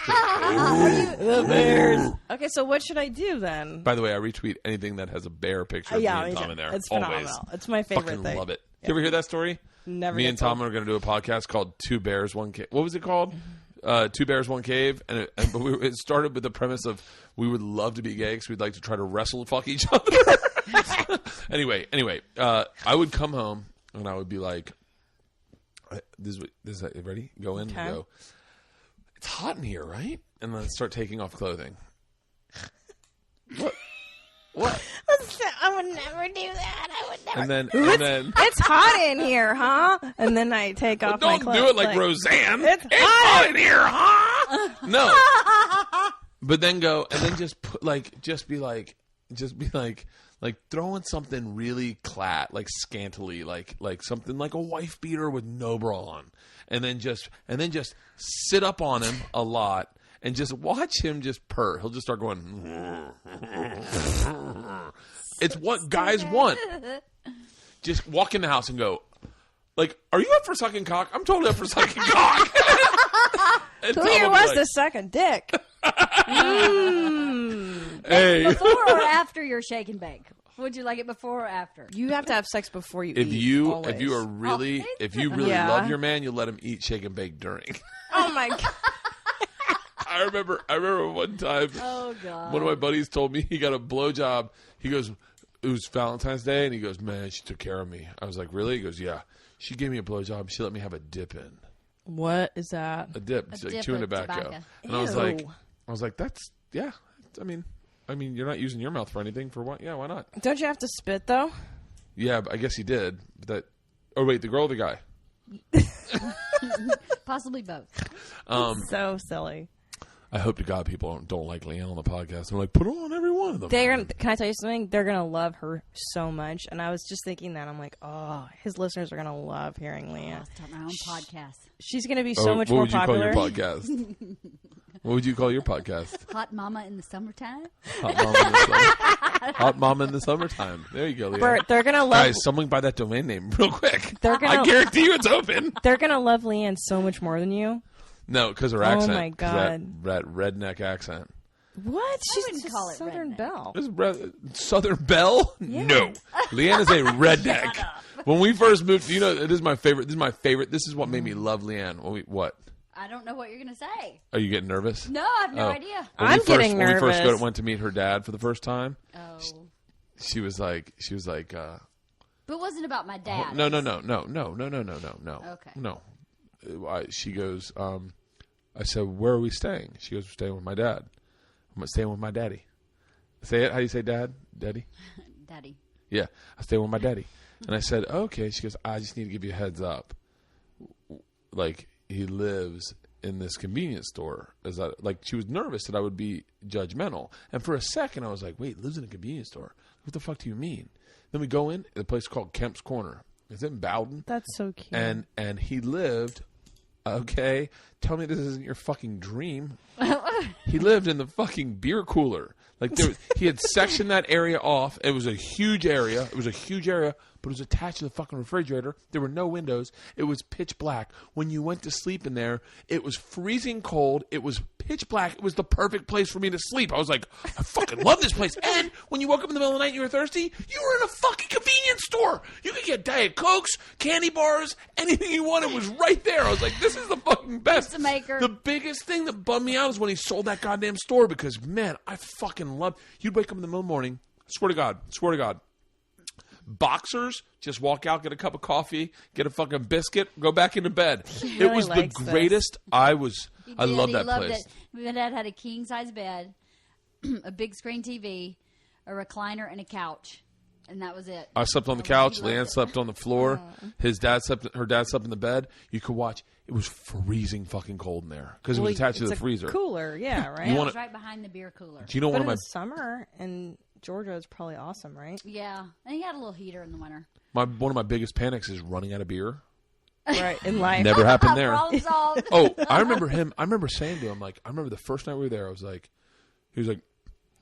The bears. Okay, so what should I do then? By the way, I retweet anything that has a bear picture of me and Tom in there. It's always. phenomenal. It's my favorite Fucking thing. love it. You ever hear that story? Never. Me and Tom are going to do a podcast called Two Bears, One Cave. What was it called? Two Bears, One Cave. But it started with the premise of we would love to be gay because we'd like to try to wrestle fuck each other. Anyway, I would come home and I would be like, this is ready? Go in and go, it's hot in here, right? And then start taking off clothing. What? I would never do that. I would never. And then It's hot in here, huh? And then I take off my clothes. Don't do it like Roseanne. It's hot in here, huh? No. But then go and then just put just be like throwing something really scantily, like something like a wife beater with no bra on, and then just sit up on him a lot and just watch him just purr. He'll just start going. It's what guys want. Just walk in the house and go, are you up for sucking cock? I'm totally up for sucking cock. Who here was the second dick? Hey. Before or after your shake and bake? Would you like it before or after? You have to have sex before you if eat. you always. if you are really love your man, you let him eat shake and bake during. Oh my god. I remember one time. Oh god. One of my buddies told me he got a blowjob. He goes, it was Valentine's Day, and he goes, man, she took care of me. I was like, really? He goes, yeah. She gave me a blowjob. She let me have a dip in. What is that? A dip. It's like chewing tobacco. And I was like, that's yeah. I mean, you're not using your mouth for anything. For what? Yeah, why not? Don't you have to spit though? Yeah, but I guess he did. Oh wait, the girl or the guy? Possibly both. So silly. I hope to God people don't like Leanne on the podcast. They're like, put on every one of them. Can I tell you something? They're gonna love her so much. And I was just thinking that I'm like, oh, his listeners are gonna love hearing Leanne. I'll start my own podcast. She's gonna be so much more popular. What would you call your podcast? What would you call your podcast? Hot Mama in the Summertime. Hot Mama in the Summertime. There you go, Leanne. Bert, they're gonna love. Guys, someone buy that domain name real quick. I guarantee you it's open. They're gonna love Leanne so much more than you. No, because her accent. Oh my god, that redneck accent. What? She's wouldn't call it Southern redneck. Belle. Southern Belle? Yeah. No, Leanne is a redneck. When we first moved, this is my favorite. This is what made me love Leanne. What? I don't know what you're gonna say. Are you getting nervous? No, I have no idea. I'm getting nervous. When we first went to meet her dad for the first time, she was like. But it wasn't about my dad. No. Okay. No. She goes, I said, where are we staying? She goes, we're staying with my dad. I'm staying with my daddy. Say it. How do you say dad? Daddy? Daddy. Yeah. I stay with my daddy. And I said, okay. She goes, I just need to give you a heads up. He lives in this convenience store. She was nervous that I would be judgmental. And for a second, I was like, wait, lives in a convenience store? What the fuck do you mean? Then we go in. The place called Kemp's Corner. It's in Bowden. That's so cute. And he lived, okay, tell me this isn't your fucking dream. He lived in the fucking beer cooler. He had sectioned that area off. It was a huge area. But it was attached to the fucking refrigerator. There were no windows. It was pitch black. When you went to sleep in there, it was freezing cold. It was pitch black. It was the perfect place for me to sleep. I was like, I fucking love this place. And when you woke up in the middle of the night and you were thirsty, you were in a fucking convenience store. You could get Diet Cokes, candy bars, anything you wanted was right there. I was like, this is the fucking best. Pizza maker. The biggest thing that bummed me out was when he sold that goddamn store because, man, I fucking loved. You'd wake up in the middle of the morning. Swear to God. Boxers, just walk out, get a cup of coffee, get a fucking biscuit, go back into bed. It was the greatest. I love that place. My dad had a king size bed, a big screen TV, a recliner, and a couch, and that was it. I slept on the couch. Leanne slept on the floor. Her dad slept in the bed. You could watch. It was freezing fucking cold in there because it was attached to the freezer. Cooler, yeah, right. It was right behind the beer cooler. Do you know but in the summer in Georgia is probably awesome, right? Yeah, and he had a little heater in the winter. One of my biggest panics is running out of beer. Right, in life. Never happened there. Problem solved. Oh, I remember saying to him, I remember the first night we were there, he was like,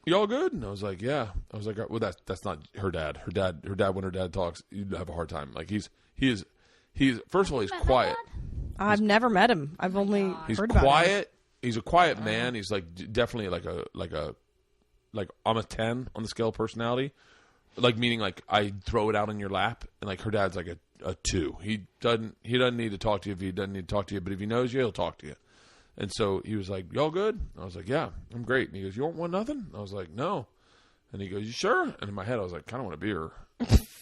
you all good? And I was like, yeah. I was like, well, that's not her dad. Her dad, when her dad talks, you'd have a hard time. He is, first of all, he's quiet. I've never met him. I've only He's heard about him. quiet. He's a quiet man. He's like definitely like I'm a 10 on the scale of personality. Like meaning like I throw it out in your lap, and like her dad's like a 2. He doesn't need to talk to you if he doesn't need to talk to you, but if he knows you, he'll talk to you. And so he was like, "Y'all good?" I was like, "Yeah, I'm great." And he goes, "You don't want nothing?" I was like, "No." And he goes, "You sure?" And in my head, I was like, "Kind of want a beer."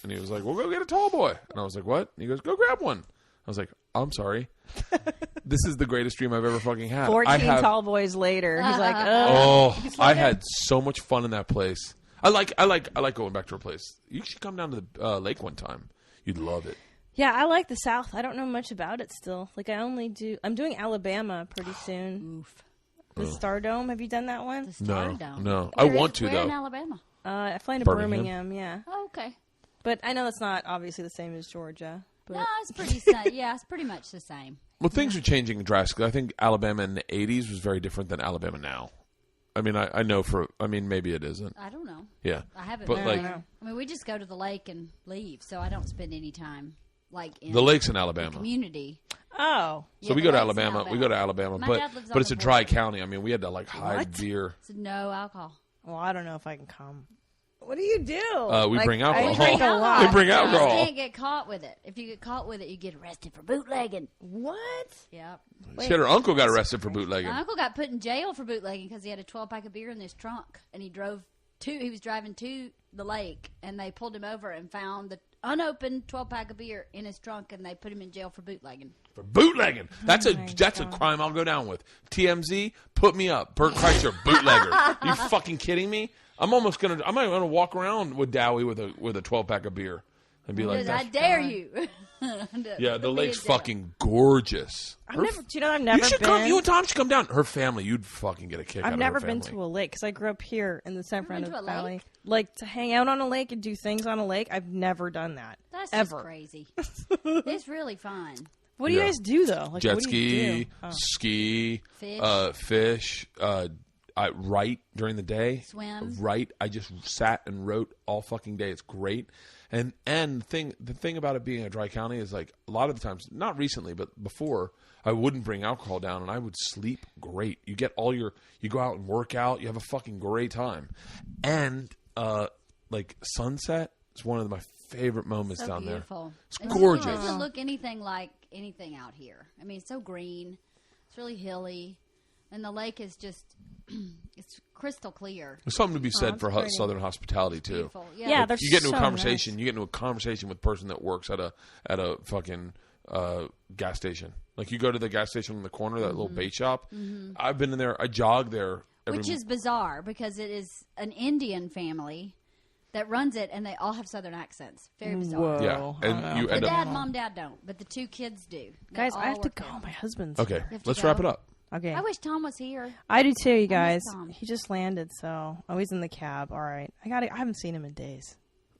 And he was like, "Well, go get a tall boy." And I was like, "What?" And he goes, "Go grab one." I was like, "I'm sorry. This is the greatest dream I've ever fucking had." 14 tall boys later. He's like, I had so much fun in that place. I like going back to her place. You should come down to the lake one time. You'd love it. Yeah, I like the South. I don't know much about it still. Like I'm doing Alabama pretty soon. Oof. The Stardome. Have you done that one? The Stardome. No. I want to, where though. in Alabama? I fly into Birmingham, yeah. Oh, okay. But I know it's not obviously the same as Georgia. But No, it's pretty same. Yeah, it's pretty much the same. Well, things are changing drastically. I think Alabama in the 80s was very different than Alabama now. I mean, I know maybe it isn't. I don't know. Yeah. I haven't But, been like- there. I mean, we just go to the lake and leave, so I don't spend any time, like, in The lake's in the Alabama. community. oh, So Yeah, we the go to lake's in Alabama. We go to Alabama, My but dad lives on but it's the a dry border. county. I mean, we had to like hide What? beer. So no alcohol. well, I don't know if I can come. What do you do? We bring I alcohol. drink a lot. We bring You alcohol. just can't get caught with it. If you get caught with it, you get arrested for bootlegging. What? Yep. She had her uncle got arrested for bootlegging. My uncle got put in jail for bootlegging because he had a 12-pack of beer in his trunk, and he was driving to the lake, and they pulled him over and found the unopened 12-pack of beer in his trunk, and they put him in jail for bootlegging. For bootlegging. That's a God. crime I'll go down with. TMZ, put me up. Bert Kreischer, bootlegger. You fucking kidding me? I'm gonna walk around with Dowie with a 12-pack of beer and be like, I dare you. yeah, the Put me lake's in jail. fucking gorgeous. I've never You should been. come. You and Tom should come down. Her family, you'd fucking get a kick out I've of never her been family. to a lake because I grew up here in the San Never been to Fernando a Valley. lake? Like to hang out on a lake and do things on a lake. I've never done that. That's ever. just crazy. It's really fun. What do you Yeah. guys do though? Like, Jet what do you ski, do? Oh. ski, Fish. fish. I write during the day. Swim. Write. I just sat and wrote all fucking day. It's great. And the thing about it being a dry county is like a lot of the times, not recently, but before, I wouldn't bring alcohol down and I would sleep great. You get you go out and work out. You have a fucking great time. And like sunset is one of my favorite moments So down beautiful. there. It's gorgeous. It doesn't look anything like anything out here. I mean, it's so green. It's really hilly. And the lake is just, it's crystal clear. There's something to be said for pretty. Southern hospitality too. Beautiful. Yeah, Like, they're you get into so a conversation. nice. You get into a conversation with a person that works at a fucking gas station. Like you go to the gas station in the corner, that little bait shop. I've been in there. I jog there. Which is bizarre because it is an Indian family that runs it, and they all have Southern accents. Very bizarre. Whoa. yeah, and you The end up. mom, dad don't, but the two kids do. They Guys, all I have to work go. there. My husband's. Okay, have to let's go. wrap it up. Okay. I wish Tom was here. I do too, you guys. Tom. He just landed, so he's in the cab. All right, I haven't seen him in days.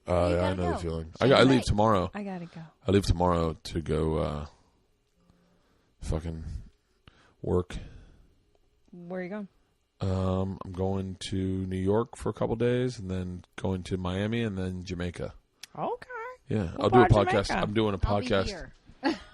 You Yeah, I gotta know the go. feeling. Shake I a leave leg. tomorrow. I gotta go. I leave tomorrow to go fucking work. Where are you going? I'm going to New York for a couple days, and then going to Miami, and then Jamaica. Okay. Yeah, What I'll do a part of podcast. Jamaica? I'm doing a I'll be podcast. here.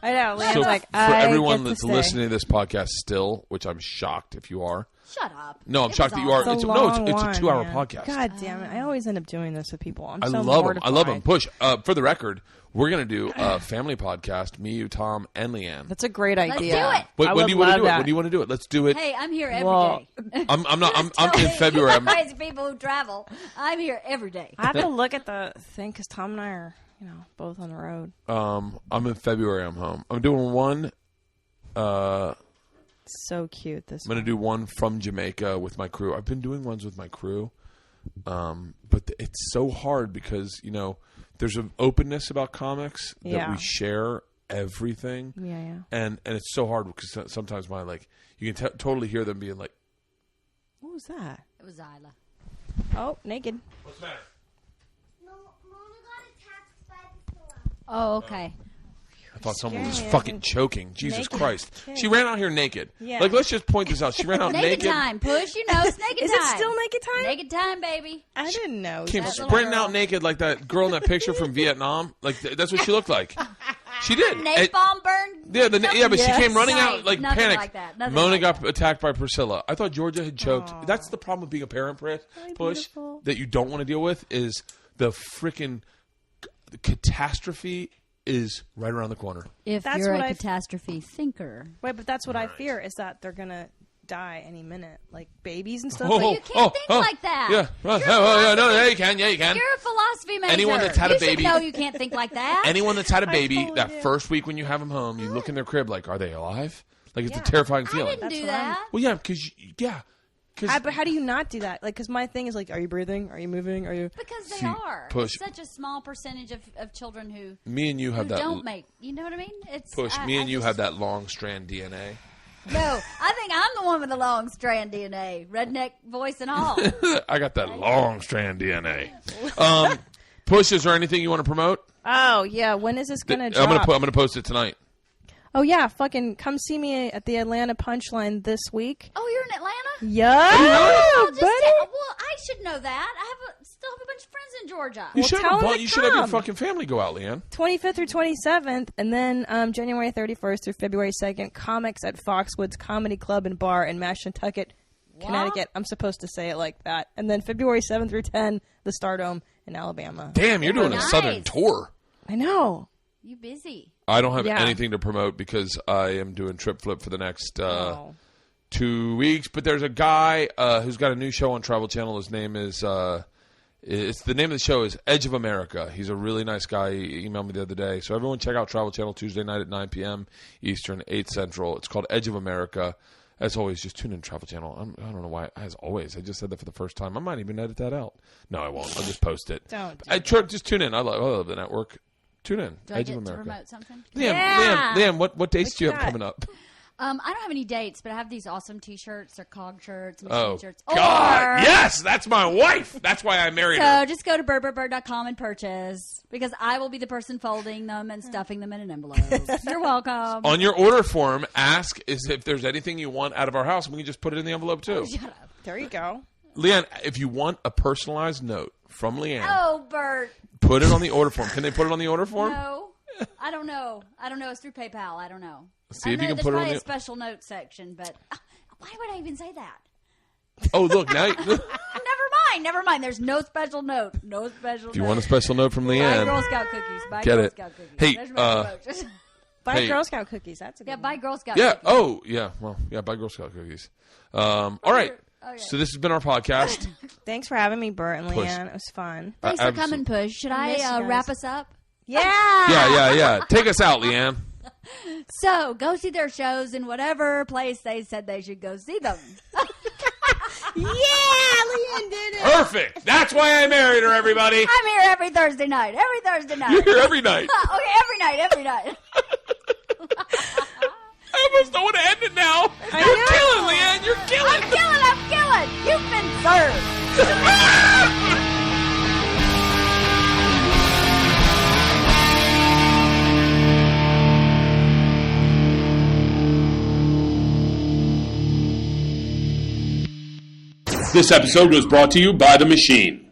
I know. Leanne's So like, for I everyone get to that's stay. listening to this podcast still, which I'm shocked if you are. Shut up. No, I'm It shocked was that you are. awesome. It's a No, long it's a one, 2-hour man. podcast. God damn it! I always end up doing this with people. I'm I so love them. mortified. I love them. Push. For the record, we're gonna do a family podcast. Me, you, Tom, and Leanne. That's a great Let's idea. do it. When do you want to do it? that. When do you want to do it? Let's do it. Hey, I'm here every day. Well, I'm not. I'm Tell in me, February. you crazy people who travel. I'm here every day. I have to look at the thing because Tom and I are, both on the road. I'm in February. I'm home. I'm doing one. So cute. This. I'm going to do one from Jamaica with my crew. I've been doing ones with my crew, but it's so hard because there's an openness about comics that Yeah. we share everything, Yeah. and it's so hard because sometimes you can totally hear them being like, What was that? It was Isla. Oh, naked. "What's the matter?" Mona got attacked by the storm. Oh, okay. I thought someone was Scary. fucking choking. Jesus Naked Christ! kid. She ran out here naked. Yeah. Like, let's just point this out. She ran out Naked naked. time. Push, it's naked Is time. it still naked time? Naked time, baby. I didn't know. Came That little sprinting girl. out naked like that girl in that picture from Vietnam. Like that's what she looked like. She did. Napalm burned. Yeah, but she came running out like Nothing panicked. like that. Nothing Mona like got that. attacked by Priscilla. I thought Georgia had choked. Aww. That's the problem with being a parent, Push, beautiful. that you don't want to deal with is the freaking catastrophe is right around the corner. If That's you're what a catastrophe thinker. Right, but that's what I fear is that they're gonna die any minute, like babies and stuff. But you can't think like that. Yeah. Yeah, you can. You're a philosophy major. Anyone that's had a baby- You should know you can't think like that. Anyone that's had a baby, totally that do. first week when you have them home, you look in their crib like, are they alive? Like, it's a terrifying I feeling. didn't do what I'm- that. Well, yeah, because But how do you not do that? Like, because my thing is like, are you breathing? Are you moving? Are you? Because they See, are. Push. It's such a small percentage of children who me and you have that. don't make. You know what I mean? It's Push. Me and you have that long strand DNA. No, I think I'm the one with the long strand DNA, redneck voice and all. I got that long strand DNA. Push. Is there anything you want to promote? Oh yeah, when is this gonna I'm drop? gonna post it tonight. Oh yeah, fucking come see me at the Atlanta Punchline this week. Oh, you're in Atlanta? Yeah, Well, buddy. I should know that. I still have a bunch of friends in Georgia. You Well, should tell have them to you should have your come. fucking family go out, Leanne. 25th through 27th, and then January 31st through February 2nd, comics at Foxwoods Comedy Club and Bar in Mashantucket, Connecticut. I'm supposed to say it like that. And then February 7th through 10, the Stardome in Alabama. Damn, you're doing a Nice. southern tour. I know. You busy? I don't have Yeah. anything to promote because I am doing Trip Flip for the next Oh. 2 weeks. But there's a guy who's got a new show on Travel Channel. His name is it's the name of the show is Edge of America. He's a really nice guy. He emailed me the other day. So everyone check out Travel Channel Tuesday night at 9 p.m. Eastern, 8 Central. It's called Edge of America. As always, just tune in Travel Channel. I don't know why. As always, I just said that for the first time. I might even edit that out. No, I won't. I'll just post it. Don't. Just tune in. I love the network. Tune in. Do I Edge get of to America. promote something? Liam, what dates What do you you have got? coming up? I don't have any dates, but I have these awesome T-shirts or cog shirts, machine Oh, shirts. God. Or- Yes, that's my wife. That's why I married her. So just go to BertBertBert.com and purchase because I will be the person folding them and stuffing them in an envelope. You're welcome. On your order form, ask if there's anything you want out of our house, and we can just put it in the envelope, too. Shut up. There you go. Leanne, if you want a personalized note from Leanne, Oh, Bert. put it on the order form. Can they put it on the order form? No. I don't know. It's through PayPal. I don't know. See if I you know can put it on There's probably the... a special note section, but why would I even say that? Oh, look, now... Never mind. There's no special note. No special If you note. want a special note from Buy Leanne, Girl Scout cookies. Buy Get Girl it. Scout cookies. Hey, There's my promotion. Buy Hey. Girl Scout cookies. That's a good Yeah, one. buy Girl Scout yeah. cookies. Oh, yeah. Well, yeah, buy Girl Scout cookies. All right. Okay. So this has been our podcast. Thanks for having me, Bert and Push. Leanne. It was fun. Thanks for Absolutely. coming, Push. Should miss you I guys. wrap us up? Yeah. Yeah. Take us out, Leanne. So, go see their shows in whatever place they said they should go see them. Yeah, Leanne did it. Perfect. That's why I married her, everybody. I'm here every Thursday night. You're here every night. Okay, every night. I almost don't want to end it now. I You're know. killing, Leanne. You're killing. I'm killing. You've been served. This episode was brought to you by The Machine.